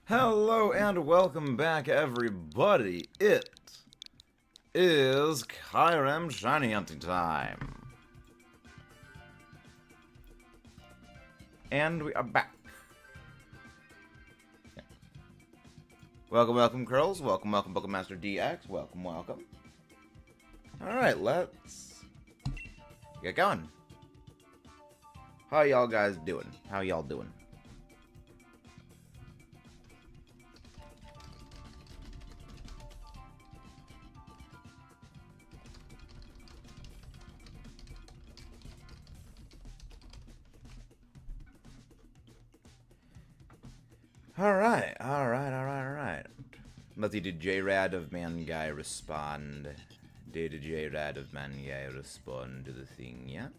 Hello and welcome back, everybody. It is Kyurem shiny hunting time. And we are back. Yeah. Welcome, Curls. Welcome, Pokemon Master DX. Welcome. Alright, let's get going. How y'all guys doing? How y'all doing? Alright. Let's see, did J-Rad of Man-Guy respond? Did J-Rad of Man-Guy respond to the thing yet?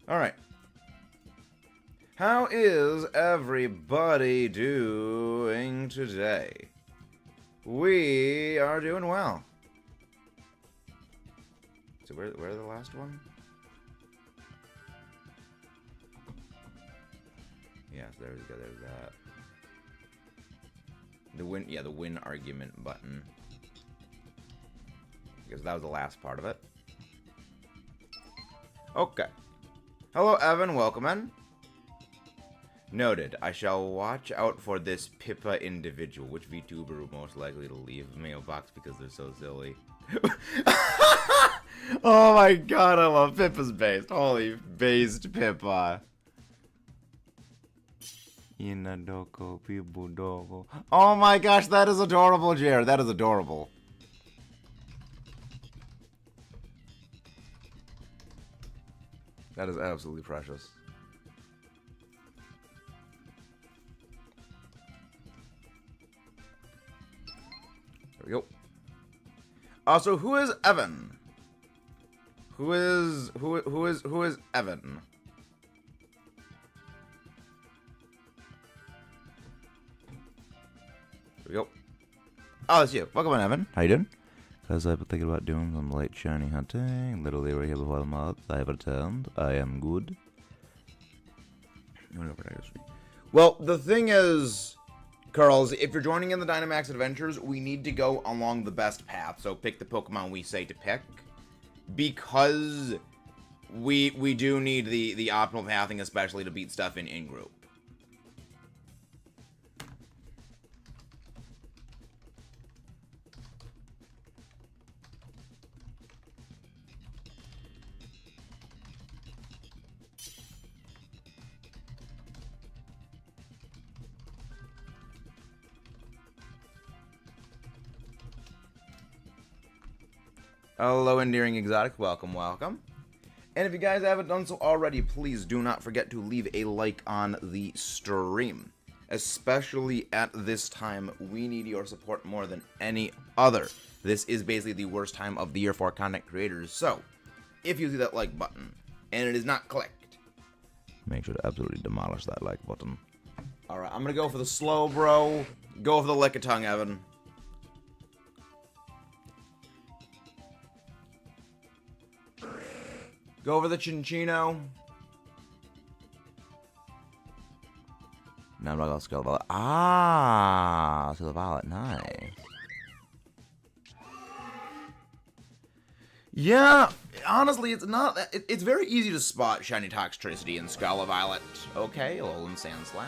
Alright. How is everybody doing today? We are doing well. So where's the last one? Yes, there we go, there's that. The win argument button. Because that was the last part of it. Okay. Hello, Evan, welcome in. Noted. I shall watch out for this Pippa individual. Which VTuber will most likely to leave a mailbox because they're so silly? Oh my god, I love Pippa's based. Holy based Pippa. Oh my gosh, that is adorable, Jared. That is adorable. That is absolutely precious. There we go. Also, who is Evan? Who is Evan? There we go. Oh, that's you. Welcome on, Evan. How you doing? Because I've been thinking about doing some late shiny hunting. Literally right here before the mods. I have returned. I am good. Well, the thing is, Curls, if you're joining in the Dynamax adventures, we need to go along the best path. So pick the Pokemon we say to pick. Because we do need the optimal pathing, especially to beat stuff in group. Hello, Endearing Exotic. Welcome. And if you guys haven't done so already, please do not forget to leave a like on the stream. Especially at this time, we need your support more than any other. This is basically the worst time of the year for content creators. So, if you see that like button, and it is not clicked, make sure to absolutely demolish that like button. Alright, I'm gonna go for the slow, bro. Go for the lick-a-tongue, Evan. Go over the Chinchino. Now I'm not gonna Skill Violet. Ah, Skill Violet, nice. Yeah, honestly, it's not. It's very easy to spot Shiny Toxtricity in Scarlet Violet. Okay, Alolan Sandslash.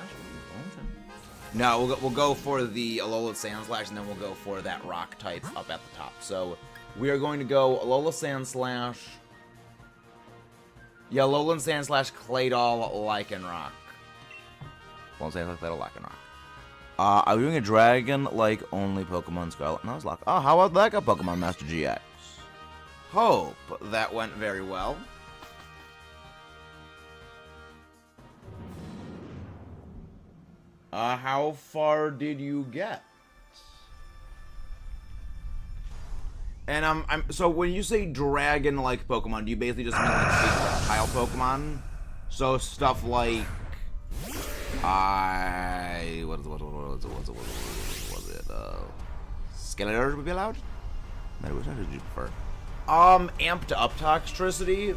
No, we'll go for the Alola Sandslash, and then we'll go for that Rock type up at the top. So we are going to go Alola Sandslash. Yeah, Alolan Sandslash, Claydol, Lycanroc. Alolan Sandslash, Claydol, Lycanroc. Are we doing a dragon-like only Pokemon Scarlet? No, it's Lock. Oh, how about that got Pokemon Master GX? Hope that went very well. How far did you get? And so when you say dragon-like Pokemon, do you basically just mean like big reptile Pokemon? So stuff like what was it? Skeletor would be allowed? Which one did you prefer? Amped up Toxtricity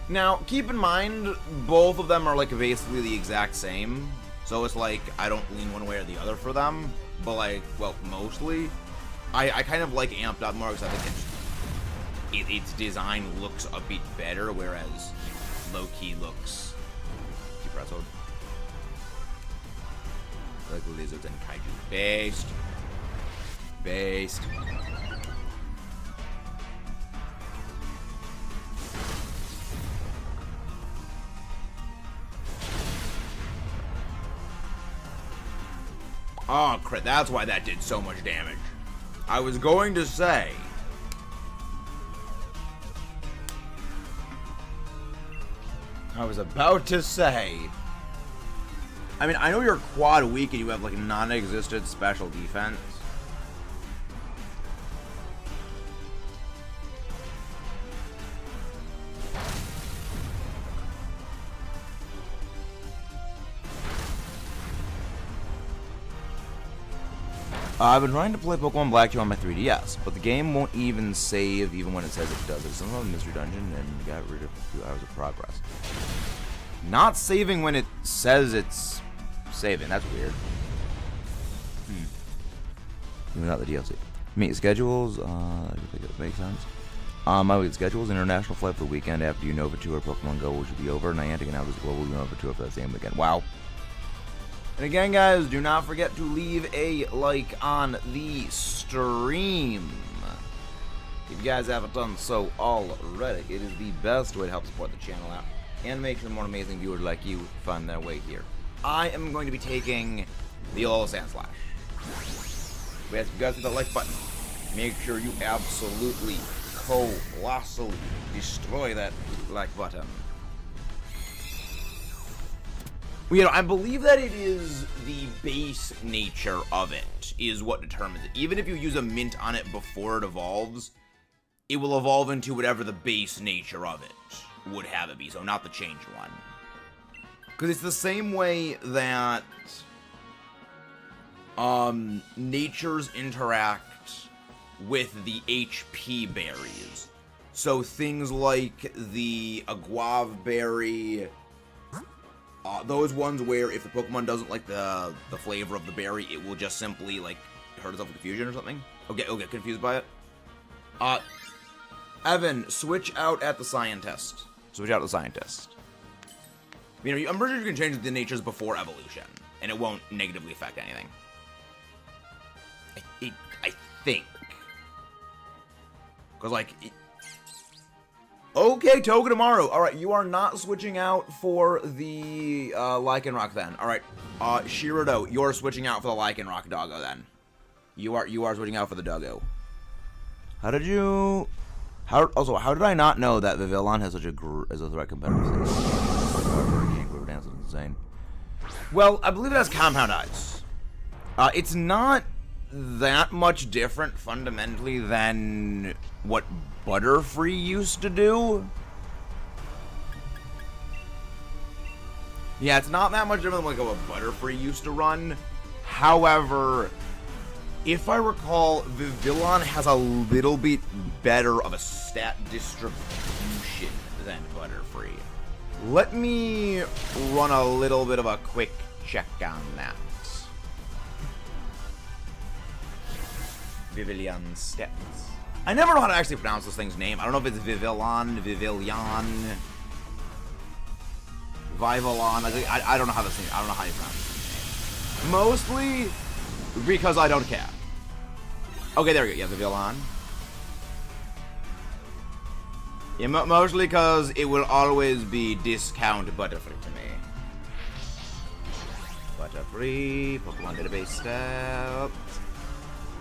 Now, keep in mind, both of them are, like, basically the exact same. So it's like, I don't lean one way or the other for them. But, like, well, mostly. I kind of like Amped Up more because I think its design looks a bit better, whereas low-key looks... Keep wrestled. Like lizards and kaiju. Based. Based. Oh, crap. That's why that did so much damage. I was going to say... I was about to say... I mean, I know you're quad weak and you have, like, non-existent special defense. I've been trying to play Pokemon Black 2 on my 3DS, but the game won't even save even when it says it does. It's somehow a mystery dungeon and got rid of a few hours of progress. Not saving when it says it's saving. That's weird. Without the DLC. Meet schedules. I think it makes sense. My week schedules. International flight for the weekend after Unova Tour. Pokemon Go which will be over. Niantic and Outdoors Global Unova Tour for that same weekend. Wow. And again, guys, do not forget to leave a like on the stream. If you guys haven't done so already, it is the best way to help support the channel out and make sure more amazing viewers like you find their way here. I am going to be taking the old Sand Slash. But if you guys hit the like button, make sure you absolutely colossally destroy that like button. You know, I believe that it is the base nature of it is what determines it. Even if you use a mint on it before it evolves, it will evolve into whatever the base nature of it would have it be, so not the change one. Because it's the same way that natures interact with the HP berries. So things like the Aguave berry... those ones where if the Pokemon doesn't like the flavor of the berry, it will just simply, like, hurt itself with confusion or something. It'll get confused by it. Evan, switch out at the Scientist. Switch out the Scientist. You know, I'm pretty sure you can change the natures before evolution, and it won't negatively affect anything. I think. Because, like... Okay, Togedemaru. Alright, you are not switching out for the Lycanroc then. Alright, Shirado, you're switching out for the Lycanroc doggo then. You are switching out for the doggo. How did I not know that Vivillon has such a threat competitive thing? Dance is insane. Well, I believe it has Compound Eyes. It's not that much different fundamentally than what Butterfree used to do. Yeah, it's not that much different than like what Butterfree used to run. However, if I recall, Vivillon has a little bit better of a stat distribution than Butterfree. Let me run a little bit of a quick check on that. Vivillon stats. I never know how to actually pronounce this thing's name. I don't know if it's Vivillon, Vivillon, Vivillon. I don't know how this thing. I don't know how you pronounce this name. Mostly because I don't care. Okay, there we go. Yeah, Vivillon. Yeah, mostly because it will always be discount Butterfree to me. Butterfree, Pokemon database stats.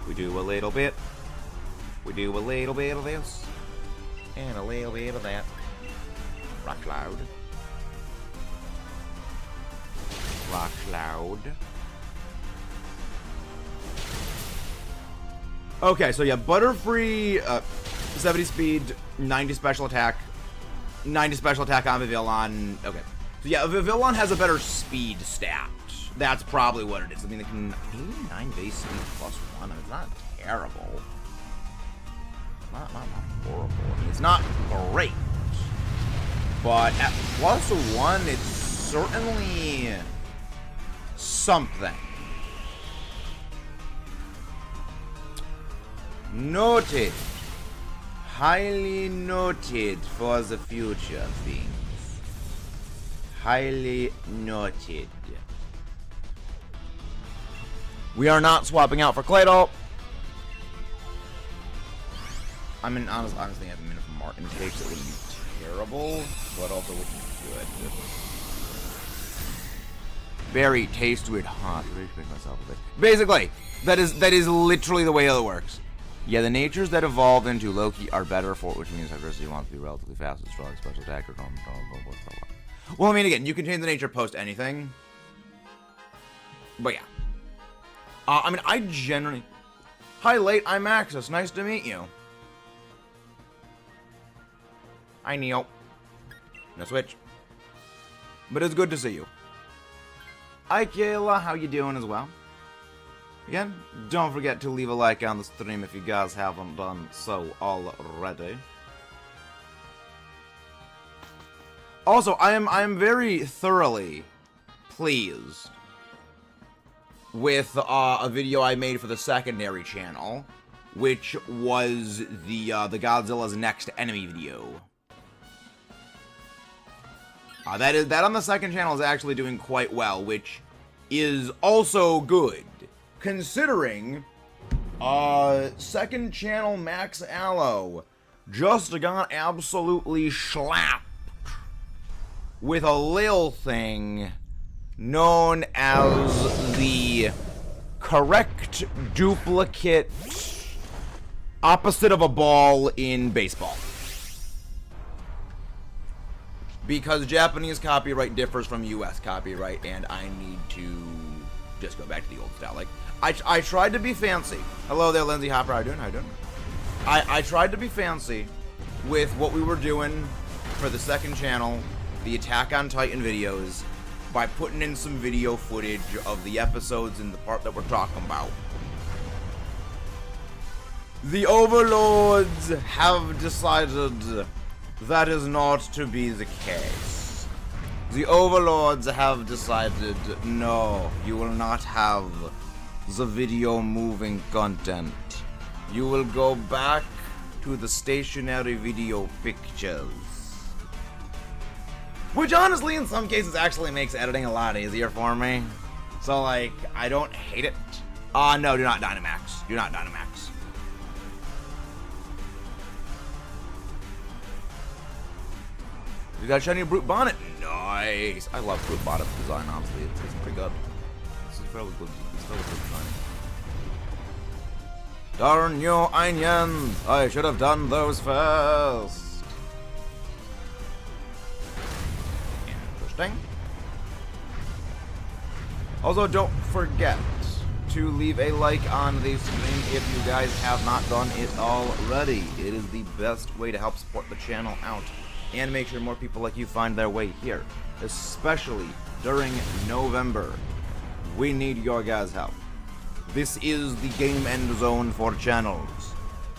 We do a little bit. We do a little bit of this. And a little bit of that. Rock Cloud. Rock Cloud. Okay, so yeah, Butterfree, 70 speed, 90 special attack. 90 special attack on Vivillon. Okay. So yeah, Vivillon has a better speed stat. That's probably what it is. I mean, it can 89 base speed plus 1. I mean, it's not terrible. Not horrible. I mean, it's not great. But at +1, it's certainly something. Noted. Highly noted for the future things. Highly noted. We are not swapping out for Claydol. I mean, honestly, I have a minute from Martin takes. It would be terrible, but also would be good. Very tasty and hot. Basically, that is literally the way it works. Yeah, the natures that evolve into Loki are better for, which means diversity wants to be relatively fast and strong, special attack, or well, I mean, again, you can change the nature post anything. But yeah. I mean, I generally... Hi, Late, I'm Axis. Nice to meet you. Hi, Neo. No switch. But it's good to see you. Hi, Kayla. How you doing as well? Again, don't forget to leave a like on the stream if you guys haven't done so already. Also, I am very thoroughly pleased with a video I made for the secondary channel, which was the Godzilla's Next Enemy video. That on the second channel is actually doing quite well, which is also good, considering second channel Max Allo just got absolutely slapped with a lil thing known as the correct duplicate opposite of a ball in baseball. Because Japanese copyright differs from US copyright, and I need to just go back to the old style. Like, I tried to be fancy. Hello there, Lindsay Hopper. How you doing? How you doing? I tried to be fancy with what we were doing for the second channel, the Attack on Titan videos, by putting in some video footage of the episodes in the part that we're talking about. The overlords have decided that is not to be the case. The overlords have decided, no, you will not have the video moving content. You will go back to the stationary video pictures. Which honestly, in some cases, actually makes editing a lot easier for me. So, like, I don't hate it. No, do not Dynamax. Do not Dynamax. You got a shiny Brute Bonnet. Nice. I love Brute Bonnet design, honestly. It's pretty good. This is fairly good. It's fairly good design. Darn you, onions! I should have done those first. Interesting. Also, don't forget to leave a like on the stream if you guys have not done it already. It is the best way to help support the channel out and make sure more people like you find their way here, especially during November. We need your guys' help. This is the game end zone for channels.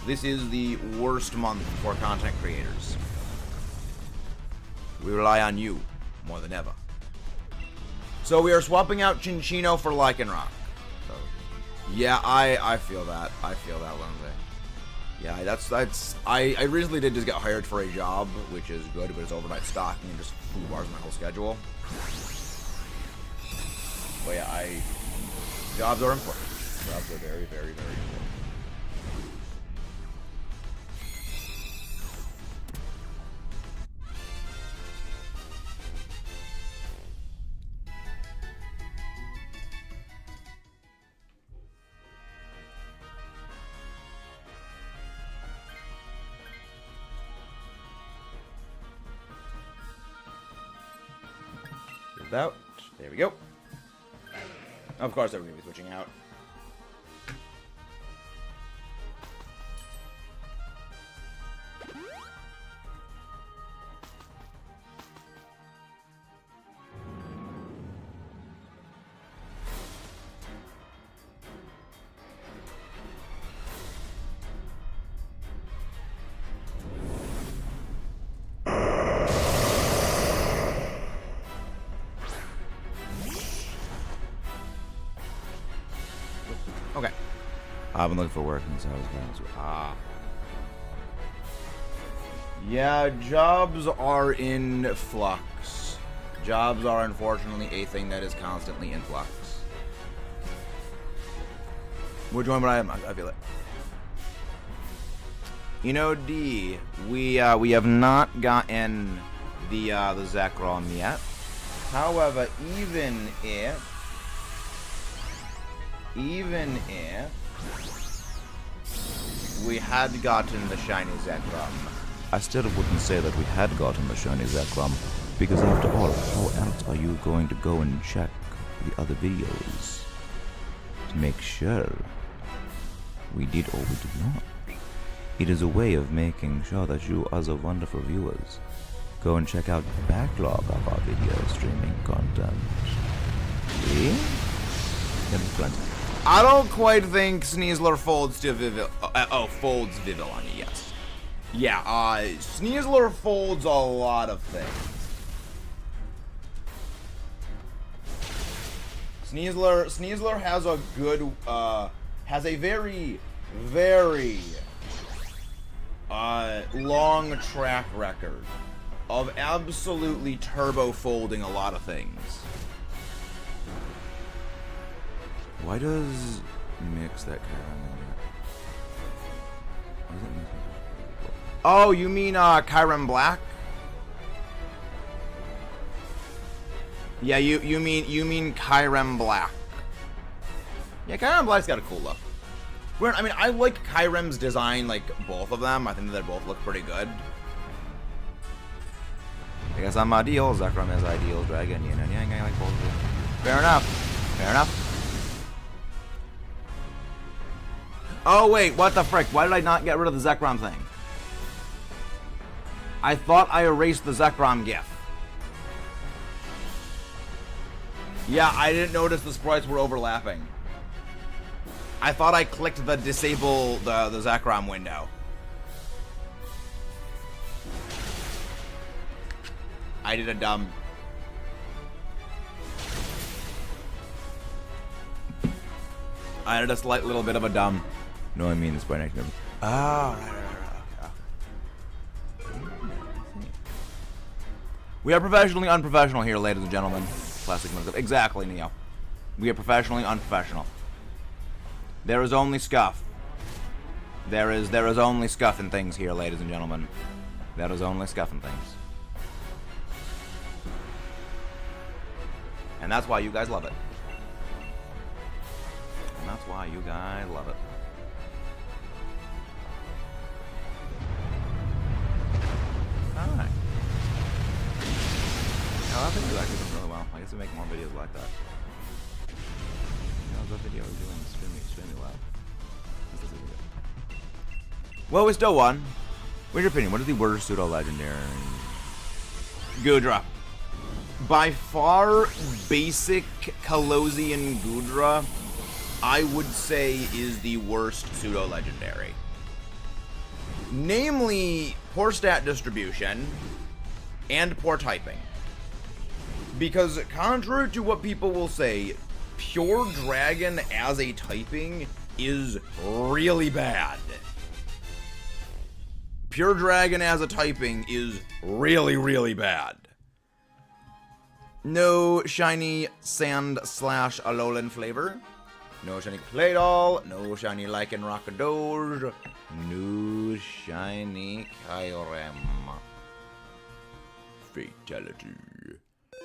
This is the worst month for content creators. We rely on you more than ever. So we are swapping out Chinchino for Lycanroc. So, yeah, I feel that. I feel that, Lindsay. Yeah, that's. I recently did just get hired for a job, which is good, but it's overnight stocking and just flew bars my whole schedule. But yeah, jobs are important. Jobs are very, very, very important. Out. There we go. Of course, we're going to be switching out. Okay. I've been looking for work since I was going. Yeah, jobs are in flux. Jobs are unfortunately a thing that is constantly in flux. Which one? But I feel it. You know, D, we have not gotten the Zekrom yet. However, even if we had gotten the shiny Zekrom, I still wouldn't say that we had gotten the shiny Zekrom, because after all, how else are you going to go and check the other videos to make sure we did or we did not? It is a way of making sure that you other wonderful viewers go and check out the backlog of our video streaming content. See? I don't quite think Sneasler folds to folds Vivillani, yes. Yeah, Sneasler folds a lot of things. Sneasler has a good, has a very, very long track record of absolutely turbo folding a lot of things. Why does mix that Kyurem? Oh, you mean Kyurem Black? Yeah, you mean Kyurem Black. Yeah, Kyurem Black's got a cool look. I mean, I like Kyrem's design, like both of them. I think that they both look pretty good. I guess I'm ideal. Zekrom is ideal. Dragon, yin and yang. I like both of them. Fair enough. Fair enough. Oh wait, what the frick? Why did I not get rid of the Zekrom thing? I thought I erased the Zekrom GIF. Yeah, I didn't notice the sprites were overlapping. I thought I clicked the disable the Zekrom window. I did a dumb. I did a slight little bit of a dumb. No, I mean the sprite action. Oh, right. We are professionally unprofessional here, ladies and gentlemen. Classic move. Exactly, Neo. We are professionally unprofessional. There is only scuff. There is only scuff in things here, ladies and gentlemen. There is only scuff in things. And that's why you guys love it. And that's why you guys love it. Alright. No, I think it's actually doing really well. I guess we make more videos like that. How's that video doing extremely well? Well, we still won. What's your opinion? What is the worst pseudo-legendary? Goodra. By far, basic Kalosian Goodra, I would say, is the worst pseudo-legendary. Namely, poor stat distribution and poor typing. Because contrary to what people will say, Pure Dragon as a typing is really bad. Pure Dragon as a typing is really, really bad. No shiny sand / Alolan flavor. No shiny Claydol. No shiny Lycan Rockador. No shiny Kyurem. Fatality.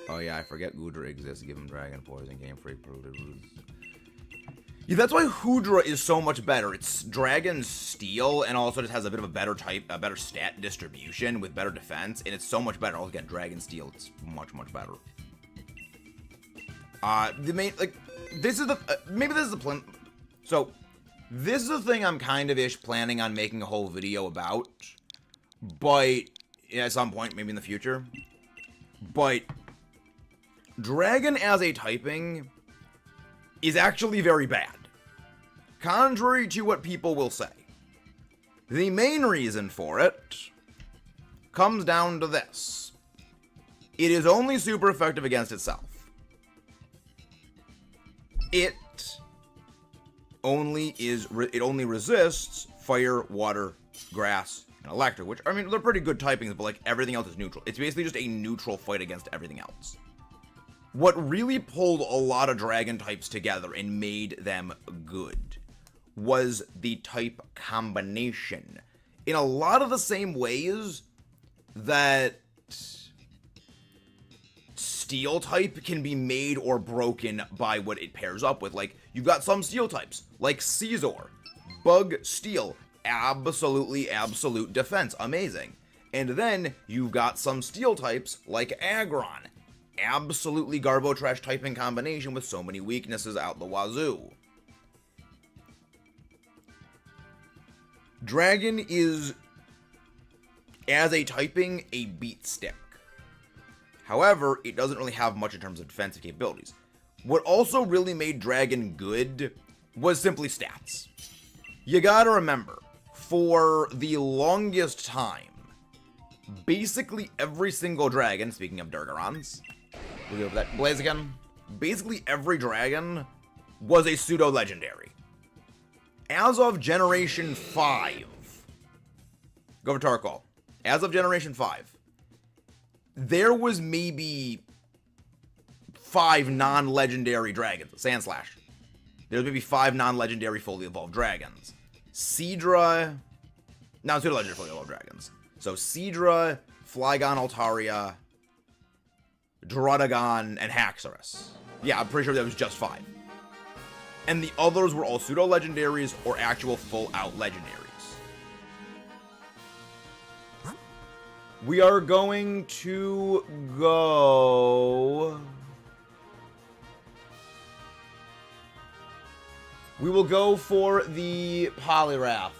Oh yeah, I forget Goodra exists. Give him Dragon Poison, Game Freak, yeah, that's why Hoodra is so much better. It's Dragon Steel, and also just has a bit of a better type, a better stat distribution with better defense, and it's so much better. Also, again, Dragon Steel, it's much better. The main, like, this is the, maybe this is the plan. So, this is the thing I'm kind of planning on making a whole video about, but at some point, maybe in the future. But Dragon as a typing is actually very bad, contrary to what people will say. The main reason for it comes down to this. It is only super effective against itself. It it only resists fire, water, grass, and electric, which, I mean, they're pretty good typings, but, like, everything else is neutral. It's basically just a neutral fight against everything else. What really pulled a lot of dragon types together and made them good was the type combination. In a lot of the same ways that steel type can be made or broken by what it pairs up with. Like, you've got some steel types, like Caesar, bug, steel, absolute defense, amazing. And then you've got some steel types, like Aggron, absolutely garbo trash typing combination with so many weaknesses out the wazoo. Dragon is, as a typing, a beat stick. However, it doesn't really have much in terms of defensive capabilities. What also really made Dragon good was simply stats. You gotta remember, for the longest time, basically every single dragon, speaking of Durgarons, we'll go over that Blaziken, basically every dragon was a pseudo-legendary. As of Generation 5, go for Torkoal. As of Generation 5, there was maybe 5 non-legendary dragons. Sandslash. There's maybe 5 non-legendary fully evolved dragons. Seadra... No, pseudo-legendary fully evolved dragons. So Seadra, Flygon Altaria, Druddigon, and Haxorus. Yeah, I'm pretty sure that was just 5. And the others were all pseudo-legendaries or actual full-out legendaries. We are going to go... We will go for the Poliwrath.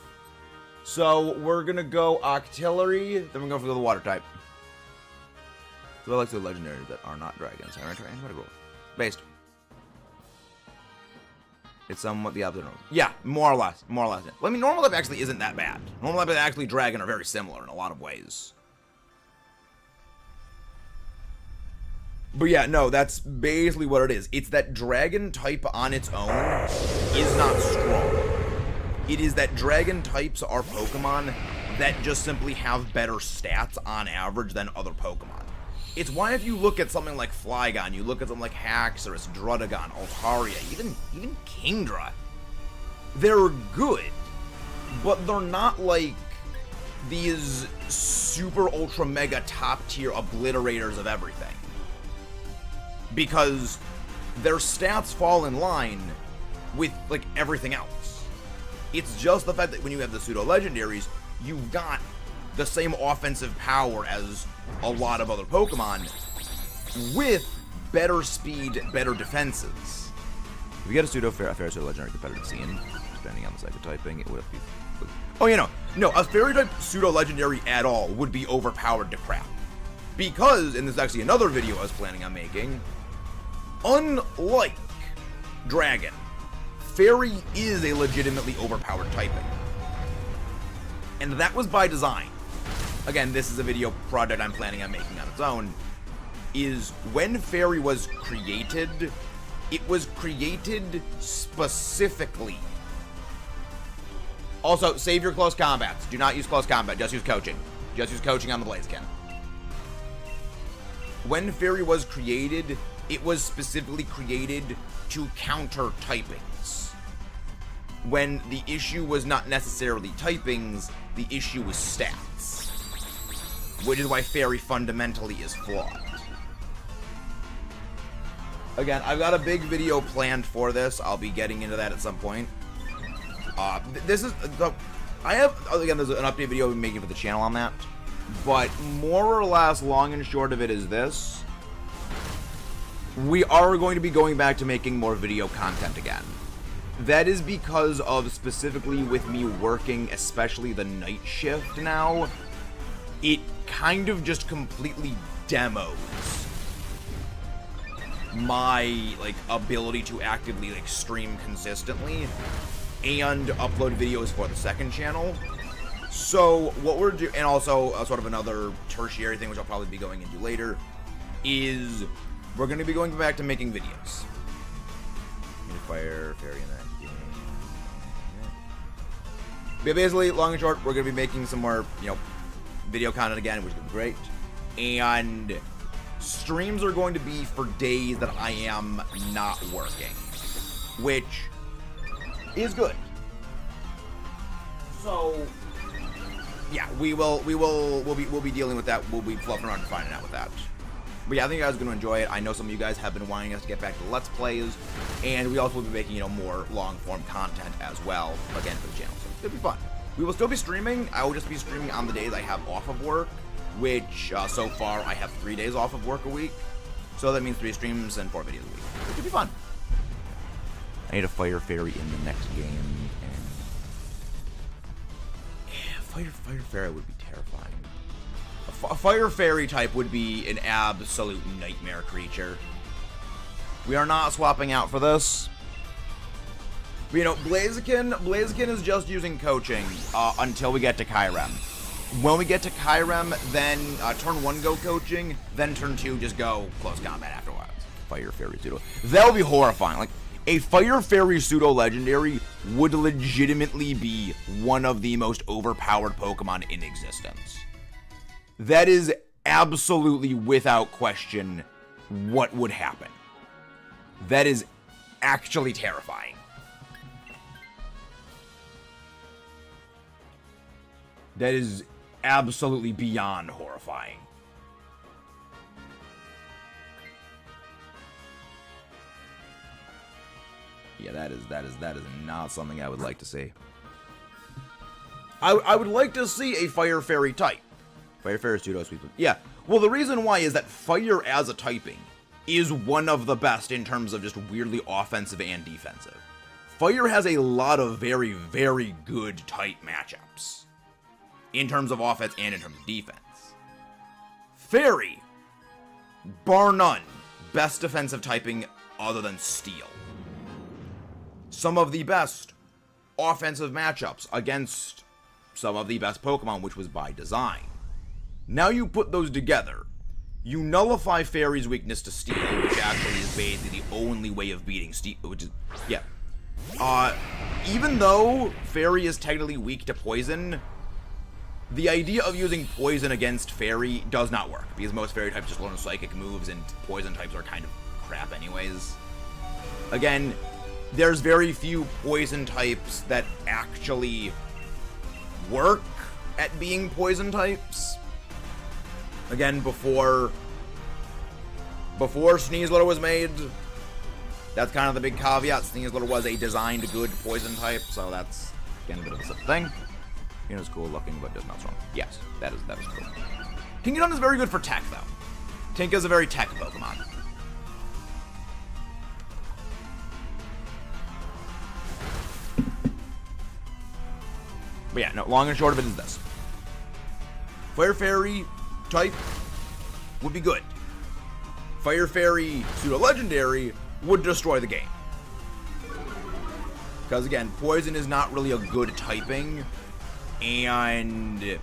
So we're going to go Octillery, then we're going for the water type. So I like the legendaries that are not dragons. Alright, based. It's somewhat the opposite. Yeah, more or less. More or less. I mean, normal type actually isn't that bad. Normal type and actually dragon are very similar in a lot of ways. But yeah, no, that's basically what it is. It's that dragon type on its own is not strong. It is that dragon types are Pokemon that just simply have better stats on average than other Pokemon. It's why if you look at something like Flygon, you look at something like Haxorus, Druddigon, Altaria, even Kingdra, they're good, but they're not like these super ultra mega top tier obliterators of everything. Because their stats fall in line with, like, everything else. It's just the fact that when you have the pseudo-legendaries, you've got the same offensive power as a lot of other Pokemon, with better speed, better defenses. If you get a fair pseudo-legendary competitive scene, depending on the type of typing, it would be... Oh, you know, no, a fairy-type pseudo-legendary at all would be overpowered to crap. Because, and this is actually another video I was planning on making, unlike Dragon, Fairy is a legitimately overpowered typing. And that was by design. Again, this is a video project I'm planning on making on its own. Is when Fairy was created, it was created specifically. Also, save your close combats. Do not use close combat, just use coaching. Just use coaching on the Blaziken. When Fairy was created, it was specifically created to counter typings. When the issue was not necessarily typings, the issue was stats. Which is why Fairy fundamentally is flawed. Again, I've got a big video planned for this. I'll be getting into that at some point. This is... I have... Again, there's an update video I'll be making for the channel on that. But more or less, long and short of it is this. We are going to be going back to making more video content again. That is because of specifically with me working, especially the night shift now, it kind of just completely demos my, like, ability to actively, like, stream consistently and upload videos for the second channel. So what we're doing, and also sort of another tertiary thing, which I'll probably be going into later, is we're going to be going back to making videos. Fire Fairy in that game. But basically, long and short, we're going to be making some more, video content again, which is going to be great. And streams are going to be for days that I am not working, which is good. So, yeah, we'll be dealing with that. We'll be fluffing around and finding out with that. But yeah, I think you guys are going to enjoy it. I know some of you guys have been wanting us to get back to Let's Plays, and we also will be making, more long-form content as well, again, for the channel. So it'll be fun. We will still be streaming. I will just be streaming on the days I have off of work, which, so far, I have 3 days off of work a week. So that means 3 streams and 4 videos a week. It could be fun. I need a Fire Fairy in the next game, and yeah, Fire Fairy would be terrifying. A Fire Fairy type would be an absolute nightmare creature. We are not swapping out for this. But, Blaziken is just using coaching until we get to Kyurem. When we get to Kyurem, then turn 1 go coaching, then turn 2 just go close combat afterwards. Fire Fairy pseudo. That would be horrifying. Like, a Fire Fairy pseudo legendary would legitimately be one of the most overpowered Pokemon in existence. That is absolutely without question what would happen. That is actually terrifying. That is absolutely beyond horrifying. Yeah, that is not something I would like to see. I would like to see a Fire Fairy type. Fire Fairy pseudo sweep. Yeah. Well, the reason why is that Fire as a typing is one of the best in terms of just weirdly offensive and defensive. Fire has a lot of very, very good type matchups in terms of offense and in terms of defense. Fairy, bar none, best defensive typing other than Steel. Some of the best offensive matchups against some of the best Pokemon, which was by design. Now you put those together, you nullify Fairy's weakness to Steel, which actually is basically the only way of beating Steel, which is, yeah. Even though Fairy is technically weak to Poison, the idea of using Poison against Fairy does not work, because most Fairy types just learn Psychic moves, and Poison types are kind of crap anyways. Again, there's very few Poison types that actually work at being Poison types. Again, before Sneasler was made, that's kind of the big caveat. Sneasler was a designed good Poison type, so that's, again, a bit of a simple thing. You know, it's cool looking, but just not strong. Yes, that is cool. Kingdom is very good for tech, though. Tink is a very tech Pokemon. But yeah, no, long and short of it is this. Fire Fairy type would be good. Fire Fairy pseudo legendary would destroy the game. Because again, Poison is not really a good typing, and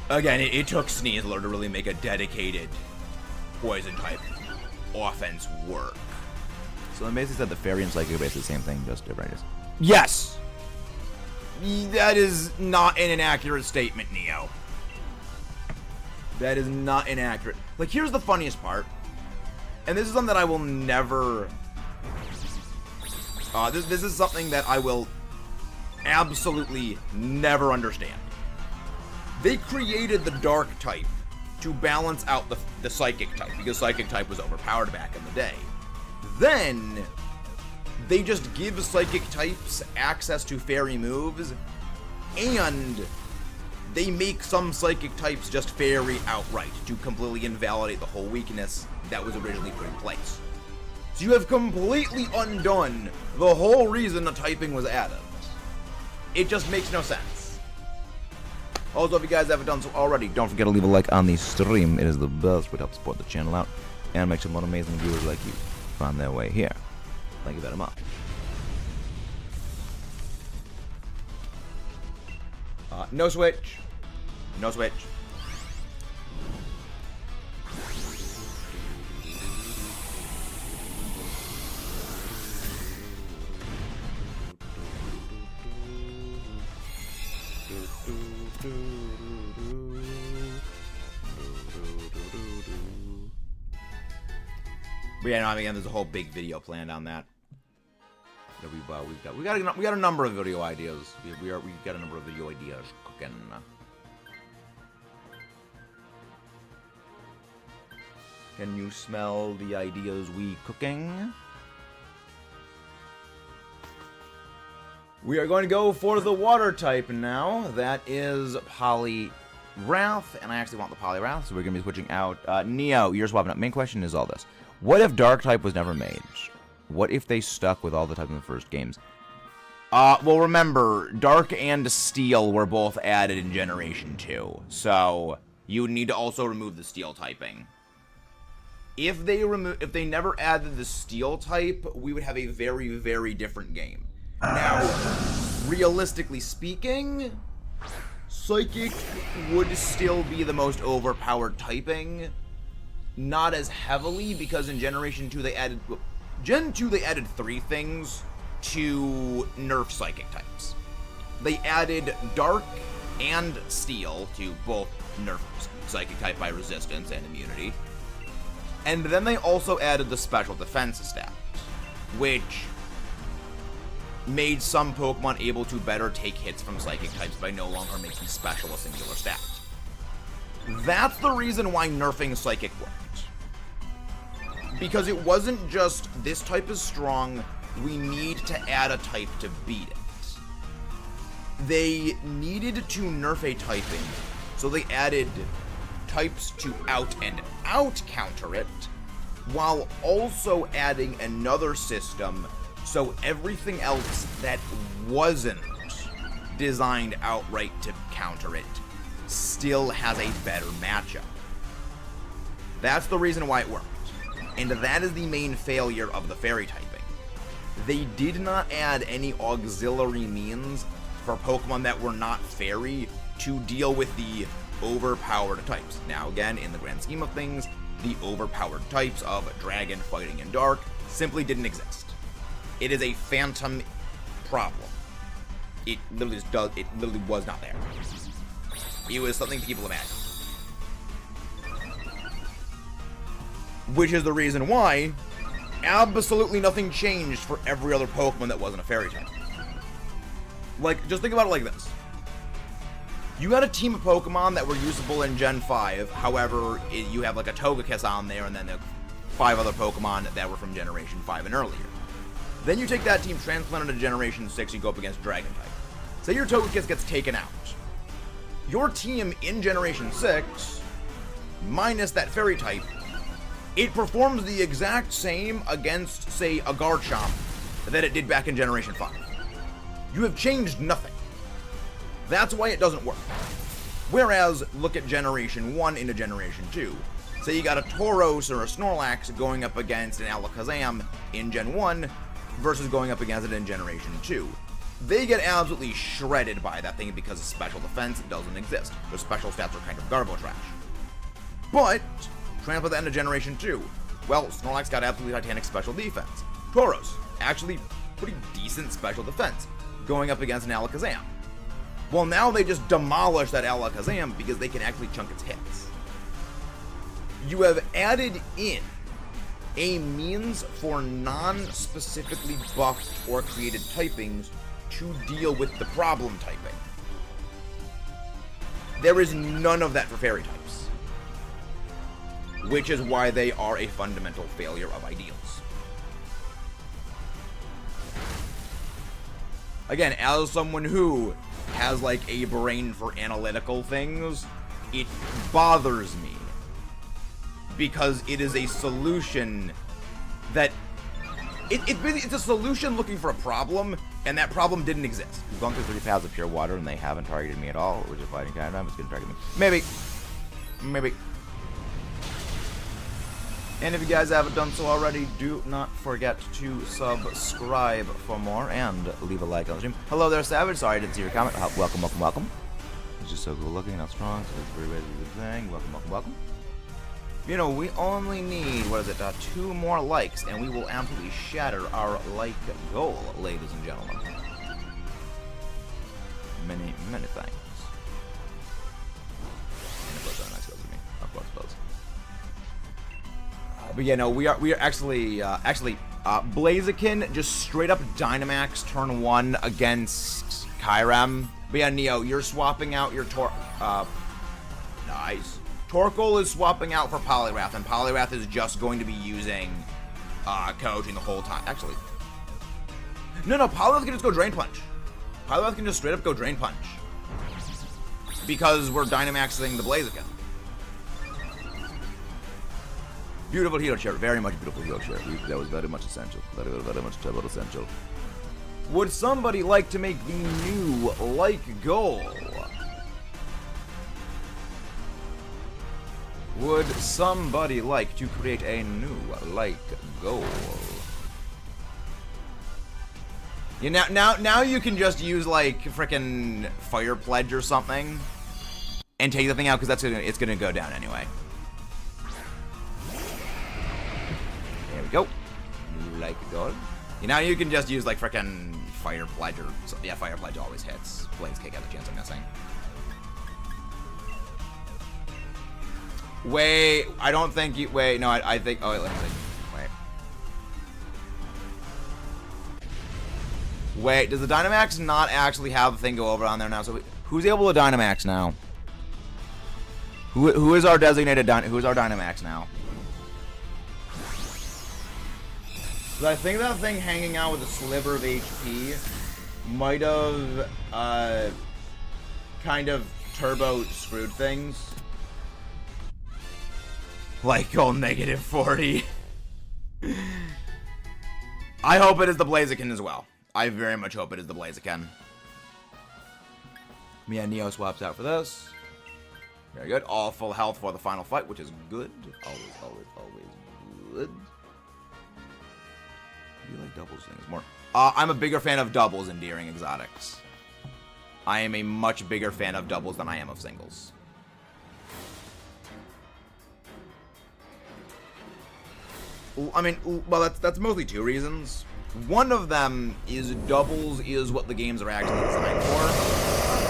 again, it took Sneasler to really make a dedicated Poison type offense work. So I basically said the Fairy and Psychic are basically the same thing, just different. Yes! That is not an inaccurate statement, Neo. That is not inaccurate. Like, here's the funniest part. And this is something that I will never... this is something that I will absolutely never understand. They created the Dark type to balance out the Psychic type, because Psychic type was overpowered back in the day. Then... they just give Psychic types access to Fairy moves, and they make some Psychic types just Fairy outright to completely invalidate the whole weakness that was originally put in place. So you have completely undone the whole reason the typing was added. It just makes no sense. Also, if you guys haven't done so already, don't forget to leave a like on the stream. It is the best way to help support the channel out and make some more amazing viewers like you find their way here. Thank you very much. No switch. No switch. But yeah, no, I mean, there's a whole big video planned on that. That we got a number of video ideas. We got a number of video ideas cooking. Can you smell the ideas we cooking? We are going to go for the water type now. That is Poliwrath, and I actually want the Poliwrath, so we're going to be switching out. Neo, you're swapping up. Main question is all this. What if Dark type was never made? What if they stuck with all the types in the first games? Well, remember, Dark and Steel were both added in Generation 2, so you would need to also remove the Steel typing. If they never added the Steel type, we would have a very, very different game. Now, realistically speaking, Psychic would still be the most overpowered typing. Not as heavily, because in Generation 2 they added... Gen 2 they added 3 things to nerf Psychic types. They added Dark and Steel to both nerf Psychic type by resistance and immunity. And then they also added the special defense stat, which made some Pokemon able to better take hits from Psychic types by no longer making special a singular stat. That's the reason why nerfing Psychic worked. Because it wasn't just, this type is strong, we need to add a type to beat it. They needed to nerf a typing, so they added types to out and out counter it, while also adding another system so everything else that wasn't designed outright to counter it still has a better matchup. That's the reason why it worked. And that is the main failure of the fairy typing. They did not add any auxiliary means for Pokemon that were not fairy to deal with the overpowered types. Now again, in the grand scheme of things, the overpowered types of Dragon, Fighting, and Dark simply didn't exist. It is a phantom problem. It literally was not there. It was something people imagined. Which is the reason why absolutely nothing changed for every other Pokemon that wasn't a fairy type. Like, just think about it like this. You had a team of Pokemon that were usable in Gen 5, however, you have like a Togekiss on there, and then the 5 other Pokemon that were from Generation 5 and earlier. Then you take that team, transplant it to Generation 6, you go up against Dragon type. Say your Togekiss gets taken out. Your team in Generation 6, minus that fairy type, it performs the exact same against, say, a Garchomp that it did back in Generation 5. You have changed nothing. That's why it doesn't work. Whereas, look at Generation 1 into Generation 2. Say you got a Tauros or a Snorlax going up against an Alakazam in Gen 1 versus going up against it in Generation 2. They get absolutely shredded by that thing because special defense doesn't exist. Their special stats are kind of garbo trash. But, transplant that into Generation 2. Well, Snorlax got absolutely titanic special defense. Tauros, actually pretty decent special defense, going up against an Alakazam. Well, now they just demolish that Alakazam because they can actually chunk its hits. You have added in a means for non-specifically buffed or created typings to deal with the problem typing. There is none of that for fairy types, which is why they are a fundamental failure of ideals. Again, as someone who has like a brain for analytical things, it bothers me because it is a solution that it's a solution looking for a problem, and that problem didn't exist. We've gone through 3 paths of pure water and they haven't targeted me at all. We're just fighting kind of time. It's gonna target me. Maybe. And if you guys haven't done so already, do not forget to subscribe for more and leave a like on the stream. Hello there, Savage. Sorry I didn't see your comment. Welcome. It's just so cool looking, not strong, so it's very good thing. Welcome. You know, we only need, 2 more likes, and we will absolutely shatter our like goal, ladies and gentlemen. Many thanks. And it was nice to me, of course, But yeah, no, we are actually Blaziken just straight up Dynamax turn 1 against Kyurem. But yeah, Neo, you're swapping out your nice. Torkoal is swapping out for Poliwrath, and Poliwrath is just going to be using coaching the whole time. Actually, no, Poliwrath can just go Drain Punch. Poliwrath can just straight up go Drain Punch. Because we're Dynamaxing the Blaziken. Beautiful hero chair, very much beautiful hero chair. That was very much essential. Very much essential. Would somebody like to make the new like goal? Would somebody like to create a new like goal? Yeah, now you can just use like frickin' Fire Pledge or something and take the thing out because it's gonna go down anyway. There we go. Like a goal. Now you can just use like frickin' Fire Pledge or yeah, Fire Pledge always hits. Blaze Kick has a chance of missing. Wait, I don't think you. Wait, no, I think. Oh, wait, let me think. Wait, does the Dynamax not actually have the thing go over on there now? So who's able to Dynamax now? Who is our designated who is our Dynamax now? I think that thing hanging out with a sliver of HP might have kind of turbo screwed things. Like go -40. I hope it is the Blaziken as well. I very much hope it is the Blaziken. Yeah, Neo swaps out for this. Very good. All full health for the final fight, which is good. Always good. Do you like doubles things more? I'm a bigger fan of doubles endearing exotics. I am a much bigger fan of doubles than I am of singles. I mean, well, that's mostly two reasons. One of them is doubles is what the games are actually designed for.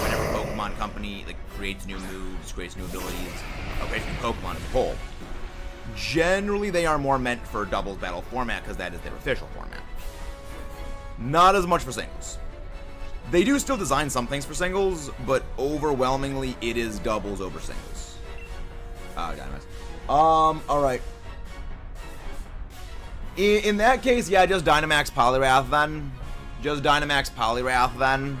Whenever Pokemon Company creates new moves, creates new abilities, creates new Pokemon as a whole, generally they are more meant for doubles battle format because that is their official format. Not as much for singles. They do still design some things for singles, but overwhelmingly it is doubles over singles. Oh, Dynamax. Alright. In that case, yeah, just Dynamax Poliwrath then. Just Dynamax Poliwrath then.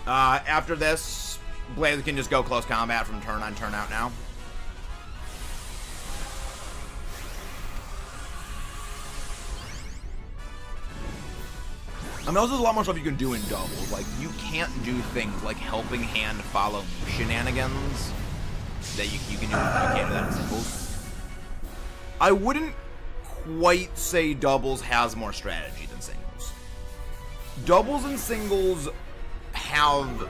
After this, Blaze can just go close combat from turn on, turn out now. I mean, also there's a lot more stuff you can do in doubles. Like, you can't do things like helping hand follow shenanigans that you can do. You can't do that in singles. I wouldn't quite say doubles has more strategy than singles. Doubles and singles have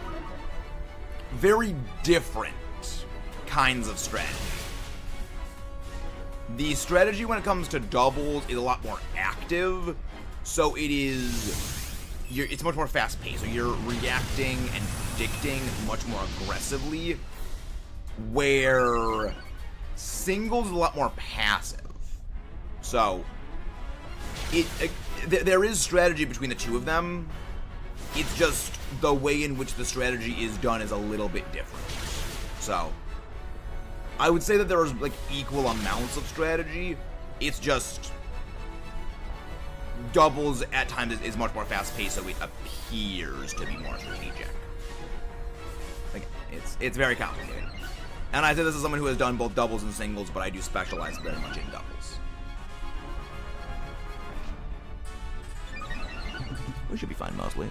very different kinds of strategy. The strategy when it comes to doubles is a lot more active, so it's much more fast-paced. So you're reacting and predicting much more aggressively, where singles is a lot more passive. So there is strategy between the two of them. It's just the way in which the strategy is done is a little bit different. So I would say that there's like equal amounts of strategy. It's just doubles at times is much more fast-paced, so it appears to be more strategic. Like it's very complicated. And I say this as someone who has done both doubles and singles, but I do specialize very much in doubles. We should be fine mostly.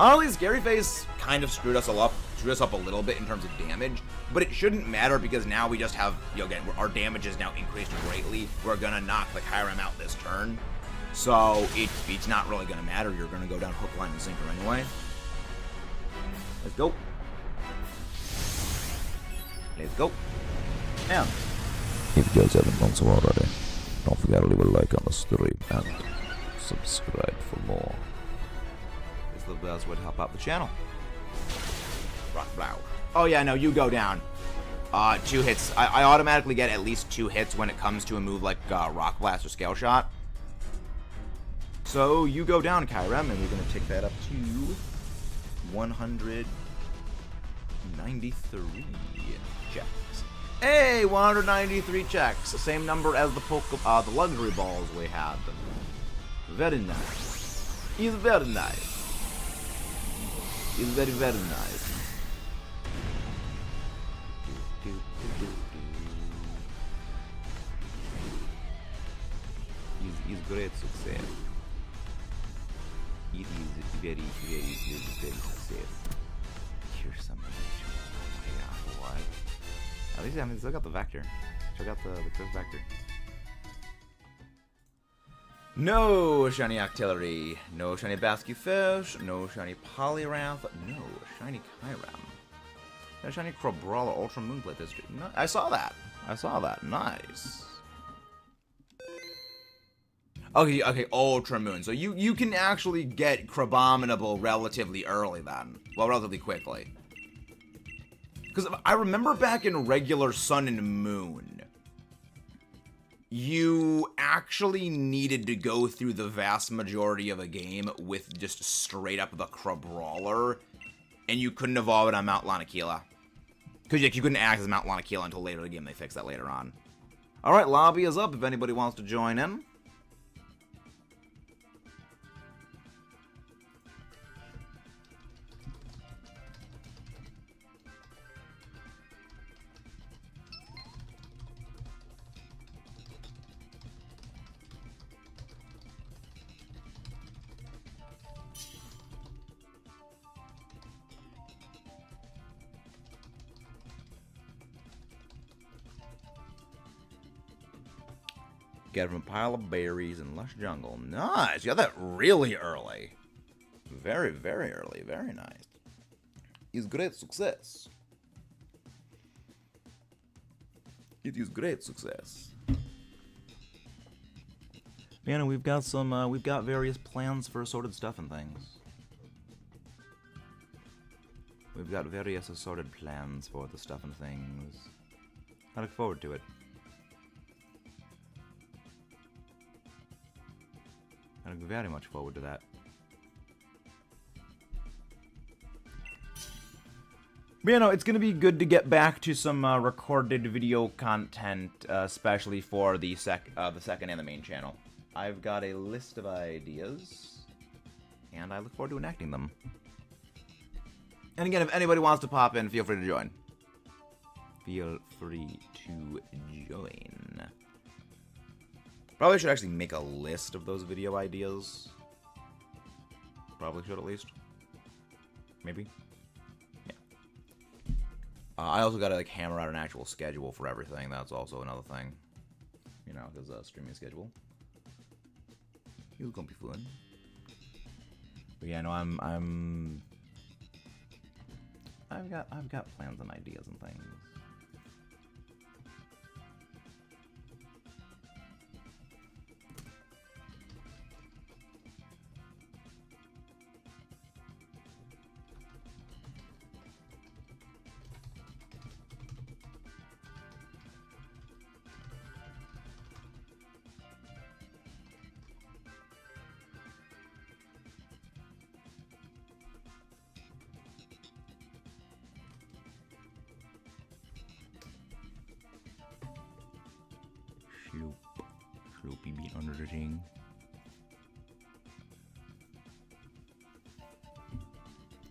Honestly, Scary Face kind of screwed us up a little bit in terms of damage, but it shouldn't matter because now we just have, again, our damage is now increased greatly. We're gonna knock the Kyurem out this turn, so it's not really gonna matter. You're gonna go down hook, line, and sinker anyway. Let's go. Let's go. And if you guys haven't done so already, don't forget to leave a like on the stream and subscribe for more. It's the best way to help out the channel. Oh yeah, no, you go down. 2 hits. I automatically get at least 2 hits when it comes to a move like Rock Blast or Scale Shot. So you go down, Kyurem, and we're going to take that up to 193 checks. Hey, 193 checks. Same number as the luxury balls we had. Very nice. He's very nice. He's very, very nice. He's great success. It is very, very, very, very success. Here's something. Yeah, what? At least I mean, still got the vector. Check out the Chris vector. No shiny Octillery, no shiny Basky Fish, no shiny Poliwrath, no shiny Kyurem. No shiny Crabrawler Ultra Moonblade this stream. No, I saw that. I saw that. Nice. Okay, Ultra Moon. So you can actually get Crabominable relatively early then. Well, relatively quickly. Because I remember back in regular Sun and Moon, you actually needed to go through the vast majority of a game with just straight up the Crabrawler, and you couldn't evolve it on Mount Lanakila. Because you couldn't access Mount Lanakila until later in the game. They fixed that later on. Alright, lobby is up if anybody wants to join in. Get from a pile of berries in lush jungle. Nice. You got that really early. Very, very early. Very nice. It's great success. It is great success. Man, we've got some. We've got various plans for assorted stuff and things. We've got various assorted plans for the stuff and things. I look forward to it. I look very much forward to that. But, you know, it's going to be good to get back to some recorded video content, especially for the second and the main channel. I've got a list of ideas, and I look forward to enacting them. And again, if anybody wants to pop in, feel free to join. Feel free to join. Probably should actually make a list of those video ideas. Probably should at least. Maybe. Yeah. I also gotta like hammer out an actual schedule for everything. That's also another thing. You know, because streaming schedule. It's gonna be fun. But yeah, no, I've got plans and ideas and things. Sloopy beat under the thing.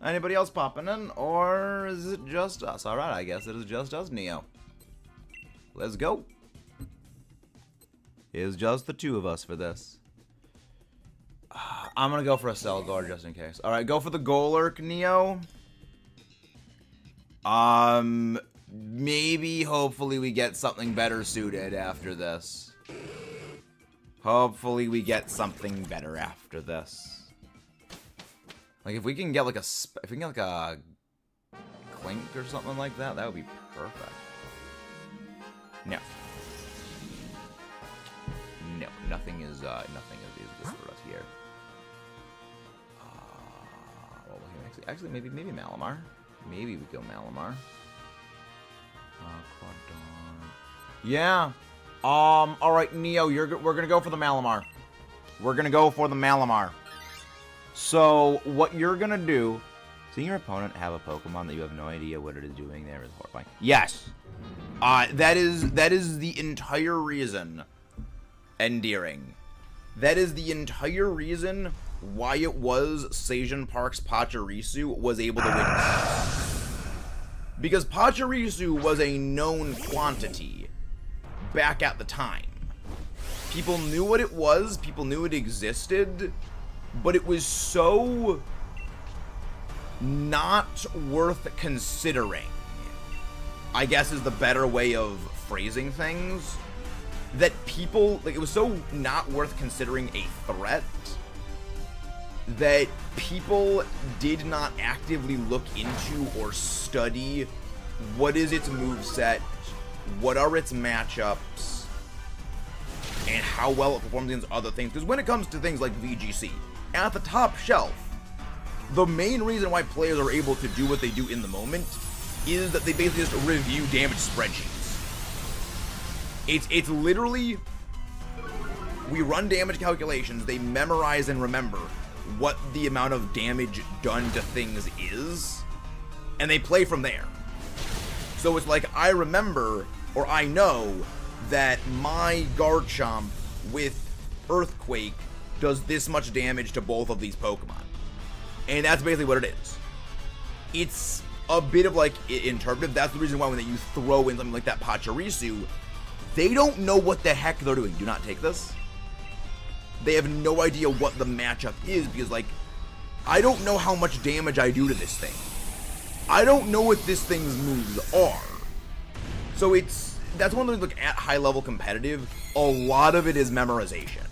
Anybody else popping in, or is it just us? Alright, I guess it is just us, Neo. Let's go. It's just the two of us for this. I'm gonna go for a Celgar just in case. Alright, go for the Golurk, Neo. Maybe, hopefully, we get something better suited after this. Hopefully, we get something better after this. Like, if we can get like a Clink or something like that, that would be perfect. No. No, nothing is good for us here. Well, actually, maybe Malamar. Maybe we go Malamar. Yeah. Alright, Neo, we're gonna go for the Malamar. We're gonna go for the Malamar. So, what you're gonna do... Seeing your opponent have a Pokemon that you have no idea what it is doing there is horrifying. Yes! That is the entire reason... Endearing. That is the entire reason why it was Seijin Park's Pachirisu was able to win. Because Pachirisu was a known quantity back at the time. People knew what it was, people knew it existed, but it was so not worth considering, I guess is the better way of phrasing things, that people, like, it was so not worth considering a threat that people did not actively look into or study what is its moveset, what are its matchups, and how well it performs against other things. Because when it comes to things like VGC, at the top shelf, the main reason why players are able to do what they do in the moment is that they basically just review damage spreadsheets. It's literally, we run damage calculations, they memorize and remember what the amount of damage done to things is, and they play from there. So it's like, I remember, or I know, that my Garchomp with Earthquake does this much damage to both of these Pokemon. And that's basically what it is. It's a bit of like interpretive. That's the reason why when you throw in something like that Pachirisu, they don't know what the heck they're doing. Do not take this. They have no idea what the matchup is because, like, I don't know how much damage I do to this thing. I don't know what this thing's moves are. So that's one of the things, like, at high level competitive, a lot of it is memorization.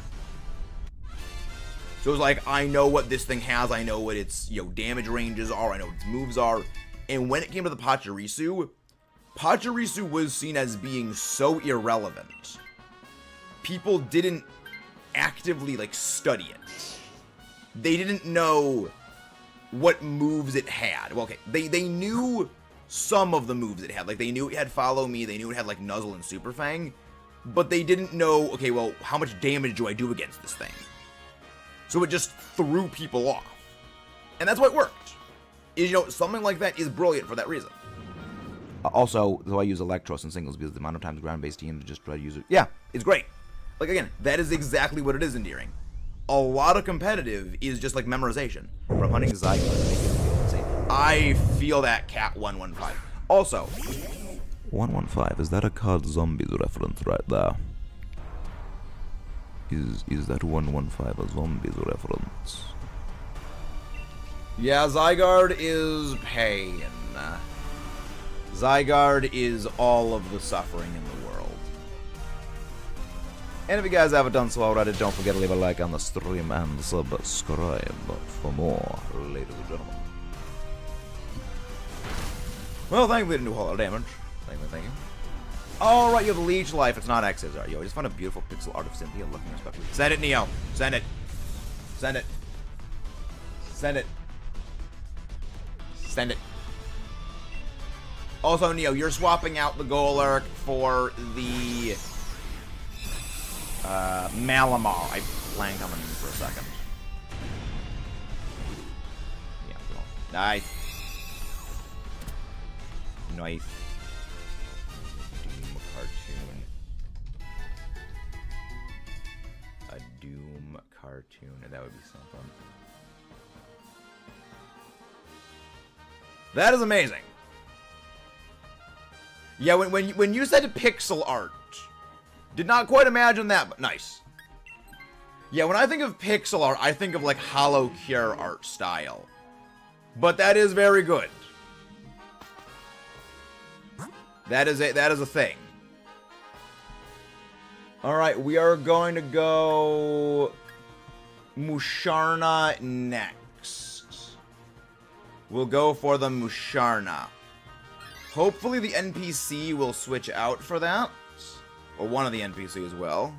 So it's like, I know what this thing has, I know what its, damage ranges are, I know what its moves are. And when it came to the Pachirisu, Pachirisu was seen as being so irrelevant. People didn't actively, like, study it. They didn't know what moves it had. Well, okay, they knew some of the moves it had. Like, they knew it had Follow Me, they knew it had, like, Nuzzle and Super Fang, but they didn't know, okay, well, how much damage do I do against this thing? So it just threw people off. And that's why it worked. Something like that is brilliant for that reason. Also, though I use Electros in singles because the amount of times ground-based teams just try to use it. Yeah, it's great. Like, again, that is exactly what it is endearing. A lot of competitive is just like memorization. From hunting Zygarde. I feel that, Cat 115. Also, 115, is that a Card Zombies reference right there? Is that 115 a Zombies reference? Yeah, Zygarde is pain. Zygarde is all of the suffering in the world. And if you guys haven't done so already, don't forget to leave a like on the stream and subscribe for more, ladies and gentlemen. Well, thankfully, didn't do a whole lot of damage. Thank you. Alright, you have Leech Life. It's not X's, are you? I just found a beautiful pixel art of Cynthia looking especially. Send it, Neo. Send it. Send it. Send it. Send it. Also, Neo, you're swapping out the Golurk for the Malamar. I blanked on the name for a second. Yeah, well, nice. Nice. Doom cartoon. A Doom cartoon, and that would be something. That is amazing. Yeah, when you said pixel art, did not quite imagine that, but nice. Yeah, when I think of pixel art, I think of like Hollow Cure art style. But that is very good. That is a thing. Alright, we are going to go Musharna next. We'll go for the Musharna. Hopefully the NPC will switch out for that. Or one of the NPCs will.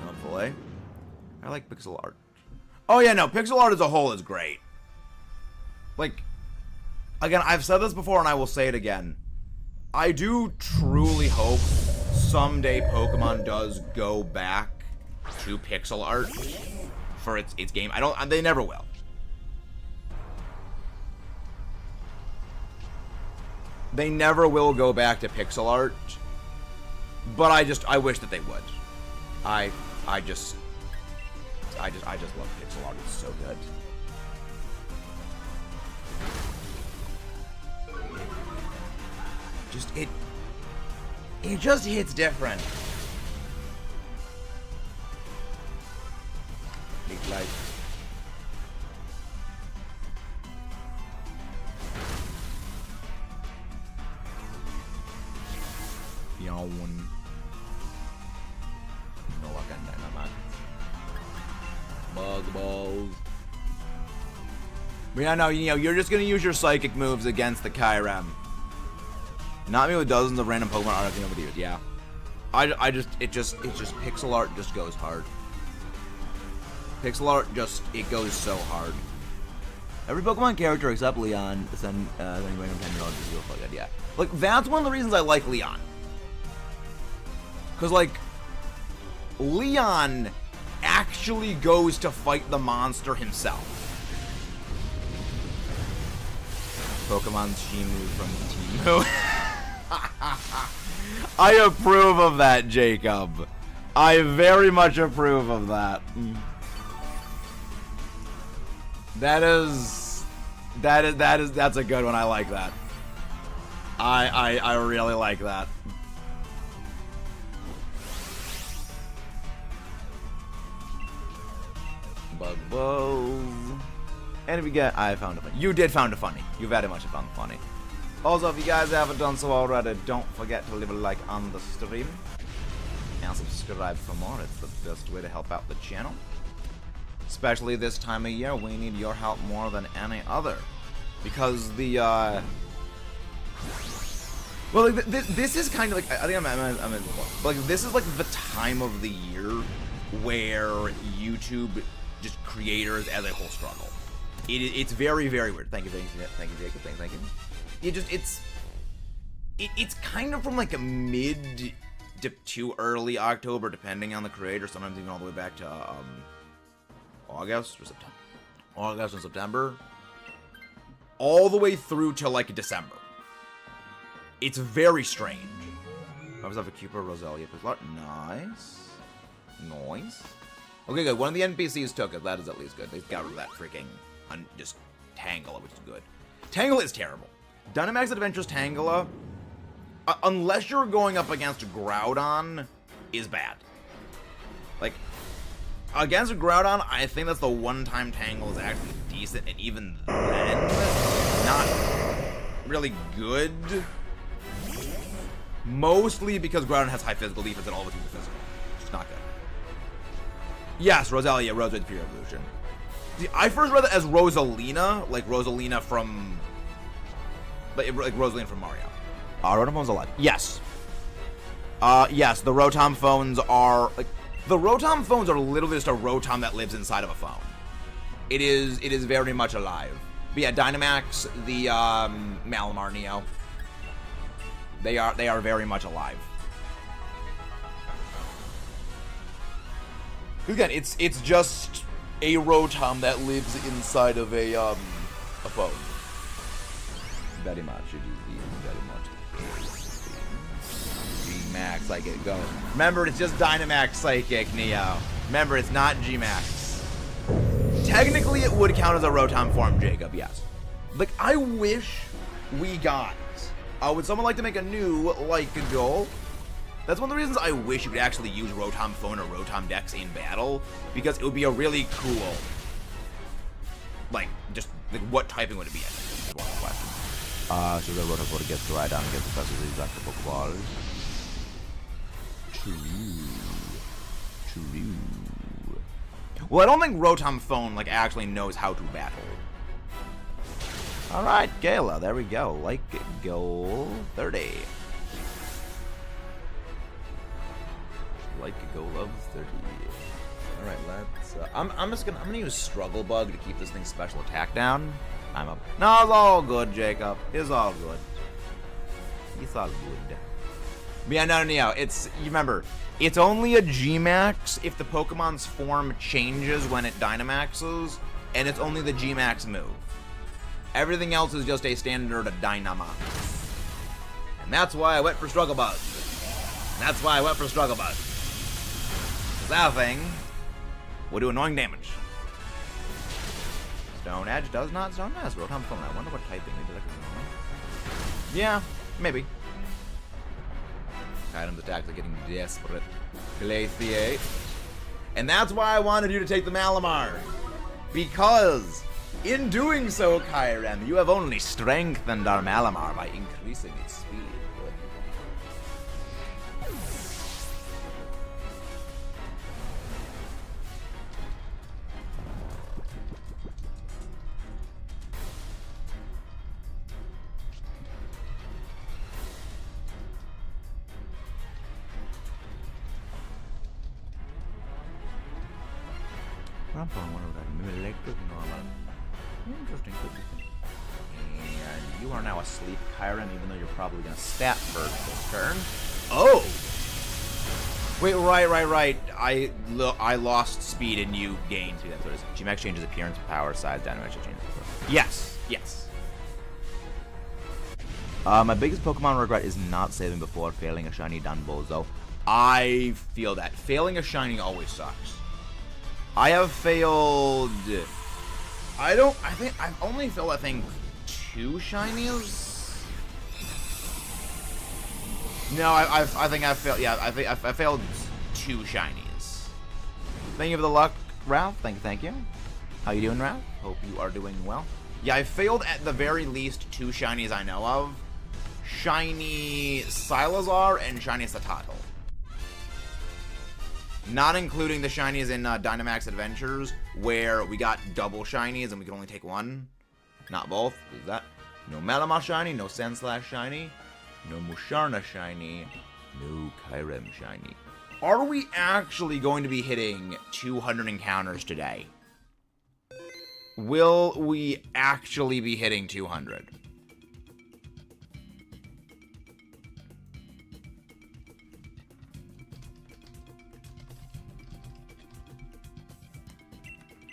Hopefully. I like pixel art. Oh yeah, no, pixel art as a whole is great. Like, Again, I've said this before and I will say it again. I do truly hope someday Pokemon does go back to pixel art for its game. They never will. They never will go back to pixel art. But I wish that they would. I just love pixel art. It's so good. It just hits different. Big life. Yawn. No, I can Dynamax. Bug balls. But yeah, no, you're just gonna use your psychic moves against the Kyurem. Not me with dozens of random Pokemon art I've been able to use. Yeah, it just pixel art just goes hard. Pixel art it goes so hard. Every Pokemon character except Leon send any random 10-year-old to do a fuck good. Yeah, like that's one of the reasons I like Leon. Cause like Leon actually goes to fight the monster himself. Pokemon's Shimu from Teemu. I approve of that, Jacob. I very much approve of that. That's a good one. I like that. I really like that. Bug balls. And if you get, I found it funny. You did found it funny. You very much found it funny. Also, if you guys haven't done so already, don't forget to leave a like on the stream. And subscribe for more. It's the best way to help out the channel. Especially this time of year, we need your help more than any other. Because the, well, like, this is kind of like, I think like, this is like the time of the year where YouTube, just creators as a whole struggle. It's very, very weird. Thank you, Jacob. Thank you. It's kind of from like a mid to early October, depending on the creator. Sometimes even all the way back to August or September. August and September, all the way through to like December. It's very strange. I was have a Cooper Roselia. Nice. Okay, good. One of the NPCs took it. That is at least good. They got rid of that freaking just Tangela, which is good. Tangela is terrible. Dynamax Adventures Tangela, unless you're going up against Groudon, is bad. Like, against Groudon, I think that's the one time Tangle is actually decent, and even then, not really good. Mostly because Groudon has high physical defense and always uses physical. It's not good. Yes, Roselia, Roselia Pure Evolution. See, I first read it as Rosalina, like Rosalina from... like Rosalina from Mario. Rotom phone's alive. Yes. Yes, the Rotom phones are... like, the Rotom phones are literally just a Rotom that lives inside of a phone. It is very much alive. But yeah, Dynamax, the Malamar Neo. They are very much alive. Again, it's just a Rotom that lives inside of a phone. Very much. It is very much. G-Max, I get going. Remember, it's just Dynamax Psychic, Neo. Remember, it's not G-Max. Technically, it would count as a Rotom form, Jacob, yes. Like, I wish we got... would someone like to make a new, like, goal? That's one of the reasons I wish you could actually use Rotom Phone or Rotom Dex in battle, because it would be a really cool, like, just, like, what typing would it be? That's one question. So the Rotom Phone gets to ride down and get the Professor these after Pokeballs. True. Well, I don't think Rotom Phone, like, actually knows how to battle. Alright, Gala, there we go. Like, goal 30. Like a goal of 30. Alright, let's... I'm gonna use Struggle Bug to keep this thing's special attack down. I'm up. No, it's all good, Jacob. It's all good. It's all good. But yeah, no. It's, you remember, it's only a G-Max if the Pokemon's form changes when it Dynamaxes, and it's only the G-Max move. Everything else is just a standard Dynamax. And that's why I went for Struggle Bug. That thing will do annoying damage. Stone Edge does not Stone Mask. I wonder what typing it is. Yeah, maybe. Items attacks are getting desperate. Glaciate. And that's why I wanted you to take the Malamar. Because in doing so, Kyurem, you have only strengthened our Malamar by increasing its speed. Interesting. And you are now asleep, Kyurem, even though you're probably going to stat first this turn. Oh! Wait, right. I lost speed and you gained speed. That's what it is. G-Max changes appearance, power, size, Dynamax changes. Yes. My biggest Pokemon regret is not saving before failing a shiny Dunbozo. I feel that. Failing a shiny always sucks. I have failed... I think I've only failed, I think, 2 shinies? No, I think I've failed, yeah, I think I failed 2 shinies. Thank you for the luck, Ralph. Thank you. How you doing, Ralph? Hope you are doing well. Yeah, I failed at the very least 2 shinies I know of. Shiny Silazar and Shiny Satato. Not including the shinies in Dynamax Adventures, where we got double shinies and we could only take 1. Not both. Is that? No Malamar shiny, no Sandslash shiny, no Musharna shiny, no Kyurem shiny. Are we actually going to be hitting 200 encounters today? Will we actually be hitting 200?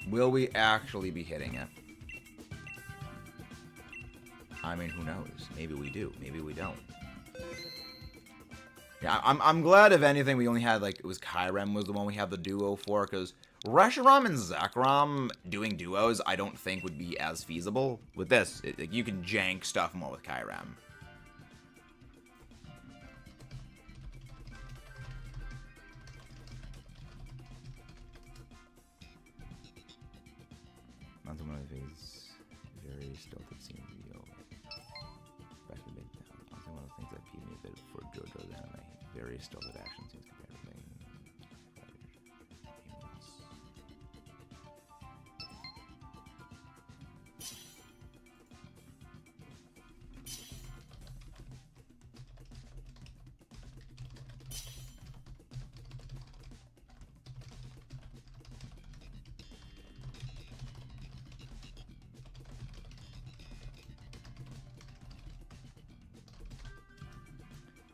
Will we actually be hitting it? I mean, who knows? Maybe we do. Maybe we don't. Yeah, I'm glad, if anything, we only had, like, it was Kyurem was the one we had the duo for, because Reshiram and Zekrom doing duos, I don't think would be as feasible. With this, like, you can jank stuff more with Kyurem. Onto one of these very stilted scenes video. Back to Big Town. Onto one of the things that peeved me a bit for JoJo's anime. Very stilted action scenes compared to things.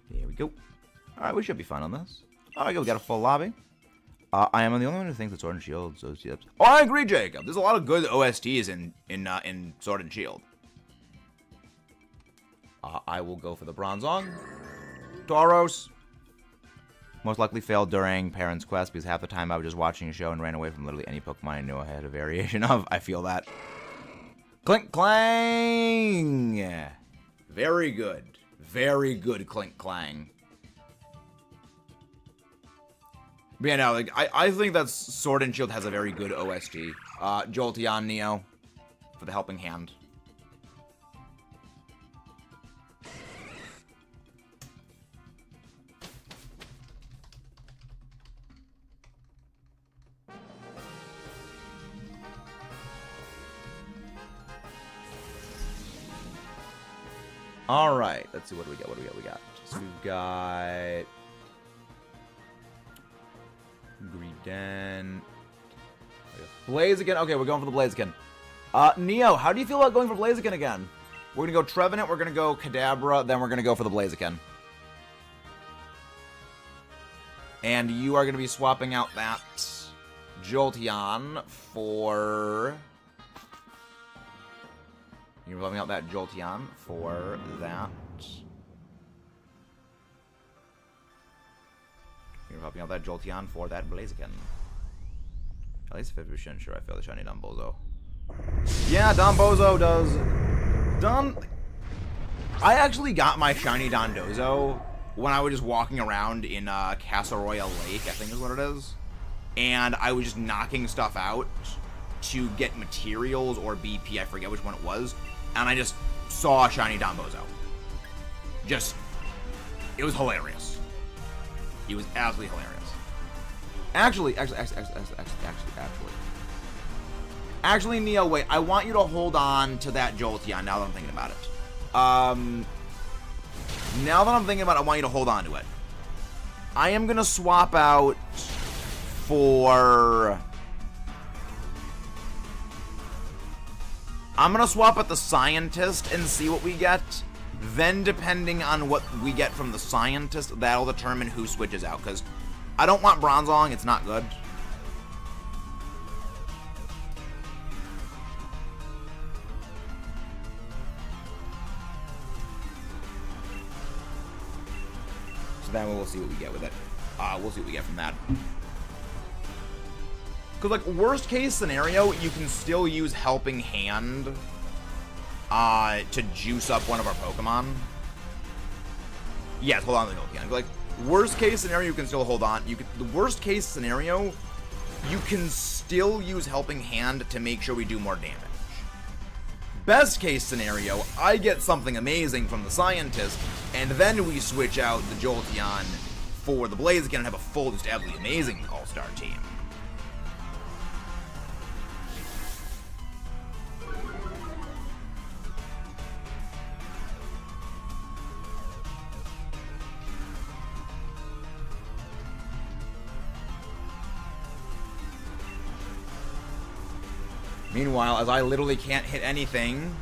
There we go. Alright, we should be fine on this. Alright, we got a full lobby. I am the only one who thinks that Sword and Shield, so yep. Oh, I agree, Jacob. There's a lot of good OSTs in Sword and Shield. I will go for the Bronzong. Tauros. Most likely failed during Parents' Quest because half the time I was just watching a show and ran away from literally any Pokemon I knew I had a variation of. I feel that. Clink Clang! Very good. Very good Clink Clang. But yeah, no, like, I think that Sword and Shield has a very good OST. Jolteon Neo for the helping hand. All right, let's see what do we got. We got. So we've got Greedent. Blaziken. Okay, we're going for the Blaziken. Neo, how do you feel about going for Blaziken again? We're gonna go Trevenant, we're gonna go Kadabra, then we're gonna go for the Blaziken. And you are gonna be swapping out that Jolteon for... You're swapping out that Jolteon for that... You're swapping out that Jolteon for that Blaziken. At least 50% sure I feel the shiny Donbozo. Yeah, Donbozo does... I actually got my shiny Dondozo when I was just walking around in Casseroya Lake, I think is what it is. And I was just knocking stuff out to get materials or BP, I forget which one it was. And I just saw a shiny Donbozo. It was hilarious. It was absolutely hilarious. Actually, Neo, wait. I want you to hold on to that Jolteon now that I'm thinking about it. Now that I'm thinking about it, I want you to hold on to it. I am going to swap out for... I'm going to swap at the Scientist and see what we get. Then, depending on what we get from the Scientist, that'll determine who switches out. Because I don't want Bronzong. It's not good. So then we'll see what we get with it. We'll see what we get from that. Because, like, worst case scenario, you can still use Helping Hand to juice up one of our Pokemon. Yes, hold on to the Jolteon. Like, worst case scenario, you can still hold on. The worst case scenario, you can still use Helping Hand to make sure we do more damage. Best case scenario, I get something amazing from the Scientist, and then we switch out the Jolteon for the Blaziken and have a full, just absolutely amazing all-star team. Meanwhile, as I literally can't hit anything...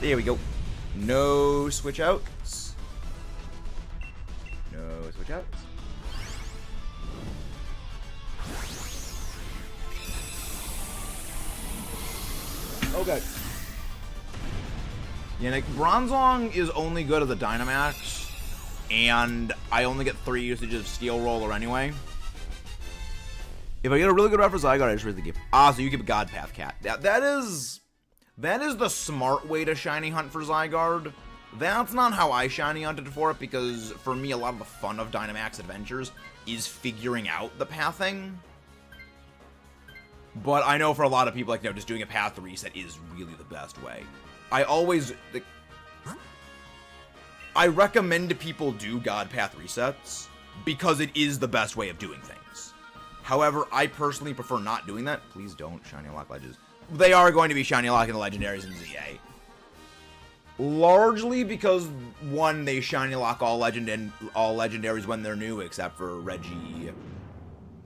There we go. No switch outs. No switch outs. Okay. Yeah, like, Bronzong is only good as a Dynamax, and I only get 3 usages of Steel Roller anyway. If I get a really good rep for Zygarde, I just really keep... so you keep a God Path Cat. That is the smart way to shiny hunt for Zygarde. That's not how I shiny hunted for it, because for me, a lot of the fun of Dynamax Adventures is figuring out the pathing. But I know for a lot of people, like, just doing a path reset is really the best way. I recommend people do God Path resets because it is the best way of doing things. However, I personally prefer not doing that. Please don't shiny lock Legends. They are going to be shiny locking the legendaries in ZA. Largely because, one, they shiny lock all legendaries when they're new, except for Reggie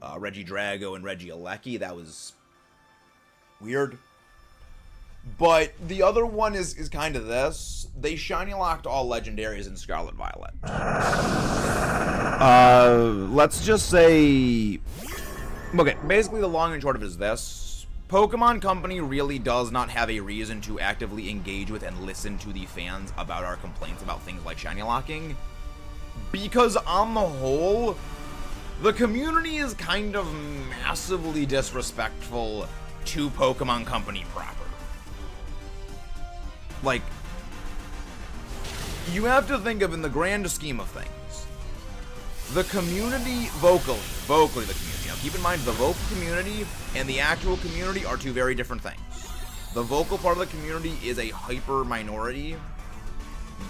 Drago and Reggie Alecki. That was weird. But the other one is kind of this. They shiny locked all legendaries in Scarlet Violet. Let's just say... Okay, basically the long and short of it is this. Pokemon Company really does not have a reason to actively engage with and listen to the fans about our complaints about things like shiny locking. Because on the whole, the community is kind of massively disrespectful to Pokemon Company proper. Like, you have to think of, in the grand scheme of things, the community, vocally the community. Now keep in mind, the vocal community and the actual community are two very different things. The vocal part of the community is a hyper minority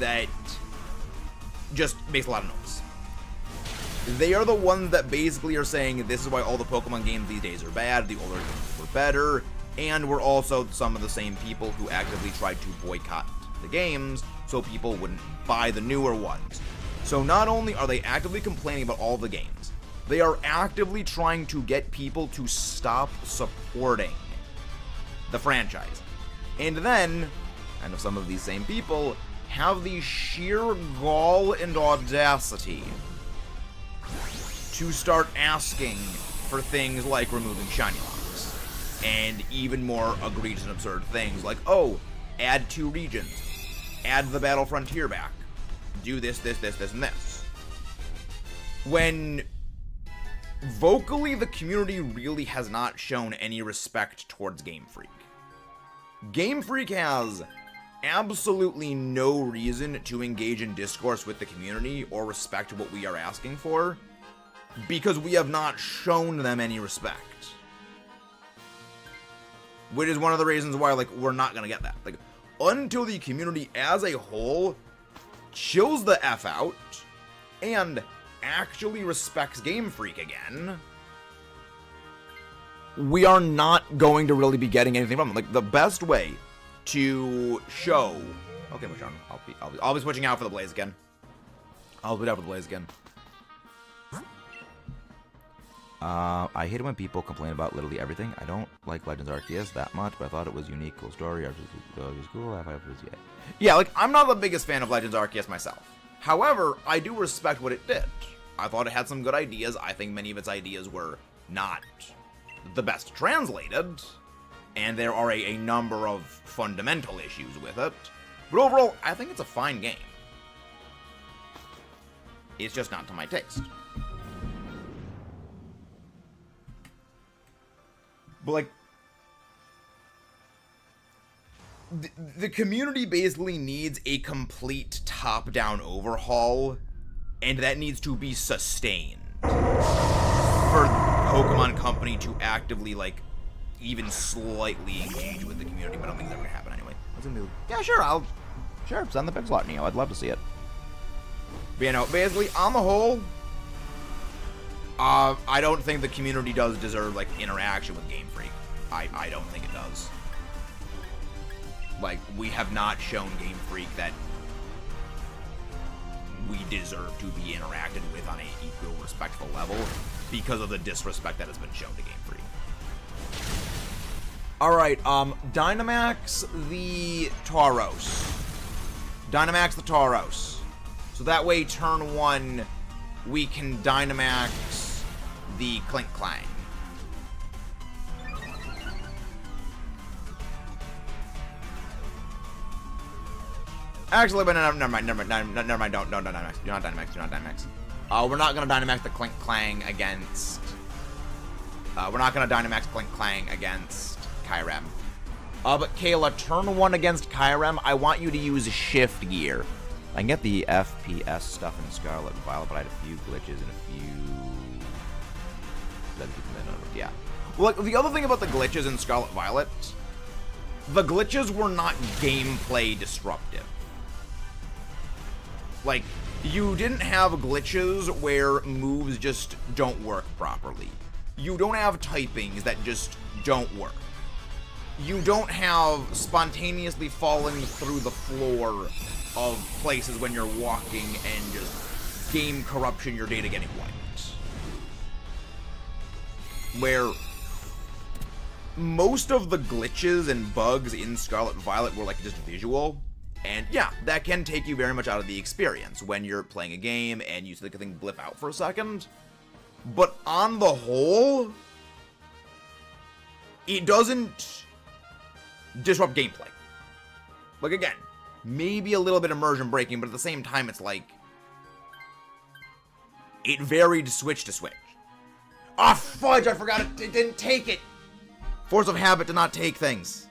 that just makes a lot of noise. They are the ones that basically are saying this is why all the Pokemon games these days are bad, the older games were better, and were also some of the same people who actively tried to boycott the games so people wouldn't buy the newer ones. So not only are they actively complaining about all the games, they are actively trying to get people to stop supporting the franchise. And then, and some of these same people have the sheer gall and audacity to start asking for things like removing shiny locks, and even more egregious and absurd things like, oh, add 2 regions, add the Battle Frontier back, do this, and this. When vocally the community really has not shown any respect towards Game Freak. Game Freak has absolutely no reason to engage in discourse with the community or respect what we are asking for, because we have not shown them any respect. Which is one of the reasons why, like, we're not gonna get that. Like, until the community as a whole chills the F out and actually respects Game Freak again, we are not going to really be getting anything from them. Like, the best way to show... Okay, Moshan, I'll be switching out for the Blaze again. I'll switch out for the Blaze again. I hate it when people complain about literally everything. I don't like Legends Arceus that much, but I thought it was unique, cool story. Arceus was cool. Yeah, like, I'm not the biggest fan of Legends Arceus myself. However, I do respect what it did. I thought it had some good ideas. I think many of its ideas were not the best translated, and there are a number of fundamental issues with it. But overall, I think it's a fine game. It's just not to my taste. But, like, the community basically needs a complete top-down overhaul, and that needs to be sustained for Pokemon Company to actively, like, even slightly engage with the community. But I don't think that's gonna happen anyway. What's gonna do? Yeah, sure, sure, send the pixel art, Neo. I'd love to see it. But, you know, basically, on the whole, I don't think the community does deserve, like, interaction with Game Freak. I don't think it does. Like, we have not shown Game Freak that we deserve to be interacted with on an equal, respectful level because of the disrespect that has been shown to Game Freak. Alright, Dynamax the Tauros. Dynamax the Tauros. So that way, turn 1, we can Dynamax the Clink Clang. Actually, but never mind, don't Dynamax. Do not Dynamax. We're not gonna Dynamax the Clink Clang against... we're not gonna Dynamax Clink Clang against Kyurem. But Kayla, turn 1 against Kyurem, I want you to use Shift Gear. I can get the FPS stuff in Scarlet Violet, but I had a few glitches and a few... Yeah. Well, like, the other thing about the glitches in Scarlet Violet, the glitches were not gameplay disruptive. Like, you didn't have glitches where moves just don't work properly. You don't have typings that just don't work. You don't have spontaneously falling through the floor of places when you're walking and just game corruption, your data getting wiped. Where most of the glitches and bugs in Scarlet Violet were like just visual. And yeah, that can take you very much out of the experience when you're playing a game and you see the thing blip out for a second. But on the whole, it doesn't disrupt gameplay. Like, again, maybe a little bit immersion breaking, but at the same time, it's like, it varied switch to switch. Ah, fudge, I forgot it didn't take it. Force of habit to not take things.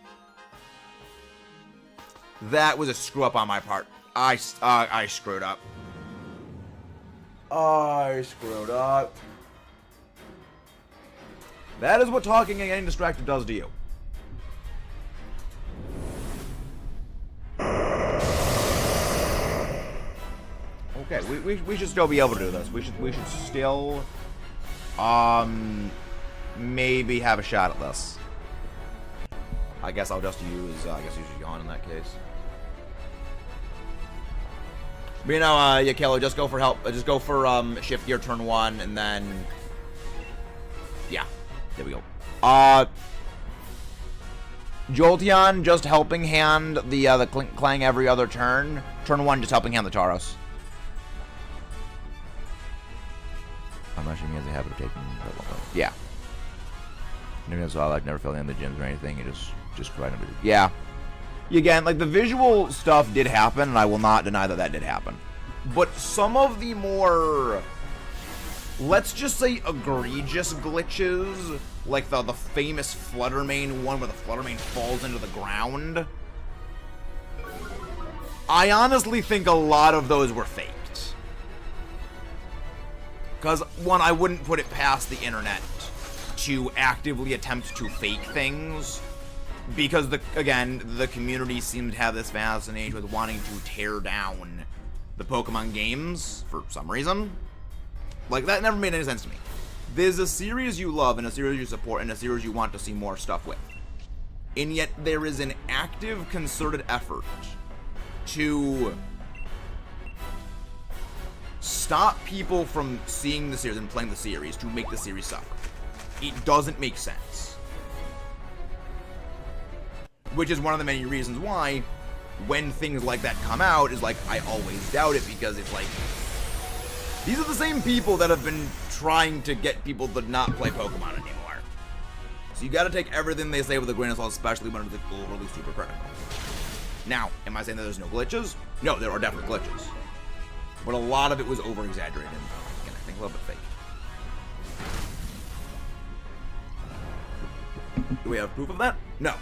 That was a screw up on my part. I screwed up. I screwed up. That is what talking and getting distracted does to you. Okay, we should still be able to do this. We should still maybe have a shot at this. I guess I'll just use Yawn in that case. But you know, yeah, Kalo, just go for help. Just go for shift gear turn 1, and then yeah, there we go. Jolteon just helping hand the Clink Clang every other turn. Turn 1 just helping hand the Tauros. I'm not sure he has a habit of taking. Yeah. Never saw like never fell in the gyms or anything. You just provide them. Yeah. Again, like the visual stuff did happen, and I will not deny that did happen. But some of the more, let's just say, egregious glitches, like the famous Fluttermane one where the Fluttermane falls into the ground, I honestly think a lot of those were faked. Because, one, I wouldn't put it past the internet to actively attempt to fake things. Because, again, the community seems to have this fascination with wanting to tear down the Pokemon games for some reason. Like, that never made any sense to me. There's a series you love and a series you support and a series you want to see more stuff with. And yet there is an active, concerted effort to stop people from seeing the series and playing the series to make the series suffer. It doesn't make sense. Which is one of the many reasons why, when things like that come out, is like, I always doubt it, because it's like, these are the same people that have been trying to get people to not play Pokemon anymore. So you gotta take everything they say with a grain of salt, especially when it's overly super critical. Now, am I saying that there's no glitches? No, there are definitely glitches. But a lot of it was over-exaggerated, and again, I think a little bit fake. Do we have proof of that? No.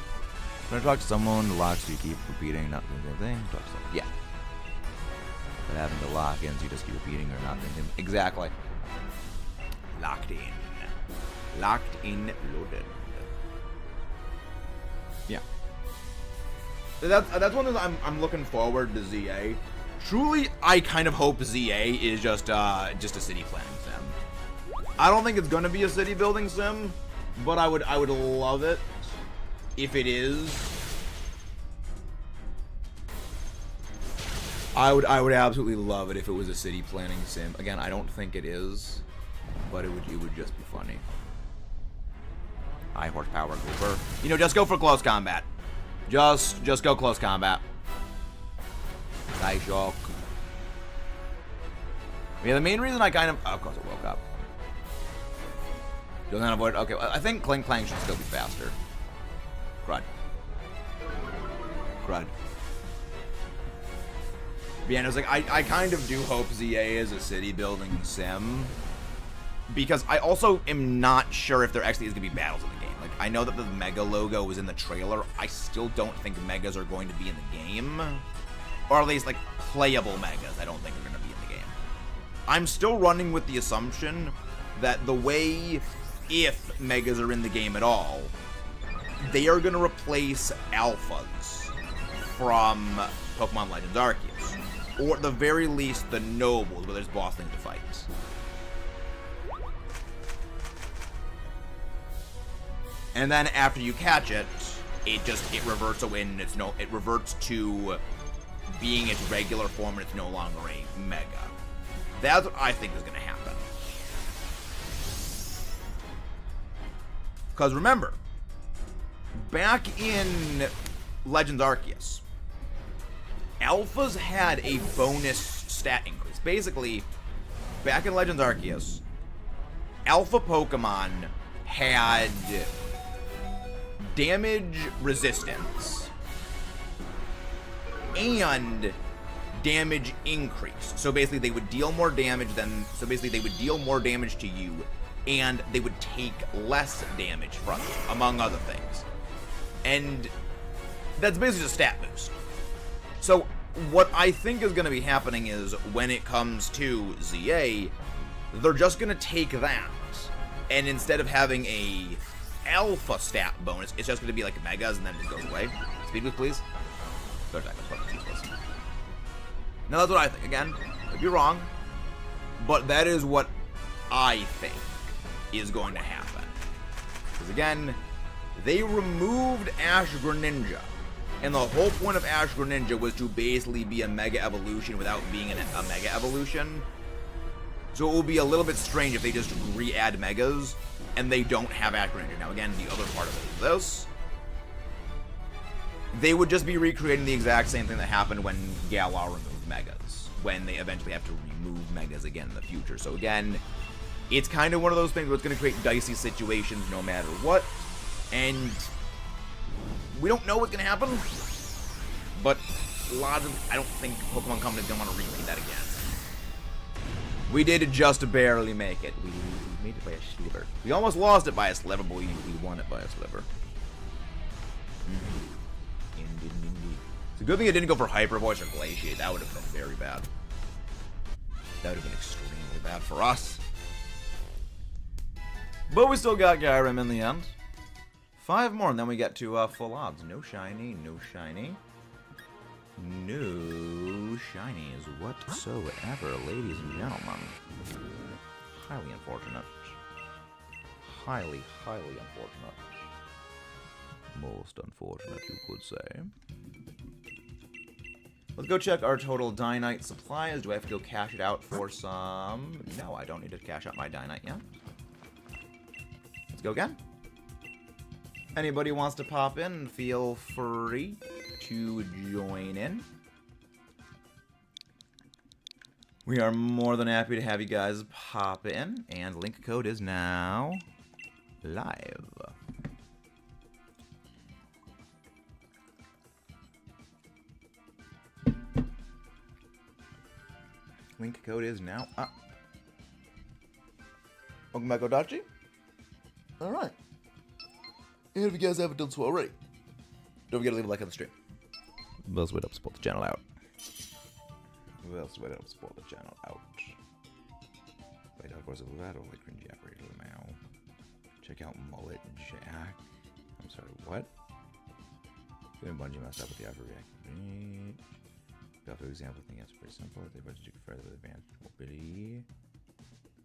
When I talk to someone, locks you keep repeating, not doing the same thing. Talk to someone. Yeah. But having to lock in, so you just keep repeating or not doing the exactly. Locked in. Locked in, loaded. Yeah. That's one that I'm looking forward to ZA. Truly, I kind of hope ZA is just a city planning sim. I don't think it's gonna be a city building sim, but I would love it if it is. I would absolutely love it if it was a city planning sim. Again, I don't think it is, but it would just be funny. High horsepower Gooper. You know, just go for close combat. Just go close combat. Psyshock. Yeah, the main reason I kind of... Oh, of course it woke up. Doesn't avoid... Okay, I think Clink Clang should still be faster. Crud. Crud. But yeah, it's like, I kind of do hope ZA is a city building sim. Because I also am not sure if there actually is going to be battles in the game. Like, I know that the Mega logo was in the trailer. I still don't think Megas are going to be in the game. Or at least, like, playable Megas I don't think are going to be in the game. I'm still running with the assumption that the way, if Megas are in the game at all, they are going to replace Alphas from Pokemon Legends Arceus. Or at the very least, the Nobles, where there's boss things to fight. And then after you catch it, it reverts away and it reverts to being its regular form and it's no longer a Mega. That's what I think is going to happen. Because remember, back in Legends Arceus, Alphas had a bonus stat increase. Basically, back in Legends Arceus, Alpha Pokemon had damage resistance and damage increase. So basically they would deal more damage to you, and they would take less damage from you, among other things. And that's basically just a stat boost. So what I think is going to be happening is, when it comes to ZA, they're just going to take that, and instead of having a Alpha stat bonus, it's just going to be like Megas, and then it goes away. Speed boost, please. Third attack, that's now that's what I think. Again, I could be wrong, but that is what I think is going to happen. Because again, They removed Ash Greninja. And the whole point of Ash Greninja was to basically be a Mega Evolution without being a Mega Evolution. So it will be a little bit strange if they just re-add Megas and they don't have Ash Greninja. Now again, the other part of it is this. They would just be recreating the exact same thing that happened when Galar removed Megas, when they eventually have to remove Megas again in the future. So again, it's kind of one of those things where it's going to create dicey situations no matter what. And we don't know what's going to happen, but I don't think Pokemon Company's going to want to repeat that again. We did just barely make it. We made it by a sliver. We almost lost it by a sliver, but we won it by a sliver. It's a good thing it didn't go for Hyper Voice or Glaciate. That would have been very bad. That would have been extremely bad for us. But we still got Kyurem in the end. 5 more, and then we get to full odds. No shiny, no shiny. No shinies whatsoever, ladies and gentlemen. Highly unfortunate. Highly, highly unfortunate. Most unfortunate, you could say. Let's go check our total Dynite supplies. Do I have to go cash it out for some? No, I don't need to cash out my Dynite yet. Let's go again. Anybody wants to pop in, feel free to join in. We are more than happy to have you guys pop in, and link code is now live. Link code is now up. Welcome back, Odachi. Alright. And if you guys haven't done so already, don't forget to leave a like on the stream. Let's wait up, support the channel out. Let's wait up, support the channel out. Wait up, was it that or like cringy operator now? Check out Mullet Jack. I'm sorry, what? Doing Bungie messed up with the overreact. Battlefield example, I think that's pretty simple. They budget you further with advanced mobility.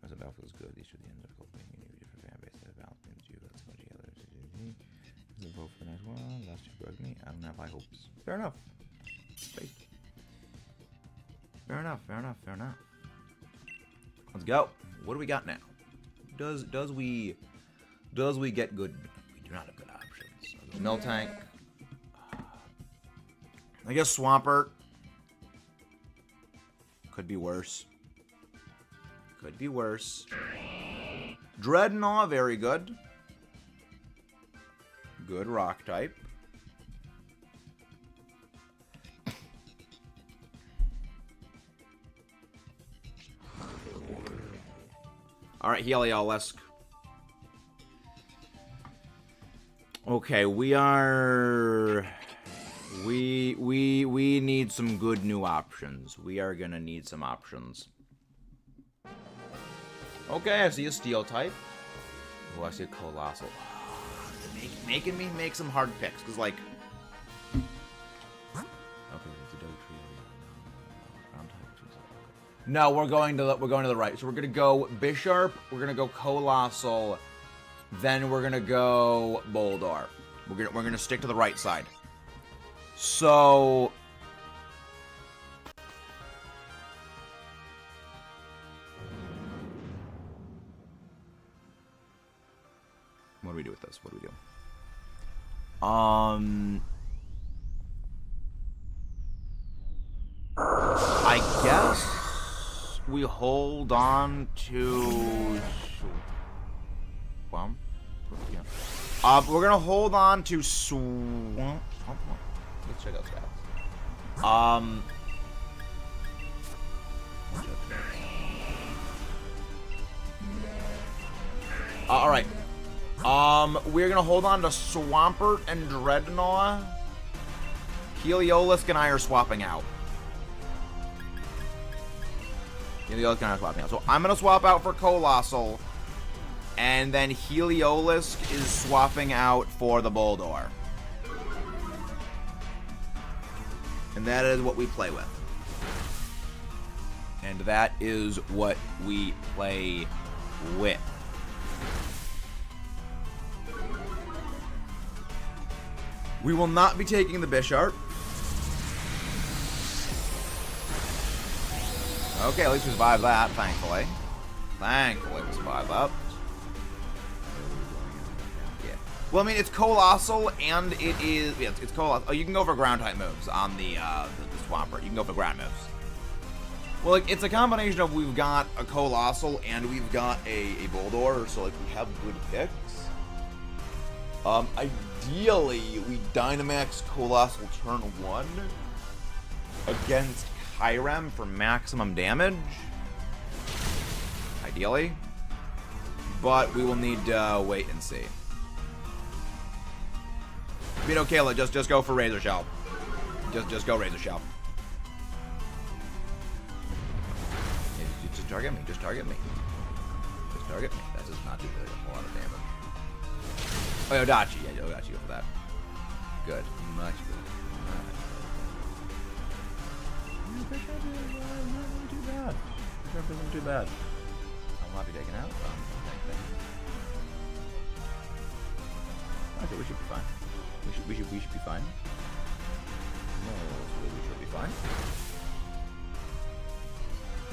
As a Battlefield is good, these are the ends of the thing. You need different fan base that balance you. That's much together. Let's vote for the next one. Last two broke me. I don't have high hopes. Fair enough. Fair enough, fair enough, fair enough. Let's go. What do we got now? Does we get good? We do not have good options. So Miltank. I guess Swampert. Could be worse. Could be worse. Dreadnought, very good. Good rock type. Alright, Heliolisk. Okay, we need some good new options. We are gonna need some options. Okay, I see a steel type. Oh, I see a colossal. Making me make some hard picks, cause like. Okay, no, we're going to the right. So we're gonna go Bisharp. We're gonna go Colossal. Then we're gonna go Boldor. We're gonna stick to the right side. So. What do we do with this? What do we do? I guess we hold on to. Swamp. Yeah. We're gonna hold on to Swamp. Let's check out stats. All right. We're gonna hold on to Swampert and Dreadnought. Heliolisk and I are swapping out. Heliolisk and I are swapping out. So I'm gonna swap out for Colossal, and then Heliolisk is swapping out for the Boldor. And that is what we play with. And that is what we play with. We will not be taking the Bisharp. Okay, at least we survived that, thankfully. Thankfully we survived that. Yeah. Well, I mean, it's Colossal, and it is... Yeah, it's Colossal. Oh, you can go for ground-type moves on the Swampert. You can go for ground moves. Well, like, it's a combination of we've got a Colossal and we've got a Boldore, so, like, we have good picks. Ideally, we Dynamax Colossal turn 1 against Kyurem for maximum damage. Ideally. But we will need to wait and see. I mean, okay, just go for Razor Shell. Just go Razor Shell. Yeah, just target me. Just target me. Just target me. That does not do really a whole lot of damage. Oh, Yodachi. Yeah, Yodachi, go for that. Good. Much good. Not too bad. Bisharp isn't too bad. I'll not be taken out. Okay, we should be fine. We should be fine. No, we should be fine.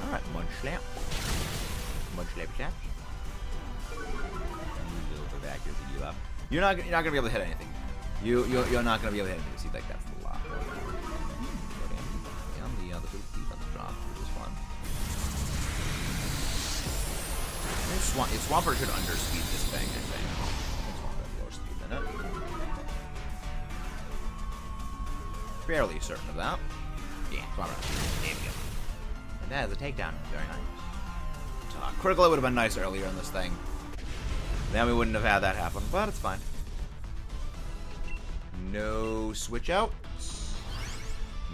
All right, Munch Slap. Munch Slap Slap. You're not gonna be able to hit anything. You're not gonna be able to hit anything. See, like that's the lot. And the other defense drop, which is fun. Swampert should underspeed this thing, I think. Swampert has lower speed than it. Fairly certain of that. Yeah, Swampert. There we go. And that is a takedown. Very nice. Critical, it would have been nice earlier in this thing. Then we wouldn't have had that happen, but it's fine. No switch outs.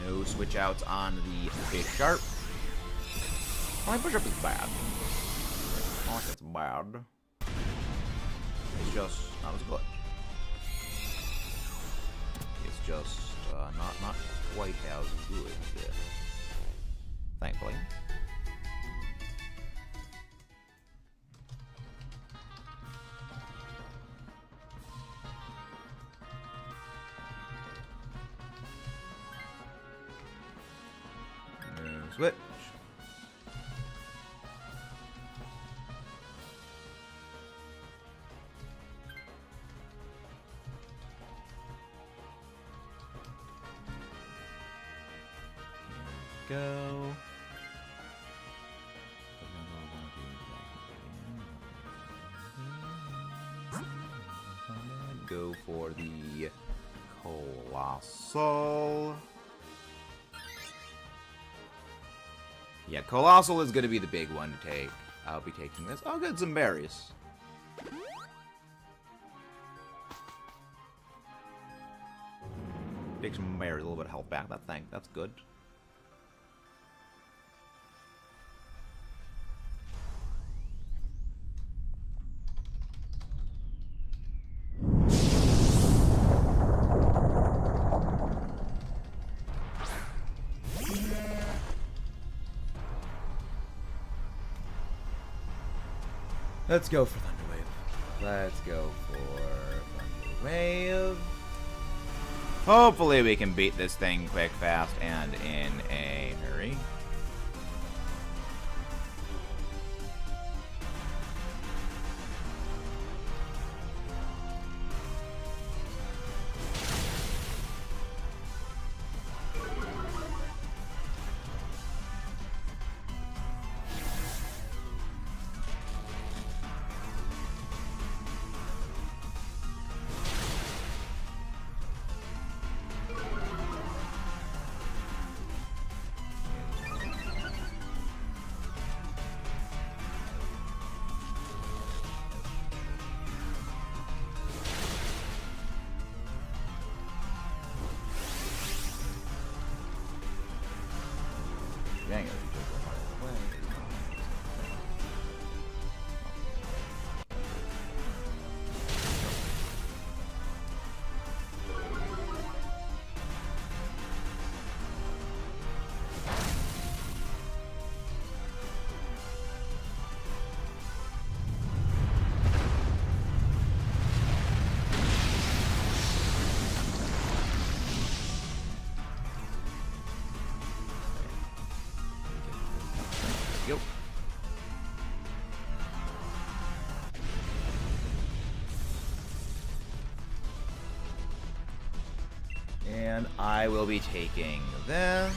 No switch outs on the Bisharp. My Bisharp is bad. I don't think it's bad. It's just not as good. It's just not quite as good. Thankfully. Switch. Go. Go for the Colossal. Yeah, Colossal is going to be the big one to take. I'll be taking this. Oh, good, some berries. Take some berries, a little bit of health back. That's good. Let's go for Thunder Wave. Let's go for Thunder Wave. Hopefully we can beat this thing quick, fast, and in a hurry. And I will be taking this.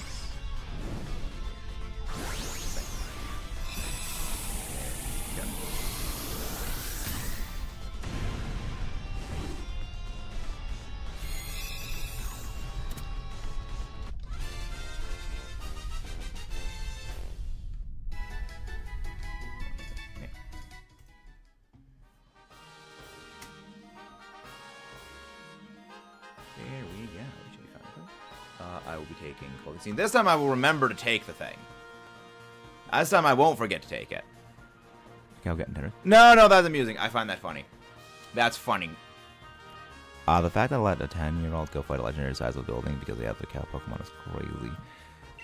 There we go. I will be taking clothing scene. This time I will remember to take the thing. This time I won't forget to take it. Cow getting better. No, that's amusing. I find that funny. That's funny. The fact that I let a 10-year-old go fight a legendary size of building because they have the cow Pokemon is crazy.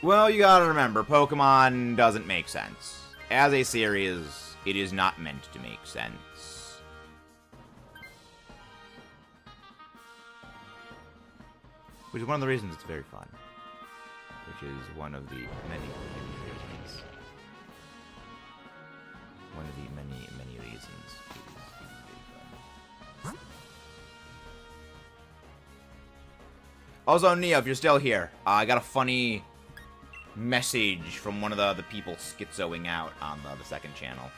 Well, you gotta remember, Pokemon doesn't make sense. As a series, it is not meant to make sense. Which is one of the reasons it's very fun. Which is one of the many reasons. One of the many reasons it is very fun. Also, Neo, if you're still here, I got a funny message from one of the people schizoing out on the second channel.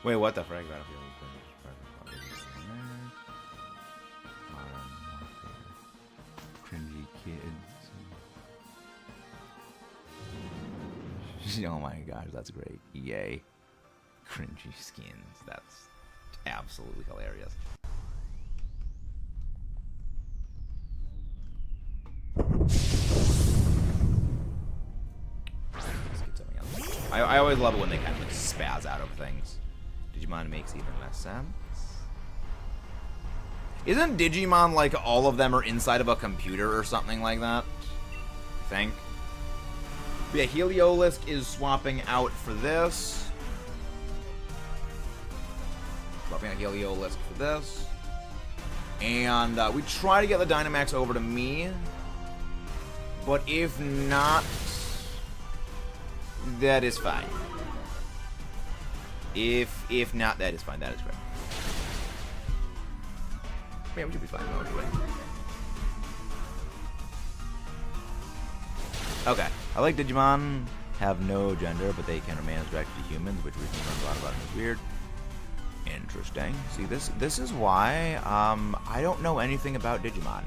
Wait, what the frick? Battlefield. Cringy kids. Oh my gosh, that's great. Yay. Cringy skins. That's absolutely hilarious. Let's get something else. I always love it when they kind of like spaz out of things. Digimon makes even less sense. Isn't Digimon like all of them are inside of a computer or something like that? I think. But yeah, Heliolisk is swapping out for this. Swapping out Heliolisk for this. And we try to get the Dynamax over to me. But if not, that is fine. If not, that is fine. That is great. Yeah, we should be fine. No, anyway. Okay. I like Digimon have no gender, but they can remain attracted to humans, which recently learned a lot about them is weird. Interesting. See, this is why I don't know anything about Digimon.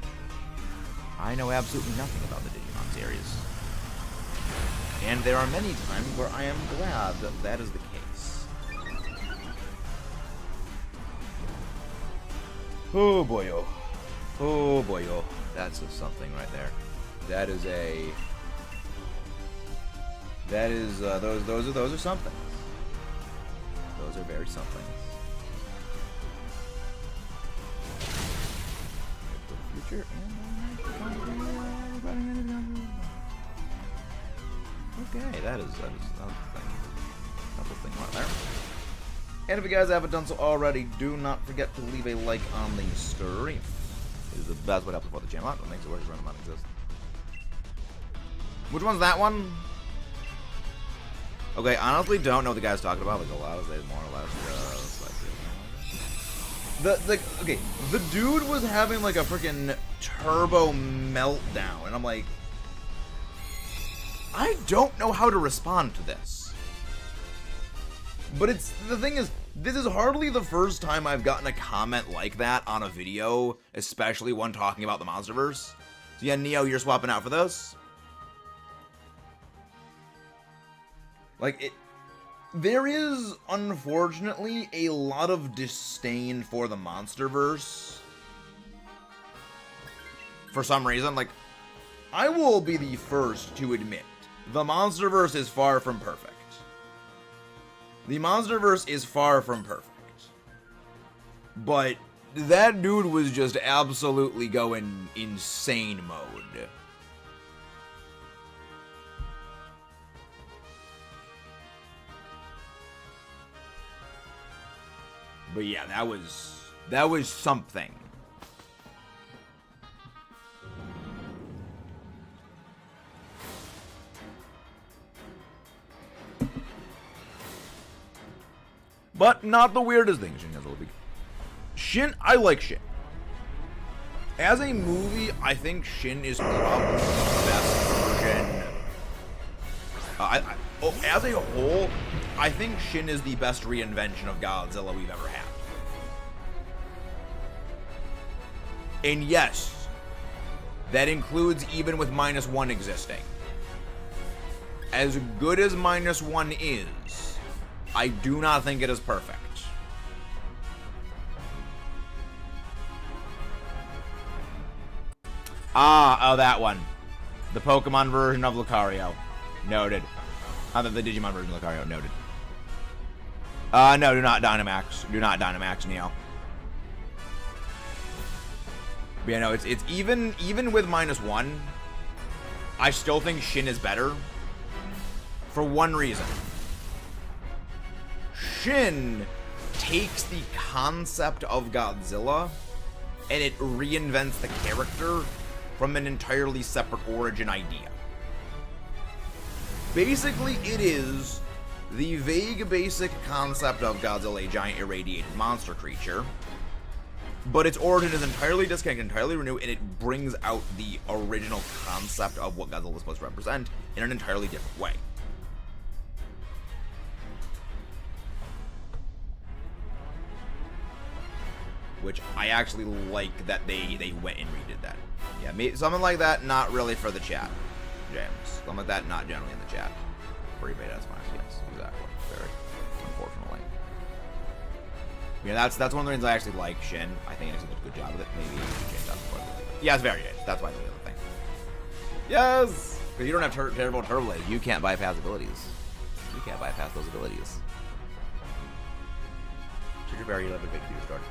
I know absolutely nothing about the Digimon series. And there are many times where I am glad that that is the case. Oh boy, oh. Oh boy, oh. That's something right there. That is a... That is, those are something. Those are very something. Future okay, that is a thing. Couple thing right there. And if you guys haven't done so already, do not forget to leave a like on the stream. It is the best way to help support the channel out. It makes it work to run them exist. Which one's that one? Okay, honestly, don't know what the guy's talking about. Like a lot of days, more or less. Okay, the dude was having like a freaking turbo meltdown, and I'm like, I don't know how to respond to this. But the thing is, this is hardly the first time I've gotten a comment like that on a video, especially one talking about the Monsterverse. So yeah, Neo, you're swapping out for this? Like, there is, unfortunately, a lot of disdain for the Monsterverse. For some reason, like, I will be the first to admit, the Monsterverse is far from perfect. The Monsterverse is far from perfect. But that dude was just absolutely going insane mode. But yeah, that was something. But not the weirdest thing. Shin has a little big. Shin, I like Shin. As a movie, I think Shin is probably the best version. As a whole, I think Shin is the best reinvention of Godzilla we've ever had. And yes, that includes even with -1 existing. As good as -1 is, I do not think it is perfect. Oh, that one. The Pokemon version of Lucario. Noted. The Digimon version of Lucario. Noted. No, do not Dynamax. Do not Dynamax, Neo. But yeah, no, it's even with -1, I still think Shin is better. For one reason. Shin takes the concept of Godzilla and it reinvents the character from an entirely separate origin idea. Basically, it is the vague basic concept of Godzilla, a giant irradiated monster creature, but its origin is entirely disconnected, entirely renewed, and it brings out the original concept of what Godzilla is supposed to represent in an entirely different way. Which I actually like that they went and redid that. Yeah, something like that, not really for the chat, James. Something like that, not generally in the chat. For eBay, that's fine. Yes, exactly. Very, unfortunately. Yeah, that's one of the reasons I actually like Shin. I think it's a good job with it. Maybe you should change that before. Yeah, it's very good. That's why I do the other thing. Yes! Because you don't have terrible turbo blades. You can't bypass abilities. You can't bypass those abilities. Trigger barrier 11 big computer start.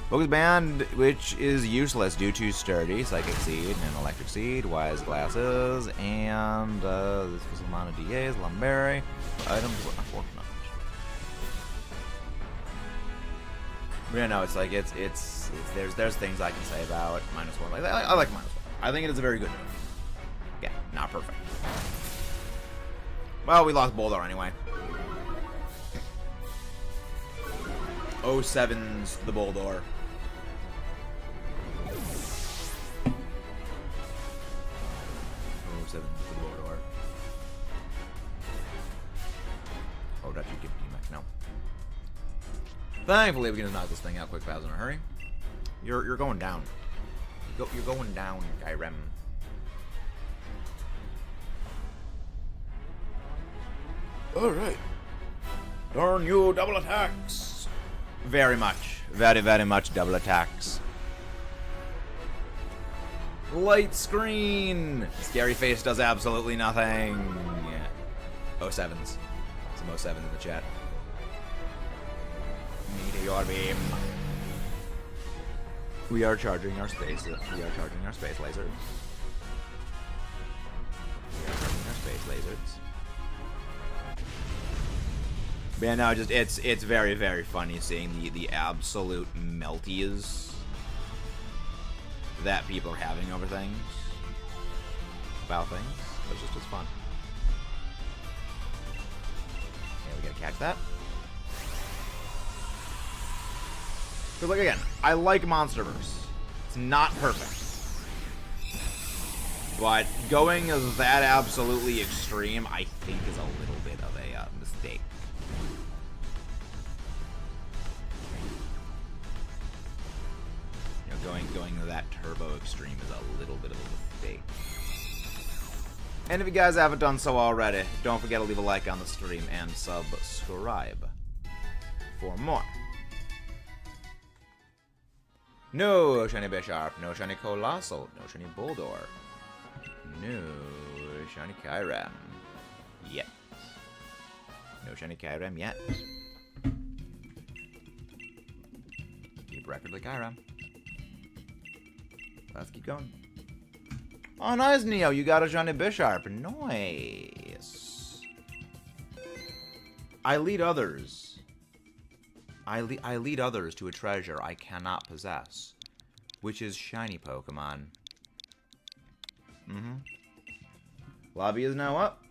Focus Band, which is useless due to Sturdy, Psychic Seed, and Electric Seed, Wise Glasses, and this was a amount of DAs, Lumberry. Items were unfortunate. But yeah, no, it's like there's things I can say about -1. Like I like -1. I think it is a very good move. Yeah, not perfect. Well, we lost Boulder anyway. 07's the Boulder. Oh, that you give Dynamax now. Thankfully, we can just knock this thing out quick, fast, in a hurry. You're going down. You're going down, Kyurem. All right. Darn you, double attacks. Very much, very much double attacks. Light screen. Scary face does absolutely nothing. Yeah. 07s. Some 07 in the chat. Meteor beam. We are charging our space. We are charging our space lasers. We are charging our space lasers. But yeah, no, it's very funny seeing the absolute melties that people are having over things. About things. It's just as fun. Yeah, we gotta catch that. Because, like, again, I like Monsterverse. It's not perfect. But going that absolutely extreme, I think, is a little bit of a mistake. You know, going that turbo extreme is a little bit of a mistake. And if you guys haven't done so already, don't forget to leave a like on the stream and subscribe for more. No shiny Bisharp, no shiny Colossal, no shiny Boldor, no shiny Kyurem yet. No shiny Kyurem yet. Keep record like Kyurem. Let's keep going. Oh, nice, Neo. You got a shiny Bisharp. Nice. I lead others. I lead others to a treasure I cannot possess, which is shiny Pokemon. Lobby is now up.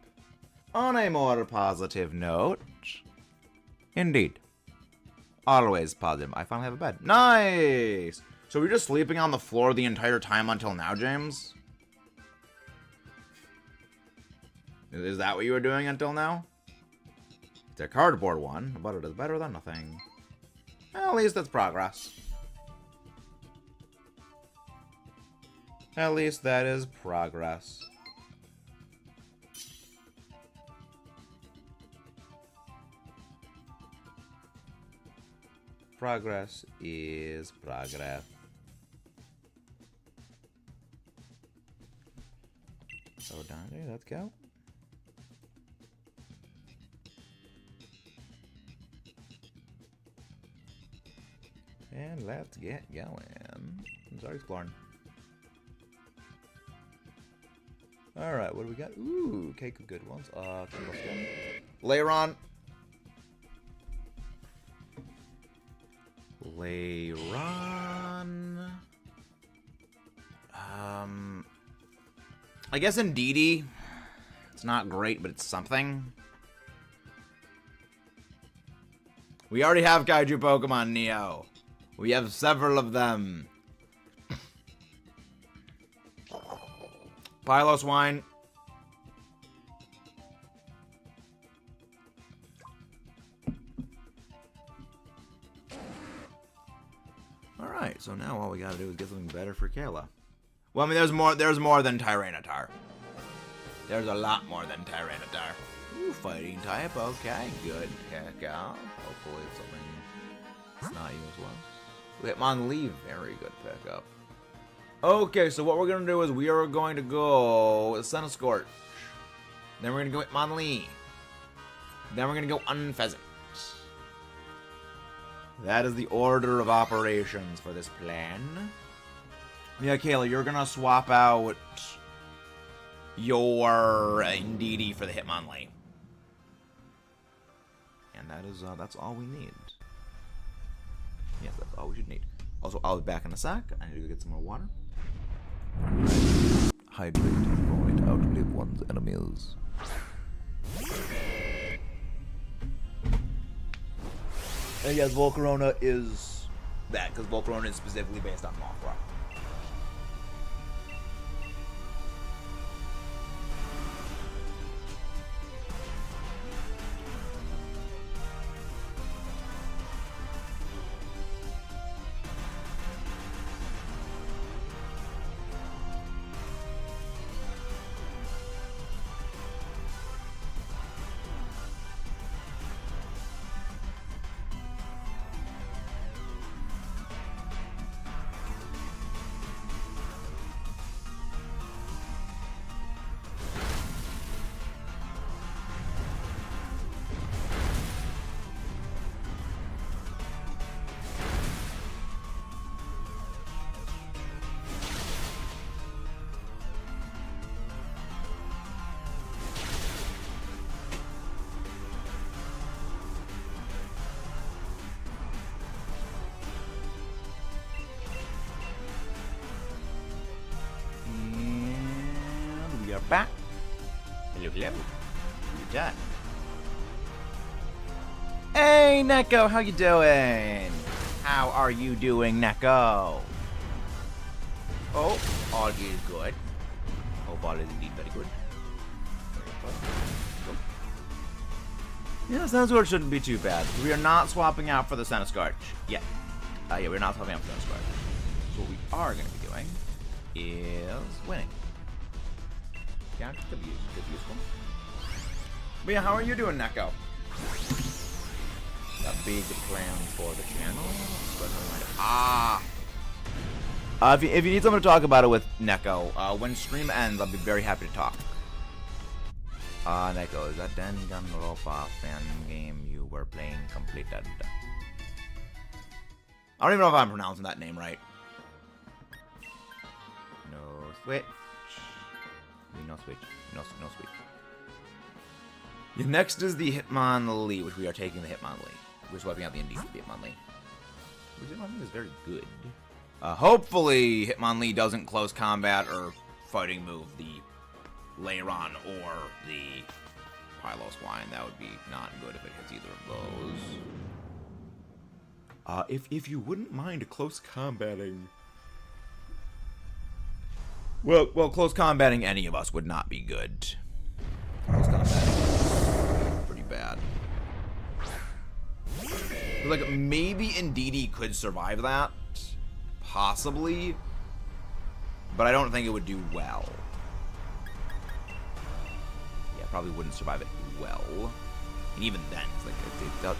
On a more positive note, indeed. Always positive. I finally have a bed. Nice! So we're just sleeping on the floor the entire time until now, James? Is that what you were doing until now? It's a cardboard one, but it is better than nothing. Well, at least that's progress. At least that is progress. Progress is progress. So down there, let's go. And let's get going. Start exploring. Alright, what do we got? Ooh, cake of good ones. Kindle skin. Leiron. Leiron. I guess Indeedee. It's not great, but it's something. We already have Kaiju Pokemon, Neo. We have several of them. Piloswine. Alright, so now all we gotta do is get something better for Kayla. Well, I mean, there's more than Tyranitar. There's a lot more than Tyranitar. Ooh, fighting type, okay, good pick up. Hopefully it's something that's not you as well. Hitmonlee, very good pickup. Okay, so what we're gonna do is we are going to go Centiskorch. Then we're gonna go Hitmonlee. Then we're gonna go Unpheasant. That is the order of operations for this plan. Yeah, Kayla, you're gonna swap out your Indeedee for the Hitmonlee. And that is, that's all we need. Yes, that's all we should need. Also, I'll be back in a sec. I need to go get some more water. Hydrate to avoid outlive one's enemies. And yes, Volcarona is that, because Volcarona is specifically based on Mothra. Back. Hello, hello. You're done. Hey, Neko, how you doing? How are you doing, Neko? Oh, all is good. Hope all is indeed very good. Yeah, Centiskorch shouldn't be too bad. We are not swapping out for the Centiskorch yet. Yeah, we're not swapping out for the Centiskorch. So what we are going to be doing is winning. Yeah, could be useful. But yeah, how are you doing, Neko? Got big plans for the channel. If you need someone to talk about it with, Neko, when stream ends, I'll be very happy to talk. Neko, is that Danganronpa fan game you were playing completed? I don't even know if I'm pronouncing that name right. No switch. No switch. No switch. Next is the Hitmonlee, which we are taking the Hitmonlee. We're swapping out the Indeedee for the Hitmonlee. Which Hitmonlee is very good. Hopefully Hitmonlee doesn't close combat or fighting move the Leiron or the Piloswine. That would be not good if it hits either of those. If you wouldn't mind close combating... Well, close combating any of us would not be good. Close combating pretty bad. Like, maybe Indeedee could survive that. Possibly. But I don't think it would do well. Yeah, probably wouldn't survive it well. And even then, it's like,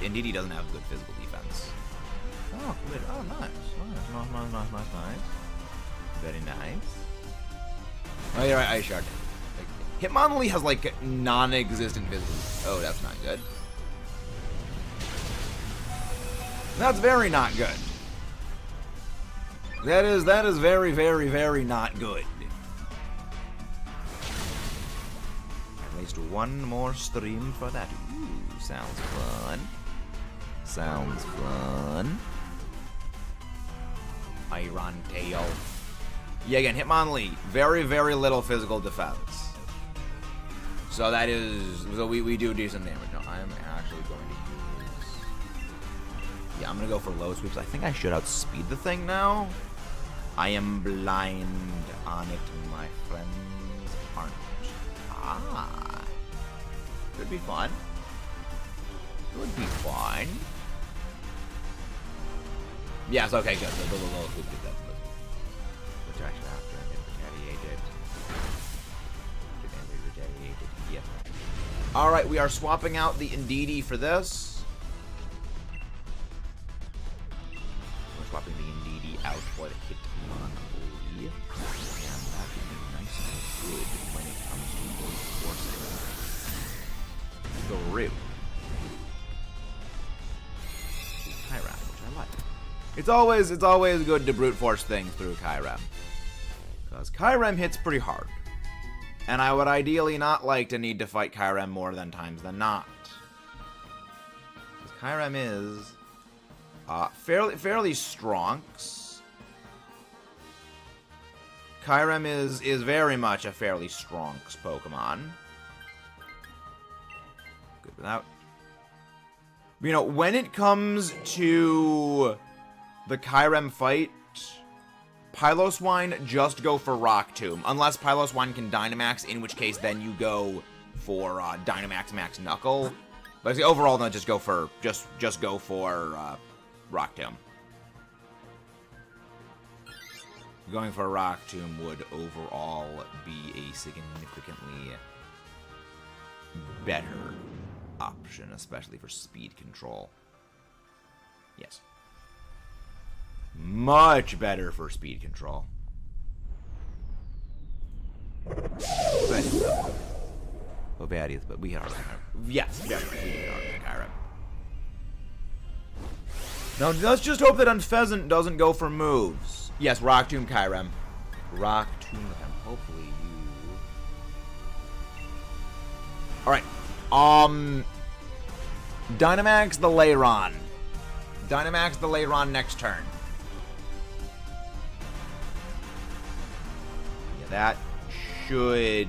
Indeedee doesn't have good physical defense. Oh, good. Oh, nice. Nice. Very nice. Oh, you're right, Ice Shark. Like, Hitmonlee has, like, non-existent physical. Oh, that's not good. That's very not good. That is very, very, very not good. At least one more stream for that. Ooh, sounds fun. Sounds fun. Iron Tail. Yeah, again, Hitmonlee. Very, very little physical defense. So that is... So we do decent damage. No, I'm actually going to use... Yeah, I'm going to go for low sweeps. I think I should outspeed the thing now. I am blind on it, my friends aren't. Ah. Could be fun. Could be fun. Yes, okay, good. The low sweep did that. Protection after and retaliated. Yep. Alright, we are swapping out the Indeedee for this. We're swapping the Indeedee out for the Hitmonlee. And that would be nice and good when it comes to both forcing. Through Kyurem, which I like. It's always good to brute force things through Kyurem. Because Kyurem hits pretty hard. And I would ideally not like to need to fight Kyurem more than times than not. Because Kyurem is fairly strong. Kyurem is very much a fairly strong Pokemon. Good without. You know, when it comes to the Kyurem fight, Piloswine, just go for Rock Tomb. Unless Piloswine can Dynamax, in which case then you go for Dynamax Max Knuckle. But overall, then just go for Rock Tomb. Going for Rock Tomb would overall be a significantly better option, especially for speed control. Yes. Much better for speed control. But bad is, but we hit our yes, definitely we hit our Kyurem. Now let's just hope that Unpheasant doesn't go for moves. Yes, Rock Tomb Kyurem. Rock Tomb Kyurem. Hopefully you. Alright. Dynamax the Lairon. Dynamax the Lairon next turn. Yeah, that should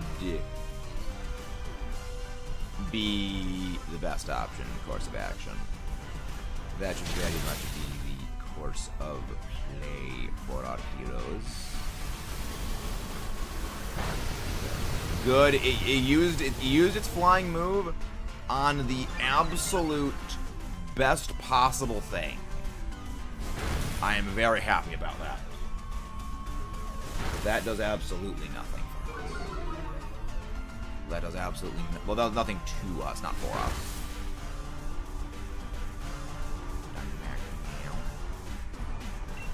be the best option, course of action. That should very much be the course of play for our heroes. Good. It used its flying move on the absolute best possible thing. I am very happy about that. That does absolutely nothing for us. That does absolutely well. That does nothing to us, not for us.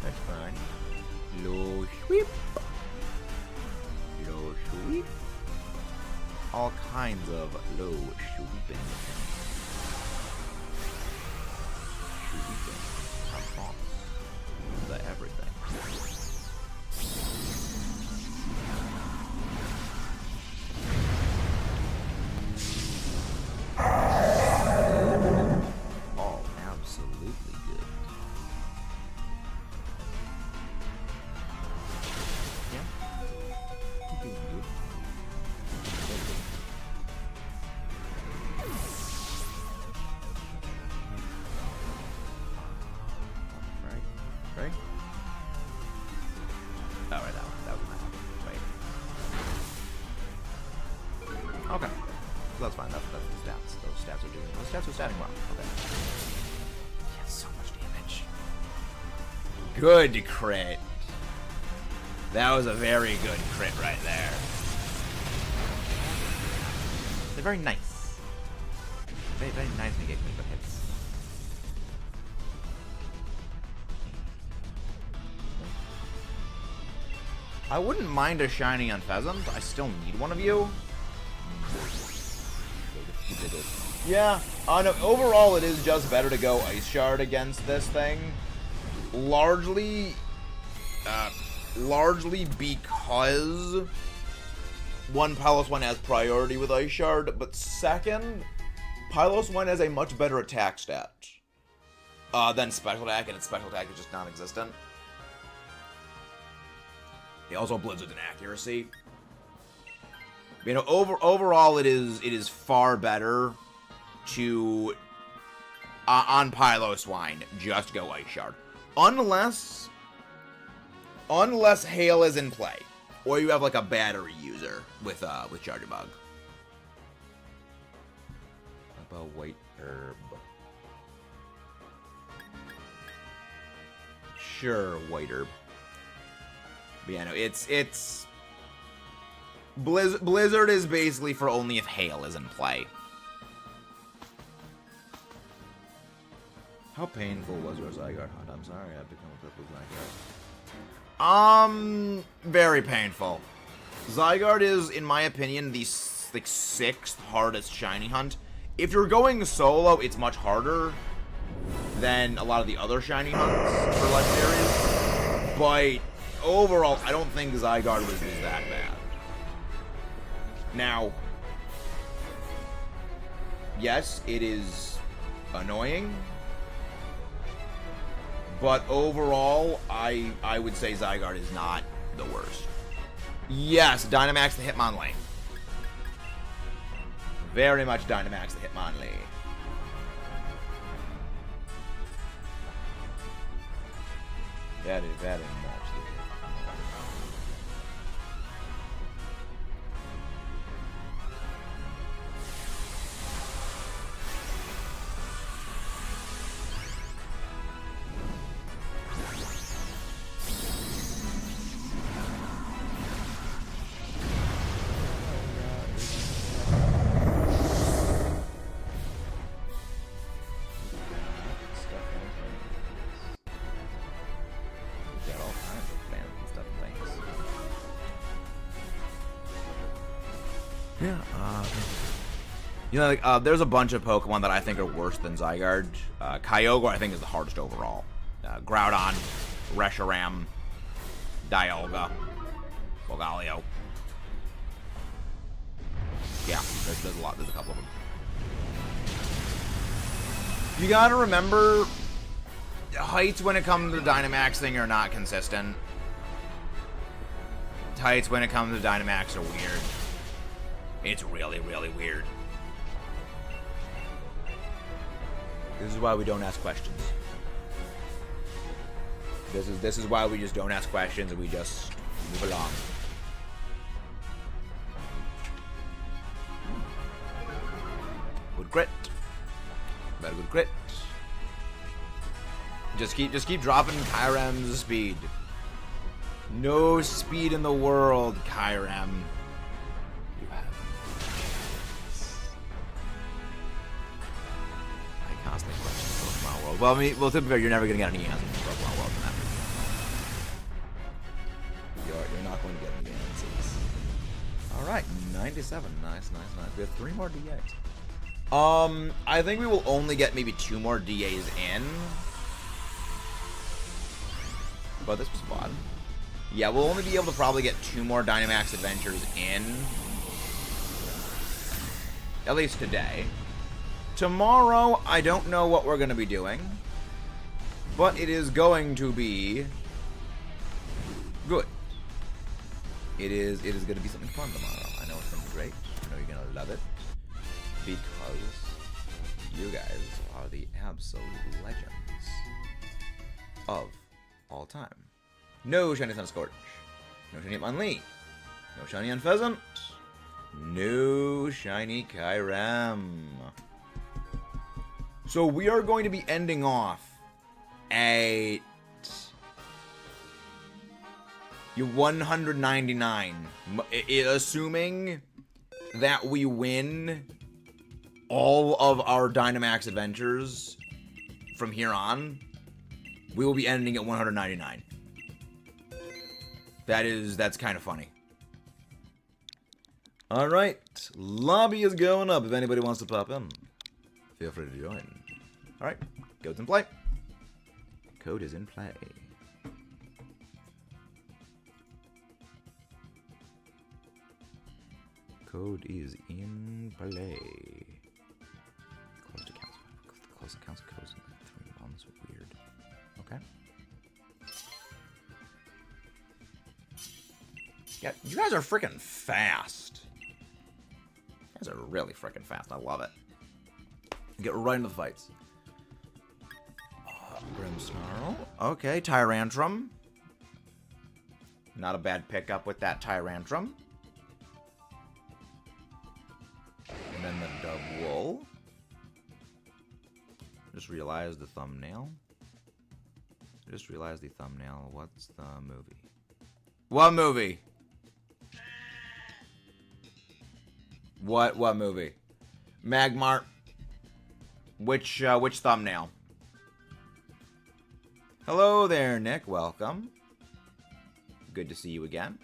That's fine. Low sweep. Low sweep. All kinds of low sweeping. Sweeping. Across the everything. All absolutely good. Yeah. You're doing good. Right? Oh, right, that was my Wait. Okay. So that's fine. That's the stats. Those stats are doing. Those stats are statting well. Okay. Yes, so much damage. Good crit. That was a very good crit right there. They're very nice. Very, very nice when you get good hits. I wouldn't mind a shiny on Pheasant. I still need one of you. Yeah, no, overall it is just better to go Ice Shard against this thing. Largely because one, Pylos 1 has priority with Ice Shard, but second, Pylos 1 has a much better attack stat than Special Attack, and its Special Attack is just non-existent. He also blizzards in accuracy. You know, overall, it is far better to on Piloswine just go Ice Shard, unless Hail is in play, or you have like a battery user with Charger Bug. How about White Herb? Sure, White Herb. But yeah, no, it's Blizzard is basically for only if Hail is in play. How painful was your Zygarde hunt? I'm sorry, I've become a purple Zygarde. Very painful. Zygarde is, in my opinion, the like 6th hardest shiny hunt. If you're going solo, it's much harder than a lot of the other shiny hunts for legendaries. But overall, I don't think Zygarde was that bad. Now, yes, it is annoying, but overall, I would say Zygarde is not the worst. Yes, Dynamax the Hitmonlee. Very much Dynamax the Hitmonlee. Very, very much. Yeah, you know, like, there's a bunch of Pokemon that I think are worse than Zygarde. Kyogre, I think, is the hardest overall. Groudon, Reshiram, Dialga, Solgaleo. Yeah, there's a lot. There's a couple of them. You gotta remember, heights when it comes to the Dynamax thing are not consistent. Heights when it comes to Dynamax are weird. It's really, really weird. This is why we don't ask questions. This is why we just don't ask questions and we just move along. Good crit. Very good crit. Just keep dropping Kyurem's speed. No speed in the world, Kyurem. Pokemon World. Well, I mean, to be fair, you're never gonna get any answers in Pokemon World from that. You're not going to get any answers. All right, 97. Nice. We have 3 more DAs. I think we will only get maybe 2 more DAs in. But this was fun. Yeah, we'll only be able to probably get 2 more Dynamax adventures in. At least today. Tomorrow, I don't know what we're going to be doing, but it is going to be good. It is going to be something fun tomorrow. I know it's going to be great. I know you're going to love it, because you guys are the absolute legends of all time. No shiny Sunscorch. No shiny Hitmonlee. No shiny Unpheasant. No shiny Kyurem. So we are going to be ending off at 199. Assuming that we win all of our Dynamax adventures from here on, we will be ending at 199. That's kind of funny. Alright, lobby is going up if anybody wants to pop in. Feel free to join. Alright, code's in play. Code is in play. Code is in play. Closed accounts. Closed accounts codes in like 3 months. Weird. Okay. Yeah, you guys are freaking fast. You guys are really freaking fast. I love it. Get right into the fights. Grimmsnarl. Okay, Tyrantrum. Not a bad pickup with that Tyrantrum. And then the Dubwool. Just realized the thumbnail. Just realized the thumbnail. What's the movie? What movie? What movie? Magmart. Which thumbnail? Hello there, Nick. Welcome. Good to see you again.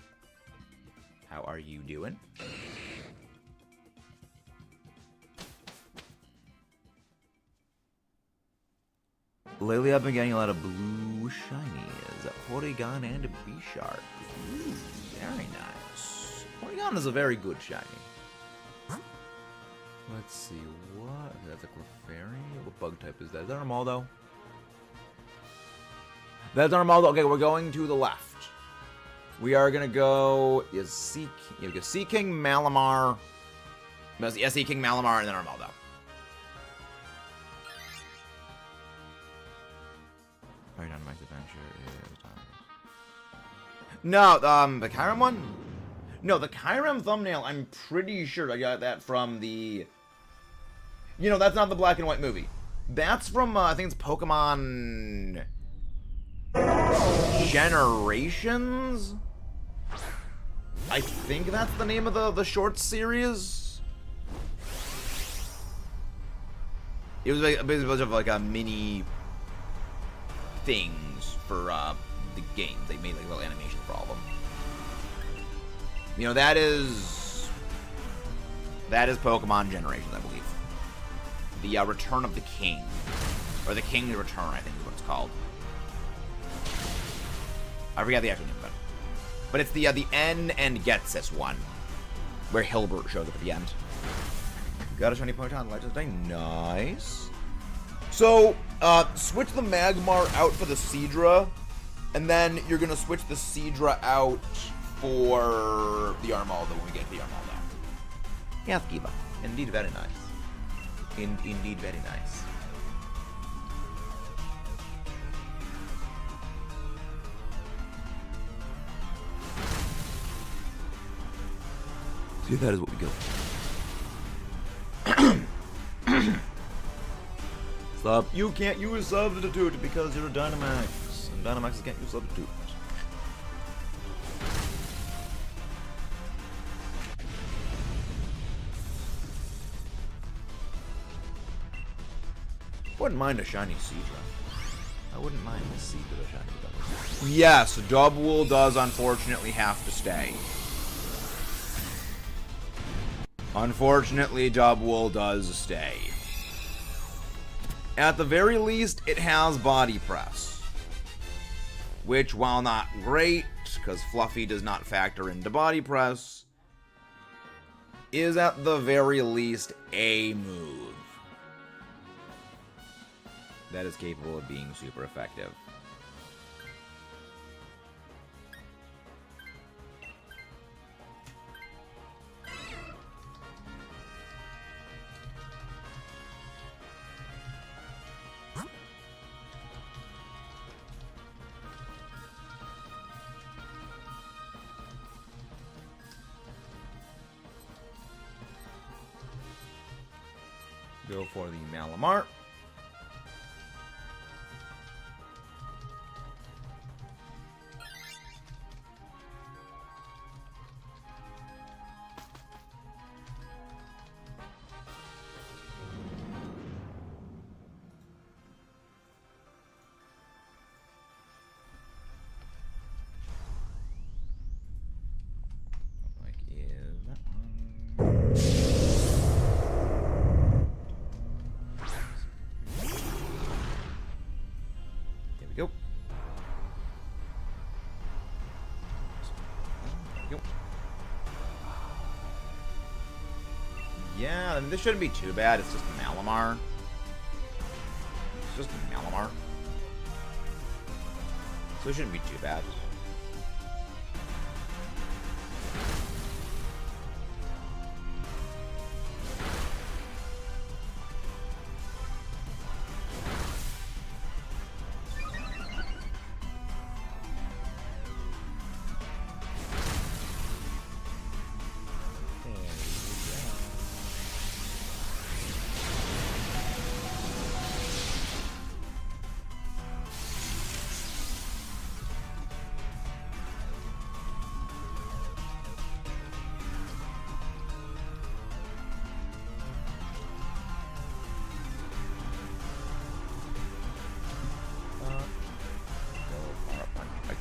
How are you doing? Lately, I've been getting a lot of blue shinies. Porygon and a B-Shark. Ooh, very nice. Porygon is a very good shiny. Let's see, what? That's a Clefairy? What bug type is that? Is that Armaldo? That's Armaldo. Okay, we're going to the left. We are going to go... Seeking Malamar. Yeah, Seeking Malamar and then Armaldo. Dynamax Adventure is No, the Kyurem one? No, the Kyurem thumbnail, I'm pretty sure I got that from the... You know, that's not the black and white movie. That's from, I think it's Pokemon... Generations? I think that's the name of the short series. It was like a bunch of like a mini things for the games. They made like little animations for all of them. You know, that is Pokemon Generations, I believe. The Return of the King, or the King's Return, I think is what it's called. I forget the actual name of it, but it's the N and Getsis one, where Hilbert shows up at the end. Got a shiny Pokemon Legends Day, nice. So, switch the Magmar out for the Seadra, and then you're gonna switch the Seadra out for the Armaldo when we get to the Armaldo. Yes, Kiba. Indeed, very nice. Indeed, very nice. See, that is what we go. Sub. You can't use substitute because you're a Dynamax, and Dynamax can't use substitute. Wouldn't mind a shiny Seadra. I wouldn't mind a Seadra shiny Dubwool. Yes, Dubwool does unfortunately have to stay. Unfortunately, Dubwool does stay. At the very least, it has Body Press. Which, while not great, because Fluffy does not factor into Body Press, is at the very least a move that is capable of being super effective. go for the Malamar. Go. Go. Yeah, I mean, this shouldn't be too bad. It's just Malamar. It's just Malamar. So it shouldn't be too bad.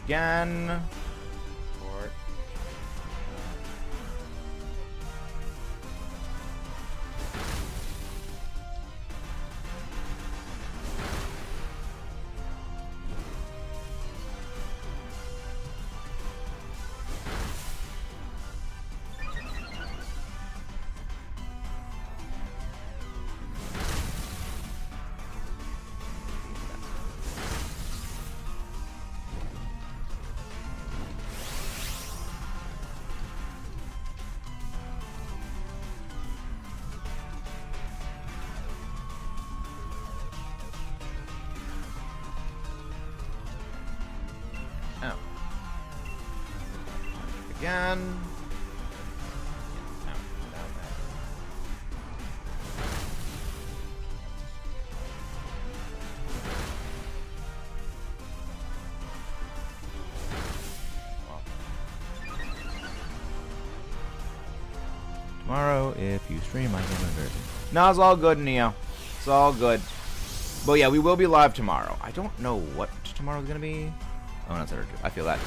Again. Or again. Tomorrow, if you stream, I can version. No, it's all good, Neo. It's all good. But yeah, we will be live tomorrow. I don't know what tomorrow's gonna be. Oh, that's Saturday. I feel that.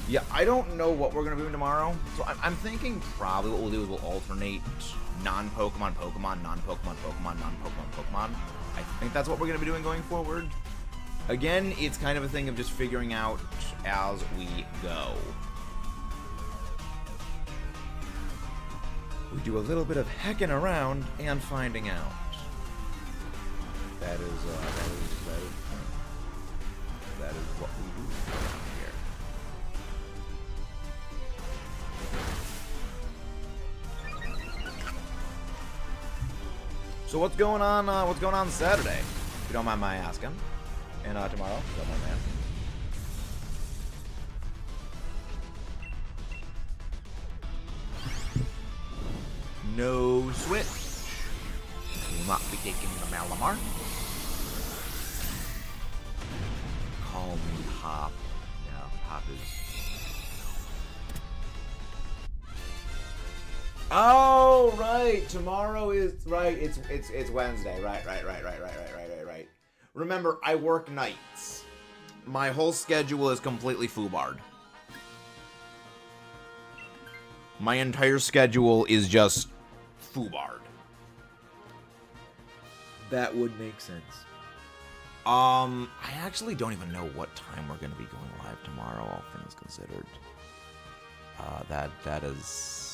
Yeah, I don't know what we're going to be doing tomorrow. So I'm thinking probably what we'll do is we'll alternate non-Pokemon, Pokemon, non-Pokemon, Pokemon, non-Pokemon, Pokemon. I think that's what we're going to be doing going forward. Again, it's kind of a thing of just figuring out as we go. We do a little bit of hecking around and finding out. That is what we do around here. So what's going on? What's going on Saturday? If you don't mind my asking, and tomorrow, if you don't mind my asking. No switch. Will not be taking the Malamar. Call me Hop. No, Hop is. Oh, right. Tomorrow is right. It's Wednesday. Right. Remember, I work nights. My whole schedule is completely foobarred. My entire schedule is just foobarred. That would make sense. I actually don't even know what time we're going to be going live tomorrow, all things considered. That is...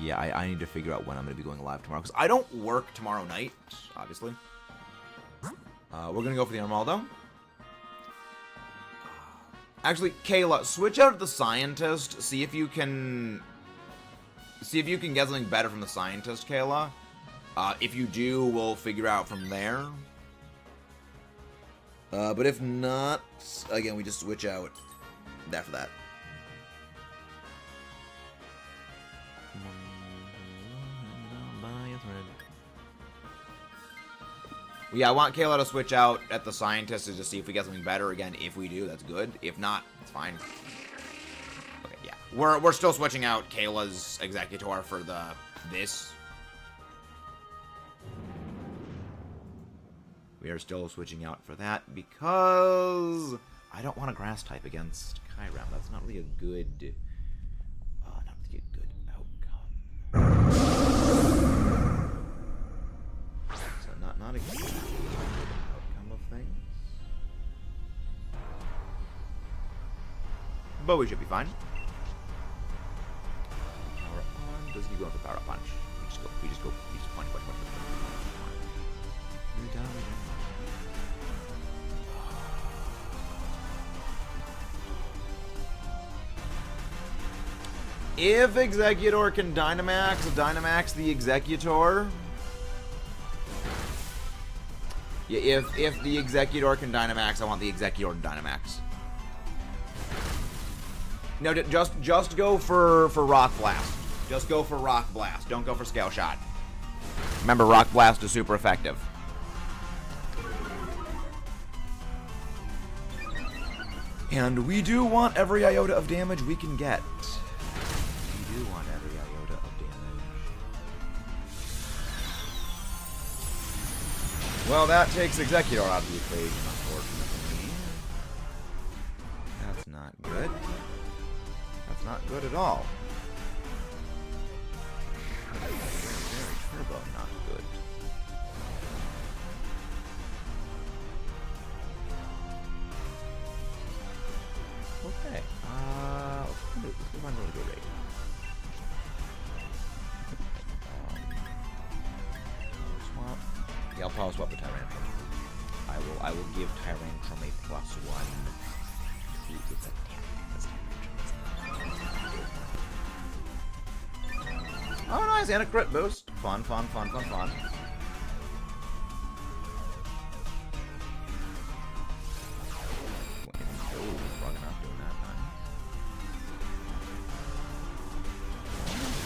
Yeah, I need to figure out when I'm going to be going live tomorrow, because I don't work tomorrow night, obviously. We're going to go for the Armaldo. Actually, Kayla, switch out the Scientist. See if you can get something better from the Scientist, Kayla. If you do, we'll figure out from there. But if not, again, we just switch out after that. Yeah, I want Kayla to switch out at the Scientist to just see if we get something better. Again, if we do, that's good. If not, it's fine. Okay, yeah. We're still switching out Kayla's Executor for this. We are still switching out for that because I don't want a Grass type against Kyurem. That's not really a good... not really a good outcome. So not a good outcome of things. But we should be fine. Power up on. Doesn't he go for power up punch? We just punch. You're down. If Executor can Dynamax the Executor. Yeah, if the Executor can Dynamax, I want the Executor to Dynamax. No, just go for Rock Blast. Just go for Rock Blast. Don't go for Scale Shot. Remember, Rock Blast is super effective. And we do want every iota of damage we can get. We do want every iota of damage. Well, that takes Executor out of the equation, unfortunately. That's not good. That's not good at all. Very turbo, not good. Okay, let's find a good rate. Swap. Yeah, I'll power swap the Tyrantrum. I will give Tyrantrum a +1 to its attack. Oh, nice, and a crit boost. Fun. Oh, frog enough doing that, nice.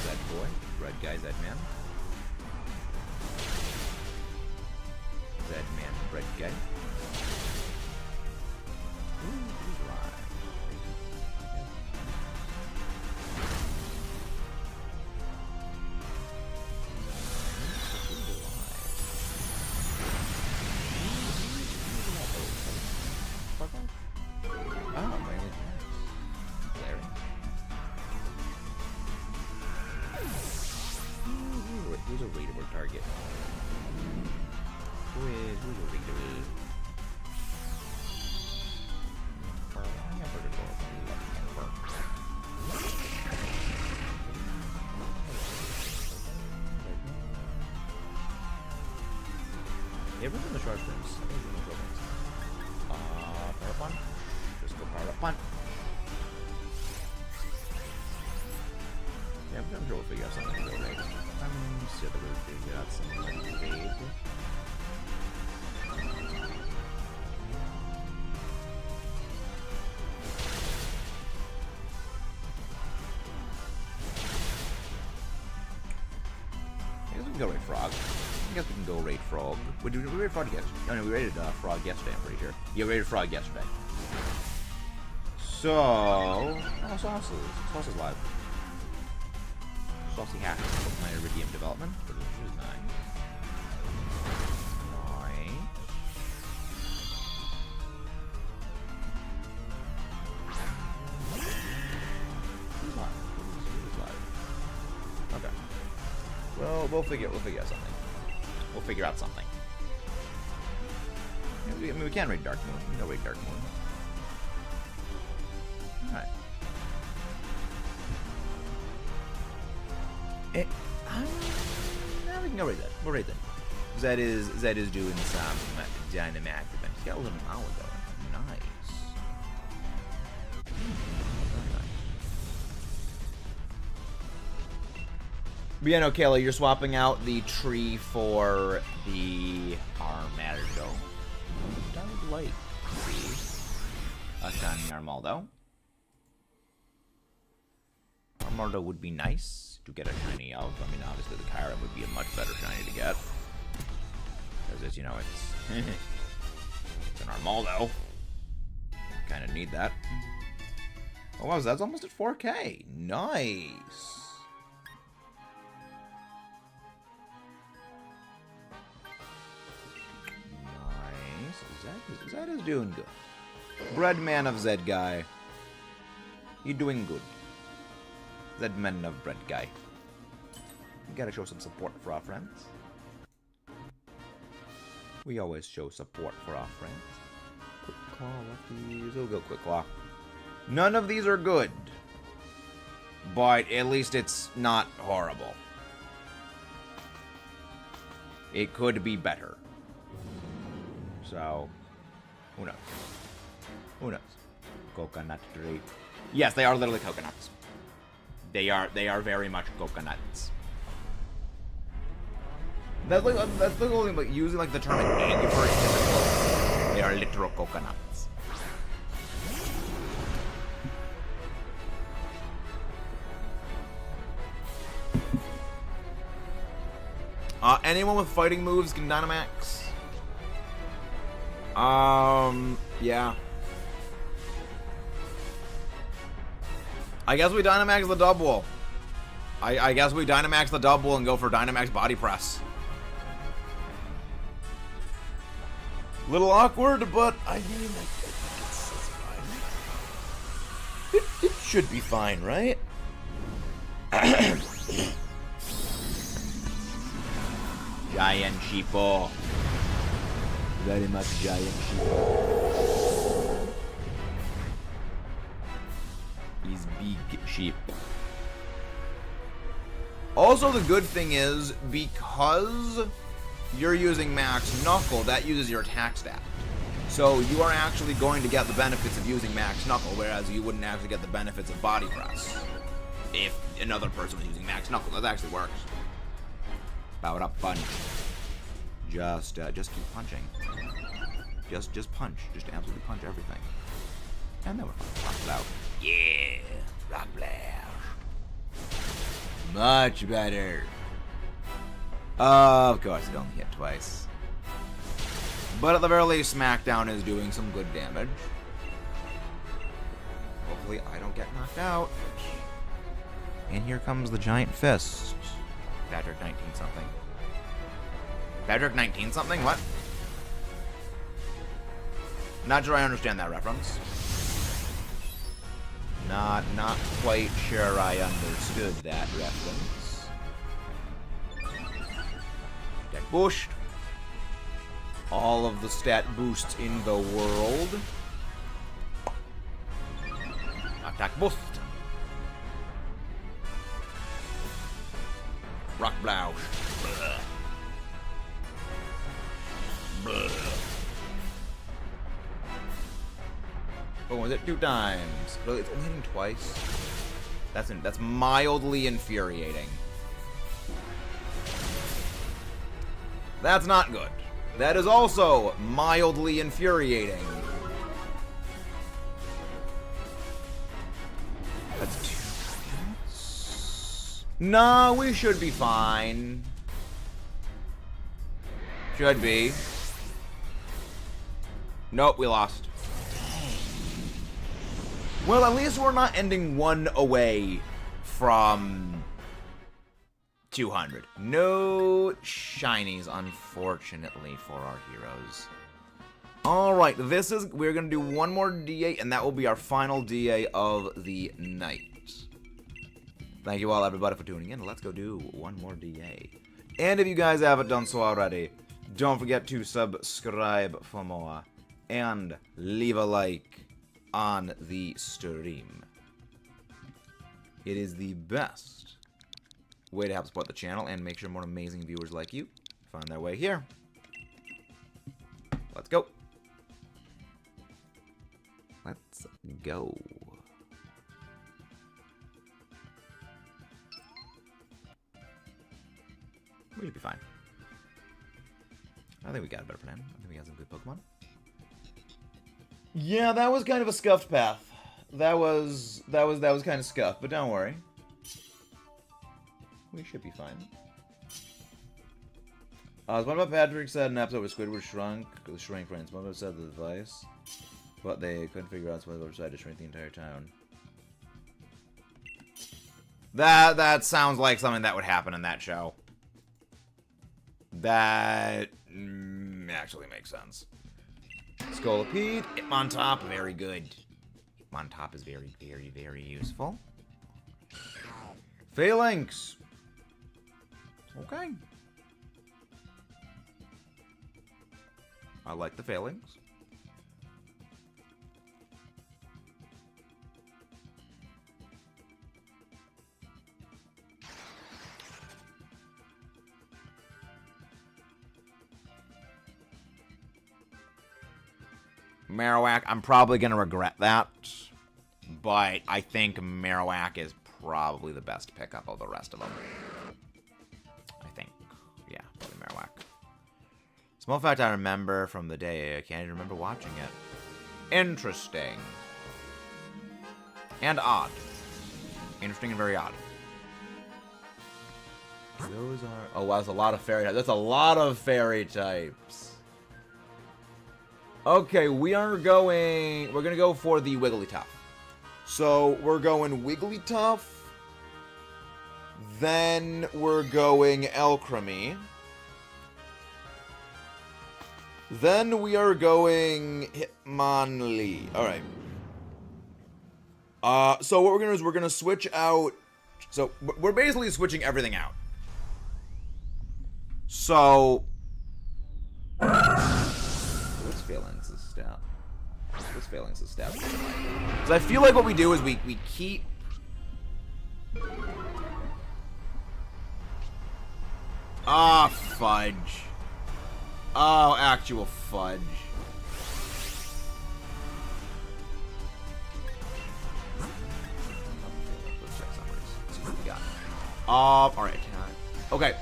Zed boy, red guy, Zed man. Zed man, red guy. Ooh, he's alive. Who's a rateable target? Who's a rateable? Everyone's in the short streams. Power up punch. Just go power up punch. Yeah, I'm sure we'll figure out something to go right. I'm sure that we'll figure out something vague. I guess we can go raid Frog. I guess we can go raid Frog. Did we raid Frog yesterday? No, we raided Frog yesterday, I'm pretty sure. Yeah, we raided Frog yesterday. So... Oh, Sauce is live. Saucy hack of my Iridium development, which is nice. Who's live? Okay. Well, we'll figure out something. We'll figure out something. I mean, we can raid Dark Moon. We can go raid Dark Moon. Alright. Now we can go raid that. We'll raid that. Zed is doing some Dynamax event. He got a little while ago. Nice. Very nice. But yeah, no, Kayla, you're swapping out the tree for the Armadillo. I would like to see a shiny Armaldo. Armaldo would be nice to get a shiny of. I mean, obviously the Kyurem would be a much better shiny to get. Because it's, you know, it's... it's an Armaldo. Kind of need that. Oh, wow, that's almost at 4K. Nice. Nice. Zed is doing good. Breadman of Zed guy. You doing good. Zedman of bread guy. We gotta show some support for our friends. We always show support for our friends. Quick Claw, Lefties. We'll go Quick Claw. None of these are good. But at least it's not horrible. It could be better. So, who knows? Who knows? Coconut tree. Yes, they are literally coconuts. They are very much coconuts. That's the whole thing, like using like the term egg for it is difficult. They are literal coconuts. Anyone with fighting moves can Dynamax? Yeah. I guess we Dynamax the double. I guess we Dynamax the double and go for Dynamax body press. Little awkward, but I mean, I think it's fine. It should be fine, right? Giant sheeple. Very much giant sheeple. He's big sheep. Also, the good thing is, because you're using Max Knuckle, that uses your attack stat. So you are actually going to get the benefits of using Max Knuckle, whereas you wouldn't actually get the benefits of Body Press if another person was using Max Knuckle. That actually works. Power up punch. Just keep punching. Just punch. Just absolutely punch everything. And then we're fine. Rock Blow. Yeah! Rock Blow. Much better. Of course, it only hit twice. But at the very least, Smackdown is doing some good damage. Hopefully, I don't get knocked out. And here comes the giant fist. Patrick 19-something. Patrick 19-something? What? Not sure I understand that reference. Not quite sure I understood that reference. Stat boost. All of the stat boosts in the world. Attack boost. Rock Blow. Oh, was it 2 times? Really, it's only hitting twice. That's mildly infuriating. That's not good. That is also mildly infuriating. That's 2 seconds. No, we should be fine. Should be. Nope, we lost. Well, at least we're not ending 1 away from 200. No shinies, unfortunately, for our heroes. Alright, we're gonna do 1 more DA, and that will be our final DA of the night. Thank you all, everybody, for tuning in. Let's go do 1 more DA. And if you guys haven't done so already, don't forget to subscribe for more, and leave a like on the stream. It is the best way to help support the channel and make sure more amazing viewers like you find their way here. Let's go. Let's go. We should be fine. I think we got a better plan. I think we got some good Pokemon. Yeah, that was kind of a scuffed path. That was kind of scuffed, but don't worry. We should be fine. SpongeBob Patrick said in an episode where Squidward shrunk, the shrink brain. SpongeBob said the device, but they couldn't figure out SpongeBob decided to shrink the entire town. That sounds like something that would happen in that show. That actually makes sense. Scolipede, Hitmontop, very good. Hitmontop is very, very, very useful. Phalanx. Okay. I like the Phalanx. Marowak, I'm probably going to regret that, but I think Marowak is probably the best pickup of the rest of them. I think, yeah, probably Marowak. Small fact I remember from the day, I can't even remember watching it. Interesting. And odd. Interesting and very odd. Those are... Oh, wow, that's a lot of fairy types. That's a lot of fairy types. Okay, we're gonna go for the Wigglytuff. So, we're going Wigglytuff. Then, we're going Alchemy. Then, we are going Hitmonlee. Alright. So what we're gonna do is we're gonna switch out... So, we're basically switching everything out. So... What's Phalanx's stat? What's Phalanx's stat? So I feel like what we do is we keep... Ah, fudge. Oh, actual fudge. Let's check summaries. See what we got. Alright. Okay.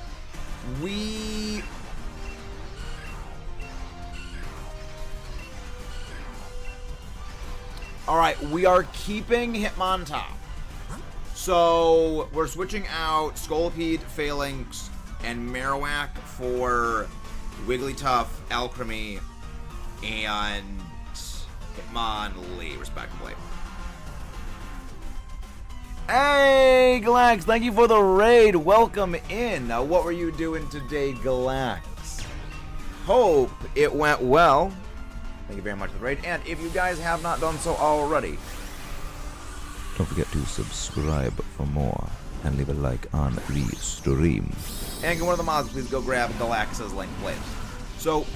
We... Alright, we are keeping Hitmontop. So, we're switching out Scolipede, Phalanx, and Marowak for Wigglytuff, Alchemy, and Hitmonlee, respectively. Hey, Galax, thank you for the raid. Welcome in. Now, what were you doing today, Galax? Hope it went well. Thank you very much for the raid. And if you guys have not done so already, don't forget to subscribe for more and leave a like on the stream. And can one of the mods please go grab Galax's link, please? So,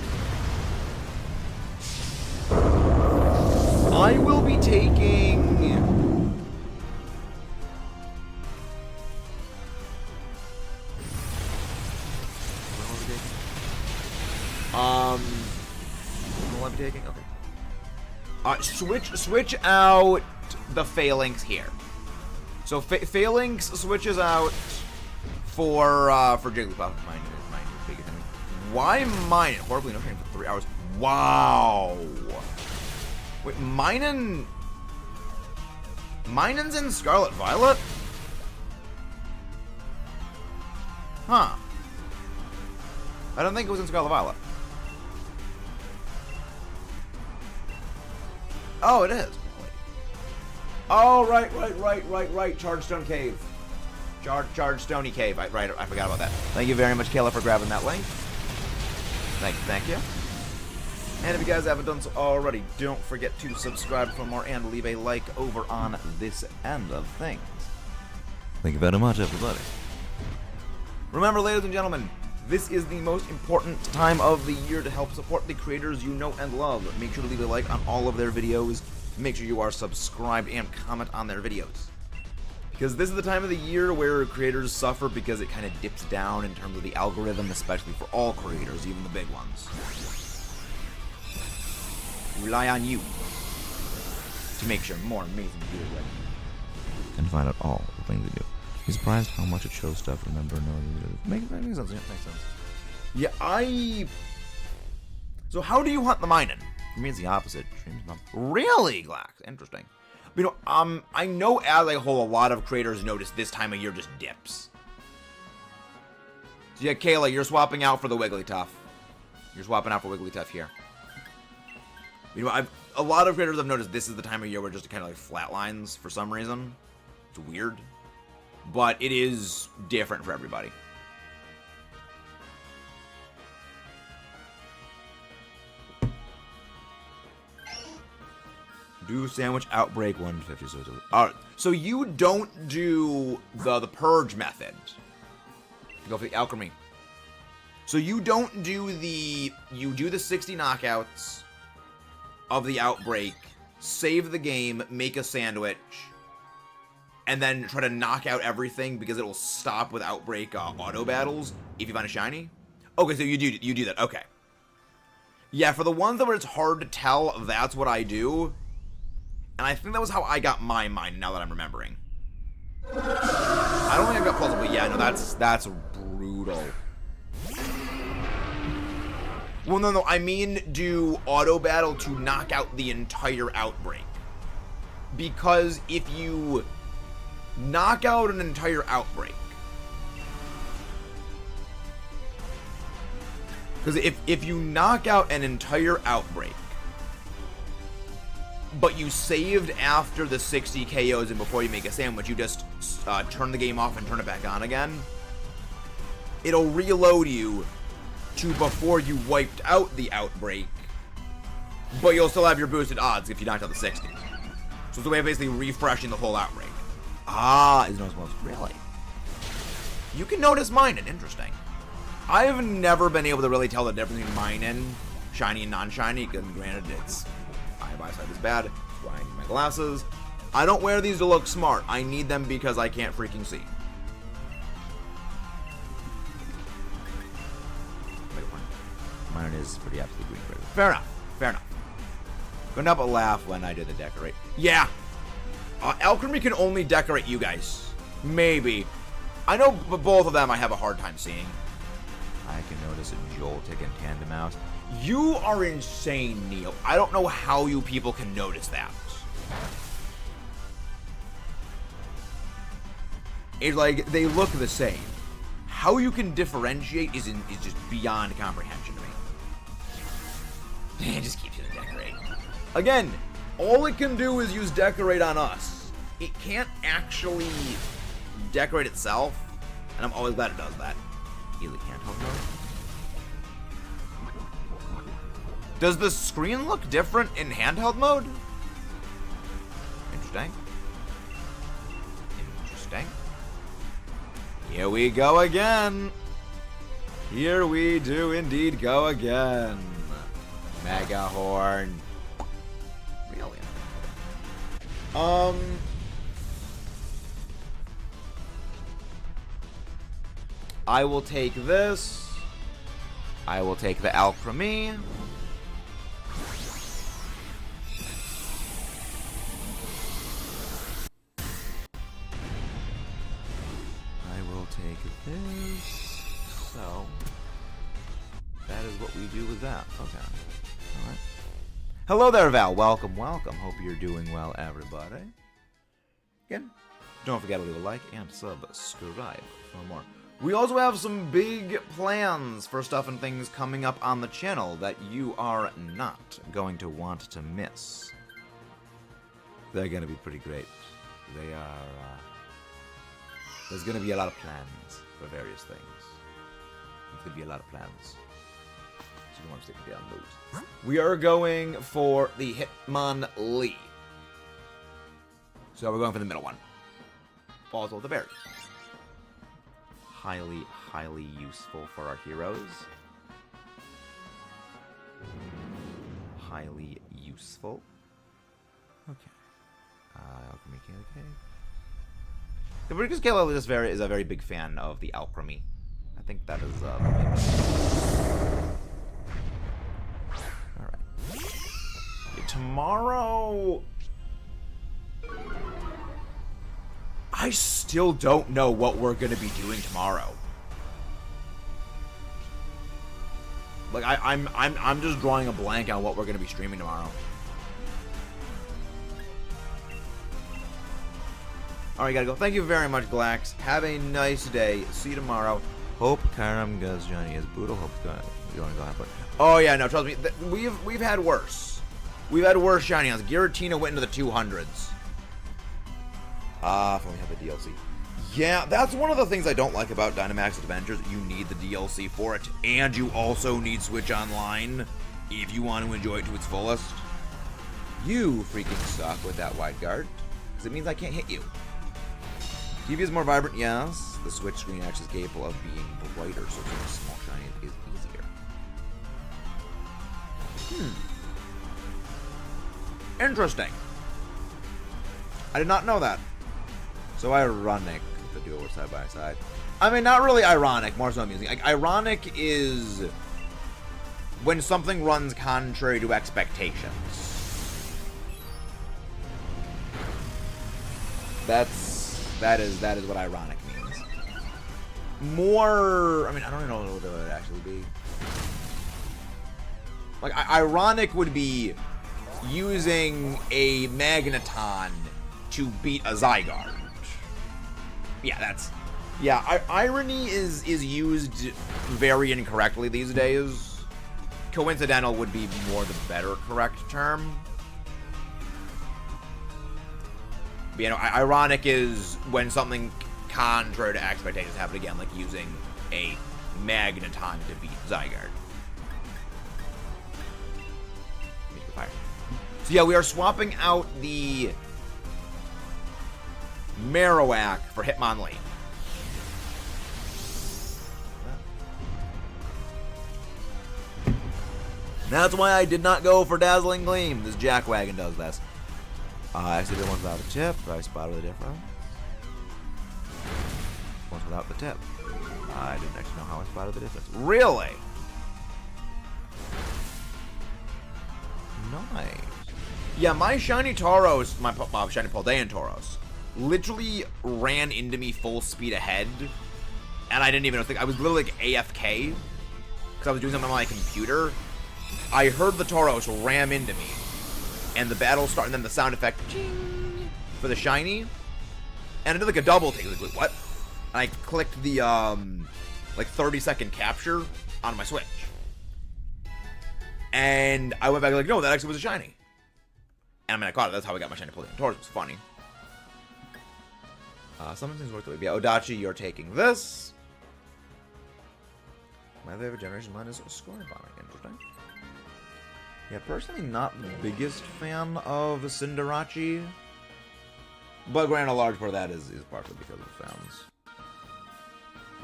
I will be taking... What am I taking? Okay. Switch out the Phalanx here. So Phalanx switches out for Jigglypuff. Mine is bigger than me. Why mine? Horribly no training for 3 hours. Wow. Wait, Minon's in Scarlet Violet? Huh. I don't think it was in Scarlet Violet. Oh, it is. Wait. Oh, right. Chargestone Cave. Chargestone Cave. I forgot about that. Thank you very much, Kayla, for grabbing that link. Thank you. And if you guys haven't done so already, don't forget to subscribe for more and leave a like over on this end of things. Thank you very much, everybody. Remember, ladies and gentlemen, this is the most important time of the year to help support the creators you know and love. Make sure to leave a like on all of their videos. Make sure you are subscribed and comment on their videos. Because this is the time of the year where creators suffer because it kind of dips down in terms of the algorithm, especially for all creators, even the big ones. Rely on you to make sure more amazing videos like you. And find out all the things we do. Be surprised how much it shows stuff. Remember, makes sense. Yeah, makes sense. Yeah, So how do you hunt the Minun? For me, it's the opposite. Really, Glax? Interesting. You know, I know as a whole, a lot of creators notice this time of year just dips. So yeah, Kayla, you're swapping out for the Wigglytuff. You're swapping out for Wigglytuff here. You know, a lot of creators have noticed this is the time of year where just kind of like flatlines for some reason. It's weird. But it is different for everybody. Do sandwich outbreak 150. Alright, so you don't do the purge method. You go for the alchemy. So you don't do the... You do the 60 knockouts of the outbreak, save the game, make a sandwich, and then try to knock out everything because it will stop with outbreak auto battles if you find a shiny. Okay, so you do that. Okay. Yeah, for the ones where it's hard to tell, that's what I do. And I think that was how I got my mine, now that I'm remembering. I don't think I got puzzle, but yeah, no, that's brutal. Well, no, I mean do auto battle to knock out the entire outbreak. Because if you knock out an entire outbreak... Because if you knock out an entire outbreak, but you saved after the 60 KOs and before you make a sandwich, you just turn the game off and turn it back on again, it'll reload you to before you wiped out the outbreak, but you'll still have your boosted odds if you knocked out the 60. So it's a way of basically refreshing the whole outbreak. Ah, is notice most really? You can notice mine, and interesting. I've never been able to really tell the difference between mine and shiny and non-shiny, because granted it's... My eyesight is bad. That's why I need my glasses. I don't wear these to look smart. I need them because I can't freaking see. Mine is pretty absolutely green. Fair enough. Fair enough. Couldn't help but laugh when I did the decorate. Yeah. Alchemy can only decorate you guys. Maybe. I know both of them I have a hard time seeing. I can notice a Joltik and Tandem out. You are insane, Neo. I don't know how you people can notice that. It's like, they look the same. How you can differentiate is just beyond comprehension to me. It just keeps you to decorate. Again, all it can do is use decorate on us. It can't actually decorate itself, and I'm always glad it does that. Really can't help notice. Does the screen look different in handheld mode? Interesting. Interesting. Here we go again. Here we do indeed go again. Mega Horn. Really? I will take this. I will take the Alchemy. Take this. So that is what we do with that. Okay. Alright. Hello there, Val. Welcome, welcome. Hope you're doing well, everybody. Again, don't forget to leave a like and subscribe for more. We also have some big plans for stuff and things coming up on the channel that you are not going to want to miss. They're going to be pretty great. They are... There's going to be a lot of plans for various things. There's going to be a lot of plans. So you want to stick with the on those. We are going for the Hitmonlee. So we're going for the middle one. Also the berries. Highly, highly useful for our heroes. Highly useful. Okay. Alchemy, okay. Because Caleb is a very big fan of the Alchemy. I think that is alright. Yeah, tomorrow I still don't know what we're gonna be doing tomorrow. Like I'm just drawing a blank on what we're gonna be streaming tomorrow. Alright, gotta go. Thank you very much, Glax. Have a nice day. See you tomorrow. Hope Kyurem gets Johnny as Boodle. Hope going to happen. Oh yeah, no, trust me. We've had worse. We've had worse shiny ones. Giratina went into the 200s. If only had the DLC. Yeah, that's one of the things I don't like about Dynamax Adventures. You need the DLC for it, and you also need Switch Online if you want to enjoy it to its fullest. You freaking suck with that wide guard, because it means I can't hit you. TV is more vibrant, yes. The Switch screen actually is capable of being brighter, so getting a small shiny is easier. Interesting. I did not know that. So ironic if the duo were side by side. I mean, not really ironic, more so amusing. Like, ironic is when something runs contrary to expectations. That is what ironic means. More, I mean, I don't even know what it would actually be. Like, ironic would be using a Magneton to beat a Zygarde. Yeah, irony is used very incorrectly these days. Coincidental would be more the better correct term. But, you know, ironic is when something contrary to expectations happen again, like using a Magneton to beat Zygarde. So yeah, we are swapping out the Marowak for Hitmonlee. That's why I did not go for Dazzling Gleam. This Jackwagon does this. Actually, the ones without the tip. I spotted the difference. Ones without the tip. I didn't actually know how I spotted the difference. Really? Nice. Yeah, my shiny Tauros, my shiny Paldean Tauros, literally ran into me full speed ahead, and I didn't even know. I was literally like AFK because I was doing something on my computer. I heard the Tauros ram into me, and the battle started, and then the sound effect ching, for the shiny, and I did like a double take. Like, wait, what? And I clicked the like 30-second capture on my Switch, and I went back like, no, that actually was a shiny. And I mean, I caught it. That's how I got my shiny Paldean Tauros. It was funny. Some things work the way. Yeah, Odachi, you're taking this. My favorite generation mine is scoring bombing. Interesting. Yeah, personally, not the biggest fan of Cinderace. But granted, a large part of that is partially because of the fans.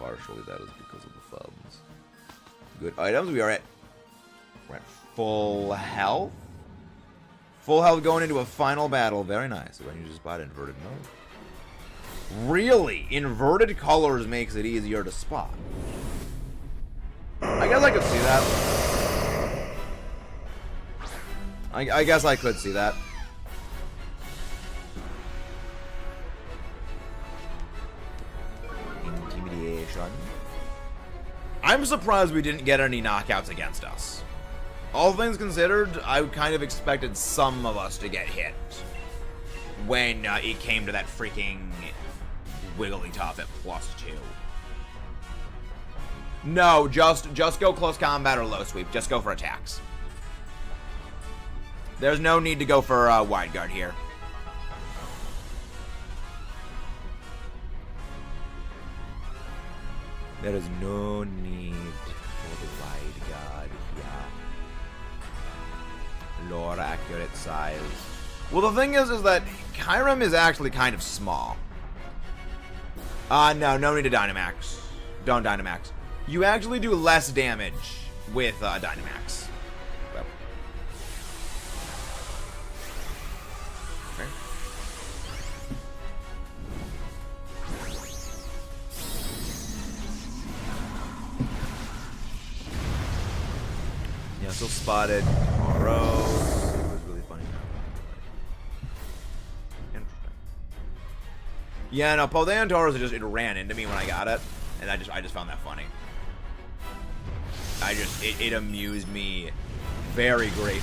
Partially that is because of the thumbs. Good items. We're at full health. Full health going into a final battle. Very nice. When you just spot inverted mode. Really? Inverted colors makes it easier to spot. I guess I could see that. I guess I could see that. Intimidation. I'm surprised we didn't get any knockouts against us. All things considered, I kind of expected some of us to get hit when it came to that freaking Wigglytuff at +2. No, just go close combat or low sweep. Just go for attacks. There's no need to go for wide guard here. There is no need for the wide guard here. Lore accurate size. Well, the thing is that Kyurem is actually kind of small. No need to Dynamax. Don't Dynamax. You actually do less damage with Dynamax. Well. Okay. Yeah, still spotted tomorrow. It was really funny. Interesting. Yeah, no, Paldean Tauros, it ran into me when I got it, and I just found that funny. It amused me very greatly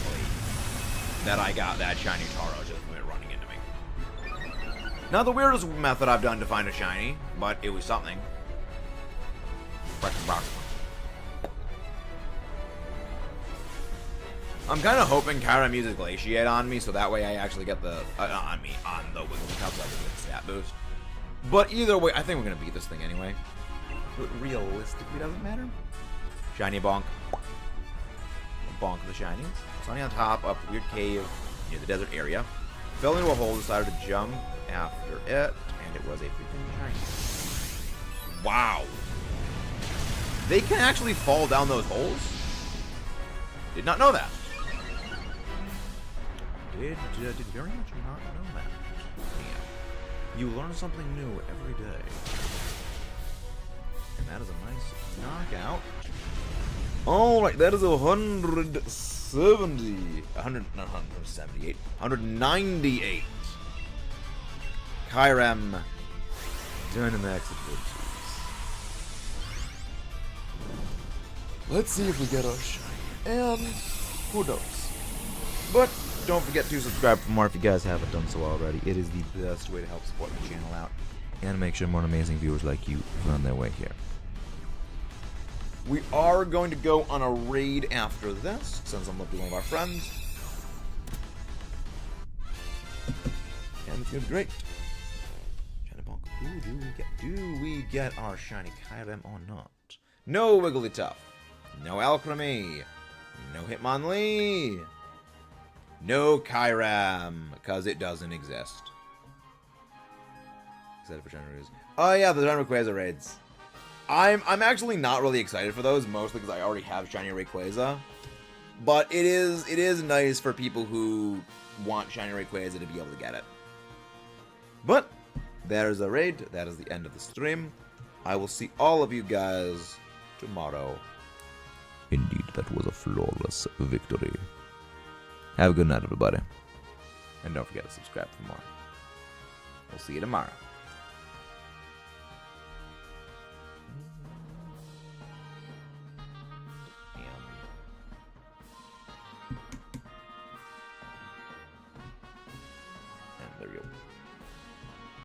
that I got that shiny Tauros just went running into me. Not the weirdest method I've done to find a shiny, but it was something. I'm kind of hoping Kyurem uses Glaciate on me, so that way I actually get the on the Wigglytuff, so I can get a stat boost. But either way, I think we're gonna beat this thing anyway. But realistically, doesn't matter. Shiny Bonk. Bonk the shinies. Sunny on top, up weird cave near the desert area. Fell into a hole, decided to jump after it, and it was a freaking shiny. Wow. They can actually fall down those holes? Did not know that. Did very much not know that. Yeah. You learn something new every day. And that is a nice knockout. Alright, that is 198. Kyurem Dynamax abilities. Let's see if we get our shiny. And who knows? But don't forget to subscribe for more if you guys haven't done so already. It is the best way to help support the channel out and make sure more amazing viewers like you find their way here. We are going to go on a raid after this, since I'm with one of our friends. And it's going to be great. Shiny Bonk. Who do we get? Do we get our shiny Kyurem or not? No Wigglytuff. No Alchemy. No Hitmonlee. No Kyurem, because it doesn't exist. Excited for shiny raids. Oh yeah, the Rayquaza raids. I'm actually not really excited for those, mostly because I already have shiny Rayquaza. But it is nice for people who want shiny Rayquaza to be able to get it. But there's a raid. That is the end of the stream. I will see all of you guys tomorrow. Indeed, that was a flawless victory. Have a good night, everybody. And don't forget to subscribe for more. We'll see you tomorrow.